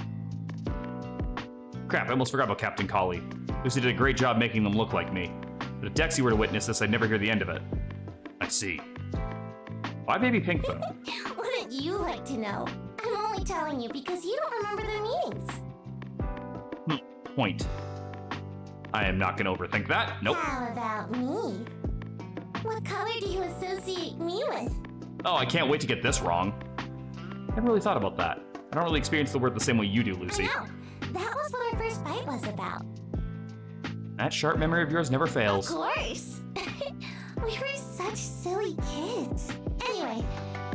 Crap, I almost forgot about Captain Collie. Lucy did a great job making them look like me. But if Dexy were to witness this, I'd never hear the end of it. I see. Why baby pink, though? Wouldn't you like to know? I'm only telling you because you don't remember their meanings. Point. I am not going to overthink that. Nope. How about me? What color do you associate me with? Oh, I can't wait to get this wrong. Never really thought about that. I don't really experience the word the same way you do, Lucy. I know. That was what our first fight was about. That sharp memory of yours never fails. Of course. We were such silly kids. Anyway,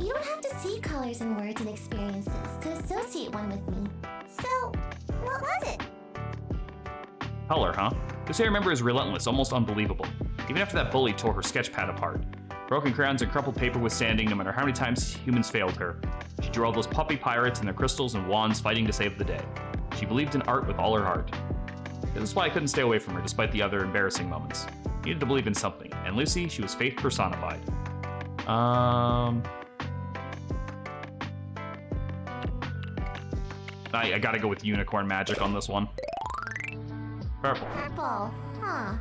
you don't have to see colors and words and experiences to associate one with me. So, what was it? Color, huh? This I remember is relentless, almost unbelievable. Even after that bully tore her sketch pad apart. Broken crayons and crumpled paper withstanding no matter how many times humans failed her. She drew all those puppy pirates and their crystals and wands fighting to save the day. She believed in art with all her heart. This is why I couldn't stay away from her despite the other embarrassing moments. Needed to believe in something, and Lucy, she was faith personified. I gotta go with unicorn magic on this one. Purple. Purple, huh?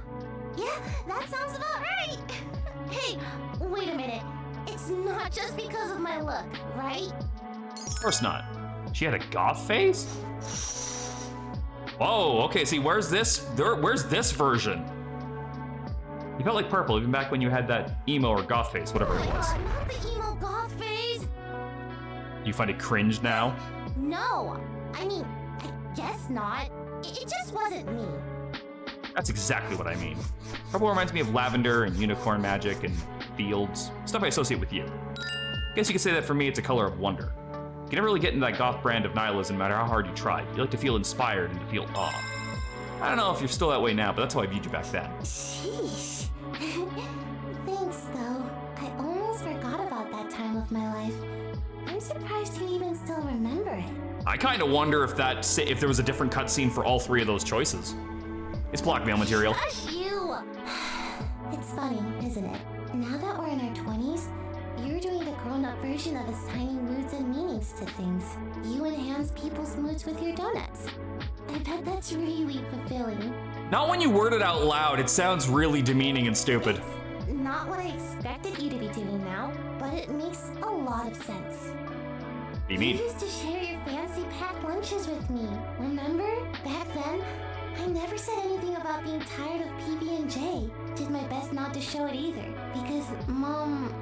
Yeah, that sounds about right. Hey, wait a minute. It's not just because of my look, right? Of course not. She had a goth phase? Whoa, okay, see, where's this version? You felt like purple even back when you had that emo or goth face, whatever it was. God, not the emo goth phase. Do you find it cringe now? No, I mean, I guess not. It just wasn't me. That's exactly what I mean. Purple reminds me of lavender and unicorn magic and fields, stuff I associate with you. Guess you could say that for me it's a color of wonder. You can never really get into that goth brand of nihilism no matter how hard you try. You like to feel inspired and to feel awe. I don't know if you're still that way now, but that's how I viewed you back then. Sheesh. Thanks, though. I almost forgot about that time of my life. I'm surprised you even still remember it. I kind of wonder if there was a different cutscene for all three of those choices. It's blackmail material. Hush you! It's funny, isn't it? Now that we're in our 20s, you're doing the grown-up version version of assigning moods and meanings to things. You enhance people's moods with your donuts. I bet that's really fulfilling. Not when you word it out loud, it sounds really demeaning and stupid. It's not what I expected you to be doing now, but it makes a lot of sense. What do you mean? You used to share your fancy packed lunches with me, remember? Back then, I never said anything about being tired of PB&J. Did my best not to show it either, because Mom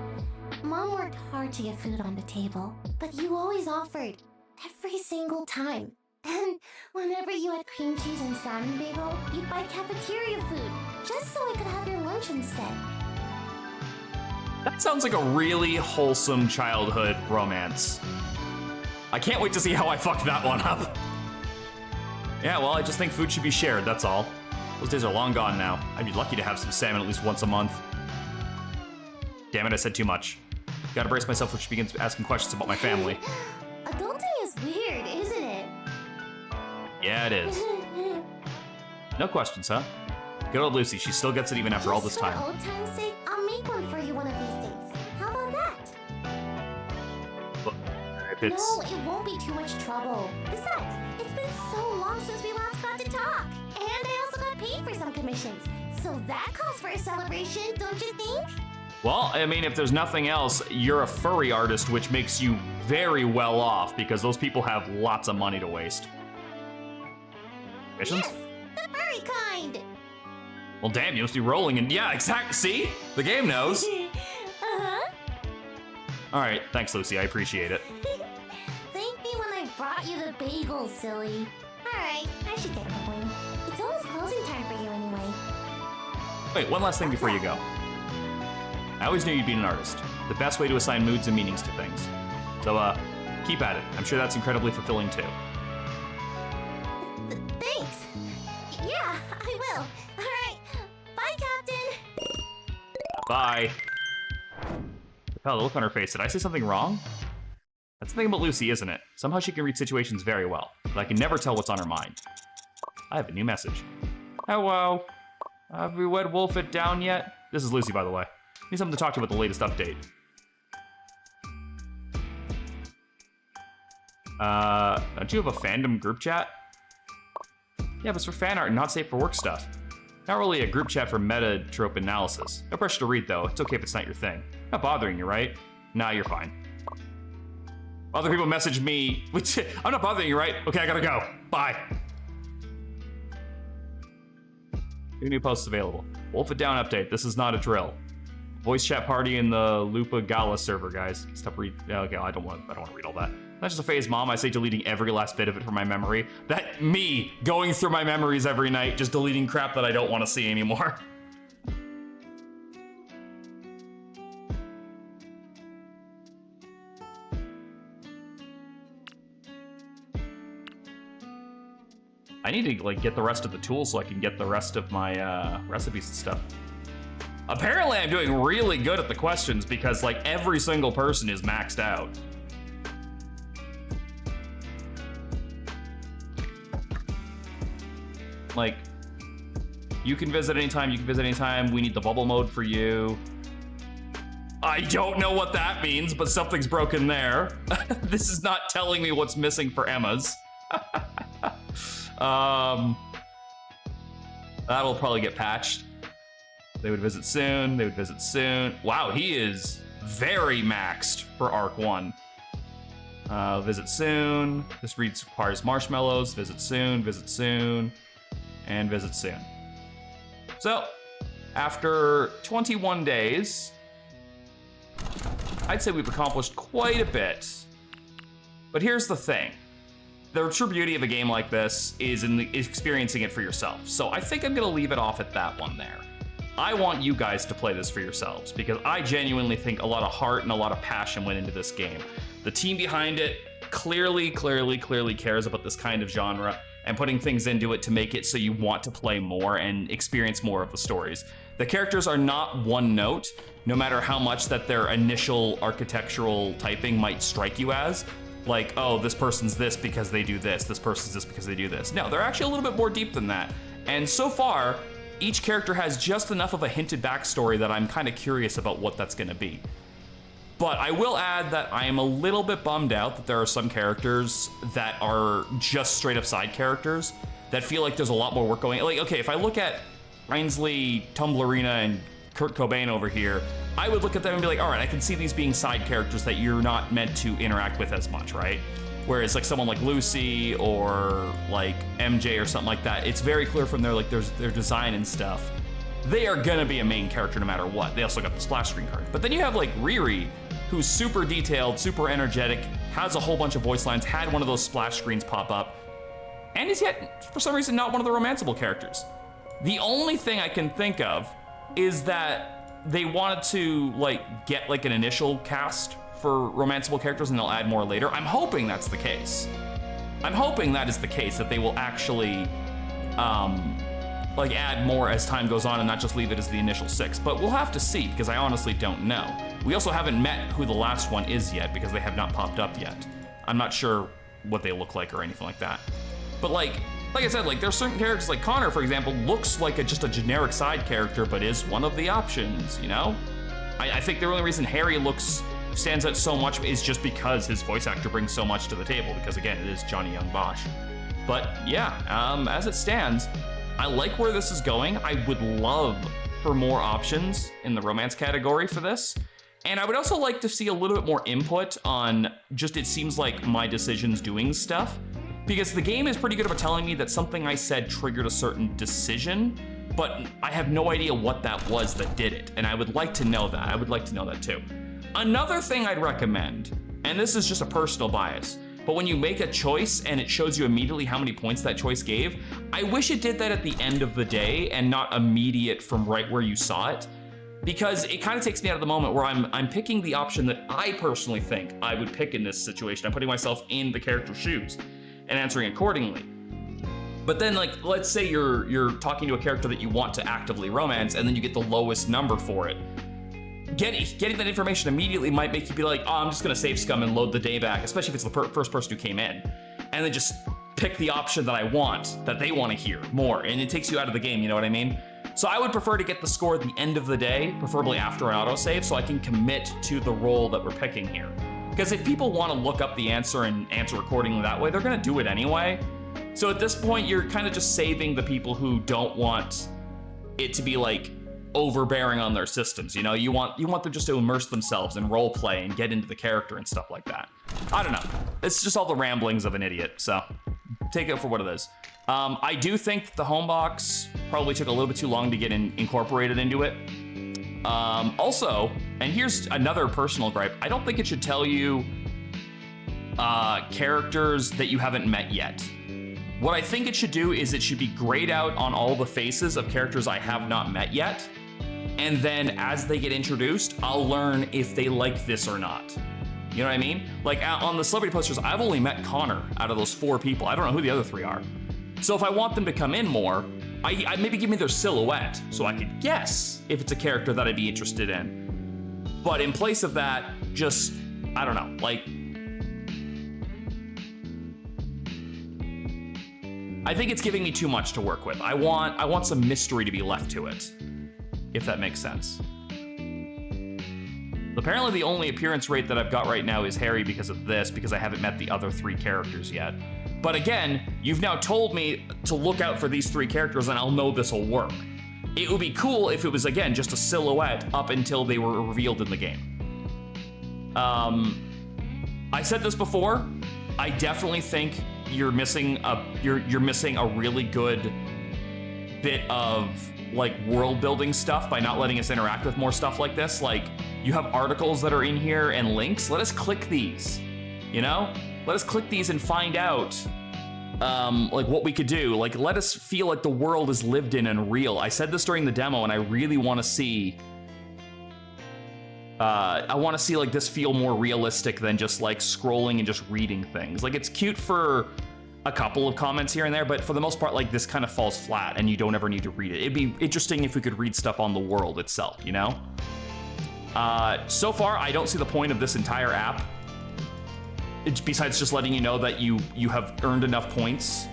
worked hard to get food on the table. But you always offered, every single time. And whenever you had cream cheese and salmon bagel, you'd buy cafeteria food, just so I could have your lunch instead. That sounds like a really wholesome childhood romance. I can't wait to see how I fucked that one up. Yeah, well, I just think food should be shared, that's all. Those days are long gone now. I'd be lucky to have some salmon at least once a month. Damn it, I said too much. Gotta brace myself when she begins asking questions about my family. Adulting is weird, isn't it? Yeah, it is. No questions, huh? Good old Lucy, she still gets it even after all this time. For old time's sake, I'll make one for you one of these days. How about that? Look, if it's... No, it won't be too much trouble. Besides, it's been so long since we last got to talk. And I also got paid for some commissions. So that calls for a celebration, don't you think? Well, I mean, if there's nothing else, you're a furry artist, which makes you very well off because those people have lots of money to waste. Commissions? Yes, the furry kind. Well, damn, you must be rolling and yeah, exactly. See? The game knows. Uh-huh. All right, thanks, Lucy. I appreciate it. Thank me when I brought you the bagels, silly. All right, I should get going. It's almost closing time for you anyway. Wait, one last thing before you go. I always knew you'd be an artist. The best way to assign moods and meanings to things. So, keep at it. I'm sure that's incredibly fulfilling, too. Thanks. Yeah, I will. All right. Bye, Captain. Bye. Hell, the look on her face. Did I say something wrong? That's the thing about Lucy, isn't it? Somehow she can read situations very well, but I can never tell what's on her mind. I have a new message. Hello. Have we wed Wolf it down yet? This is Lucy, by the way. Need something to talk to you about the latest update. Don't you have a fandom group chat? Yeah, but it's for fan art and not safe for work stuff. Not really a group chat for meta trope analysis. No pressure to read, though. It's okay if it's not your thing. Not bothering you, right? Nah, you're fine. Other people message me. I'm not bothering you, right? Okay, I gotta go. Bye. New posts available. Wolf it down update. This is not a drill. Voice chat party in the Lupa Gala server, guys. Stop read. Okay, I don't want to read all that. That's just a phase, Mom. I say deleting every last bit of it from my memory. That me going through my memories every night, just deleting crap that I don't want to see anymore. I need to like get the rest of the tools so I can get the rest of my recipes and stuff. Apparently I'm doing really good at the questions because like every single person is maxed out. Like, you can visit anytime, you can visit anytime. We need the bubble mode for you. I don't know what that means, but something's broken there. This is not telling me what's missing for Emma's. That'll probably get patched. They would visit soon, they would visit soon. Wow, he is very maxed for Arc 1. Visit soon. This requires marshmallows. Visit soon, and visit soon. So, after 21 days, I'd say we've accomplished quite a bit. But here's the thing. The true beauty of a game like this is in experiencing it for yourself. So I think I'm gonna leave it off at that one there. I want you guys to play this for yourselves because I genuinely think a lot of heart and a lot of passion went into this game. The team behind it clearly cares about this kind of genre and putting things into it to make it so you want to play more and experience more of the stories. The characters are not one note, no matter how much that their initial architectural typing might strike you as. Like, oh, this person's this because they do this person's this because they do this. No, they're actually a little bit more deep than that. And so far, each character has just enough of a hinted backstory that I'm kind of curious about what that's gonna be. But I will add that I am a little bit bummed out that there are some characters that are just straight up side characters that feel like there's a lot more work going. Like, okay, if I look at Ainsley, Tumblerina, and Kurt Cobain over here, I would look at them and be like, all right, I can see these being side characters that you're not meant to interact with as much, right? Whereas like someone like Lucy or like MJ or something like that, it's very clear from their design and stuff, they are gonna be a main character no matter what. They also got the splash screen card. But then you have like Riri, who's super detailed, super energetic, has a whole bunch of voice lines, had one of those splash screens pop up, and is yet, for some reason, not one of the romanceable characters. The only thing I can think of is that they wanted to like get like an initial cast for romanceable characters and they'll add more later. I'm hoping that's the case. I'm hoping that is the case, that they will actually like add more as time goes on and not just leave it as the initial 6. But we'll have to see, because I honestly don't know. We also haven't met who the last one is yet because they have not popped up yet. I'm not sure what they look like or anything like that. But like I said, like there's certain characters, like Connor, for example, looks like just a generic side character, but is one of the options, you know? I think the only reason Harry stands out so much is just because his voice actor brings so much to the table, because again, it is Johnny Young Bosch. But yeah, as it stands, I like where this is going. I would love for more options in the romance category for this. And I would also like to see a little bit more input on just, it seems like my decisions doing stuff. Because the game is pretty good about telling me that something I said triggered a certain decision, but I have no idea what that was that did it. And I would like to know that. I would like to know that too. Another thing I'd recommend, and this is just a personal bias, but when you make a choice and it shows you immediately how many points that choice gave, I wish it did that at the end of the day and not immediate from right where you saw it. Because it kind of takes me out of the moment where I'm picking the option that I personally think I would pick in this situation. I'm putting myself in the character's shoes and answering accordingly. But then, like, let's say you're talking to a character that you want to actively romance, and then you get the lowest number for it. Getting that information immediately might make you be like, oh, I'm just gonna save scum and load the day back, especially if it's the first person who came in, and then just pick the option that I want, that they want to hear more, and it takes you out of the game, you know what I mean? So I would prefer to get the score at the end of the day, preferably after an autosave, so I can commit to the role that we're picking here. Because if people want to look up the answer and answer accordingly that way, they're gonna do it anyway. So at this point, you're kind of just saving the people who don't want it to be like overbearing on their systems. You know, you want them just to immerse themselves in role play and get into the character and stuff like that. I don't know. It's just all the ramblings of an idiot. So take it for what it is. I do think the home box probably took a little bit too long to get incorporated into it. Also, and here's another personal gripe, I don't think it should tell you characters that you haven't met yet. What I think it should do is it should be grayed out on all the faces of characters I have not met yet. And then as they get introduced, I'll learn if they like this or not. You know what I mean? Like on the celebrity posters, I've only met Connor out of those 4 people. I don't know who the other 3 are. So if I want them to come in more, I maybe give me their silhouette so I could guess if it's a character that I'd be interested in. But in place of that, just, I don't know, like, I think it's giving me too much to work with. I want some mystery to be left to it, if that makes sense. Apparently the only appearance rate that I've got right now is Harry because of this, because I haven't met the other 3 characters yet. But again, you've now told me to look out for these 3 characters and I'll know this will work. It would be cool if it was, again, just a silhouette up until they were revealed in the game. I said this before, I definitely think you're missing a really good bit of like world building stuff by not letting us interact with more stuff like this. Like, you have articles that are in here and links. Let us click these, you know? Let us click these and find out like what we could do. Like, let us feel like the world is lived in and real. I said this during the demo and I really want to see I want to see like this feel more realistic than just like scrolling and just reading things. Like, it's cute for a couple of comments here and there, but for the most part, like, this kind of falls flat and you don't ever need to read it. It'd be interesting if we could read stuff on the world itself, you know? So far, I don't see the point of this entire app, besides just letting you know that you have earned enough points.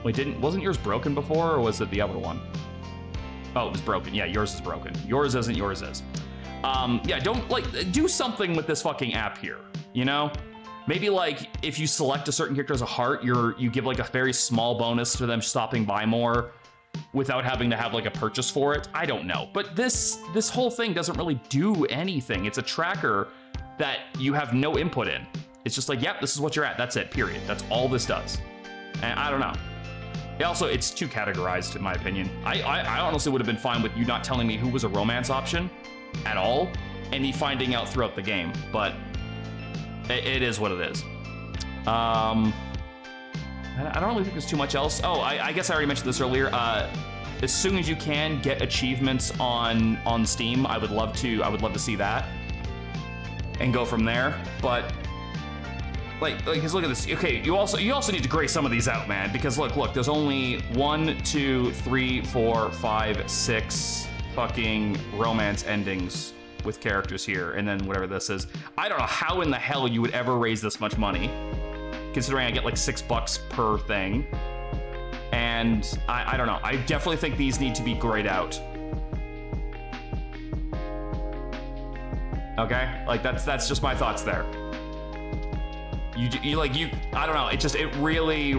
Wait, wasn't yours broken before, or was it the other one? Oh, it was broken. Yeah, yours is broken. Yours isn't, yours is. Yeah, don't, like, do something with this fucking app here, you know? Maybe, like, if you select a certain character as a heart, you give, like, a very small bonus to them stopping by more without having to have, like, a purchase for it. I don't know. But this whole thing doesn't really do anything. It's a tracker that you have no input in. It's just like, yep, this is what you're at. That's it, period. That's all this does. And I don't know. It's too categorized, in my opinion. I honestly would have been fine with you not telling me who was a romance option at all, and me finding out throughout the game, but it is what it is. I don't really think there's too much else. Oh, I guess I already mentioned this earlier. As soon as you can get achievements on Steam, I would love to see that and go from there. But like, cause look at this. Okay, you also need to gray some of these out, man, because look, there's only 1, 2, 3, 4, 5, 6 fucking romance endings with characters here, and then whatever this is. I don't know how in the hell you would ever raise this much money, considering I get like $6 per thing. And I don't know. I definitely think these need to be grayed out. Okay, like that's just my thoughts there. I don't know. It really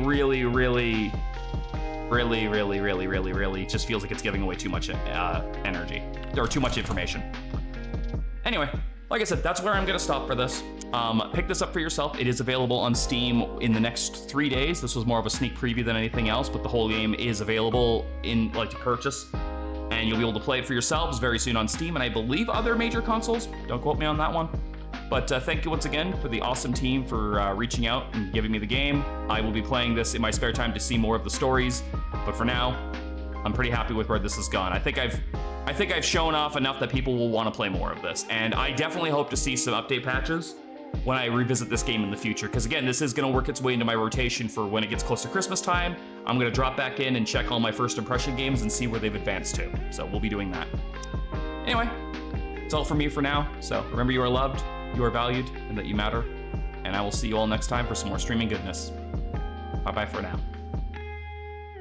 just feels like it's giving away too much energy or too much information. Anyway, like I said, that's where I'm gonna stop for this. Pick this up for yourself. It is available on Steam in the next 3 days. This was more of a sneak preview than anything else, but the whole game is available to purchase, and you'll be able to play it for yourselves very soon on Steam, and I believe other major consoles. Don't quote me on that one. But thank you once again for the awesome team for reaching out and giving me the game. I will be playing this in my spare time to see more of the stories, but for now, I'm pretty happy with where this has gone. I think I've shown off enough that people will want to play more of this, and I definitely hope to see some update patches when I revisit this game in the future, because again, this is going to work its way into my rotation for when it gets close to Christmas time. I'm going to drop back in and check all my first impression games and see where they've advanced to, so we'll be doing that. Anyway, that's all from me for now, so remember, you are loved, you are valued, and that you matter, and I will see you all next time for some more streaming goodness. Bye-bye for now.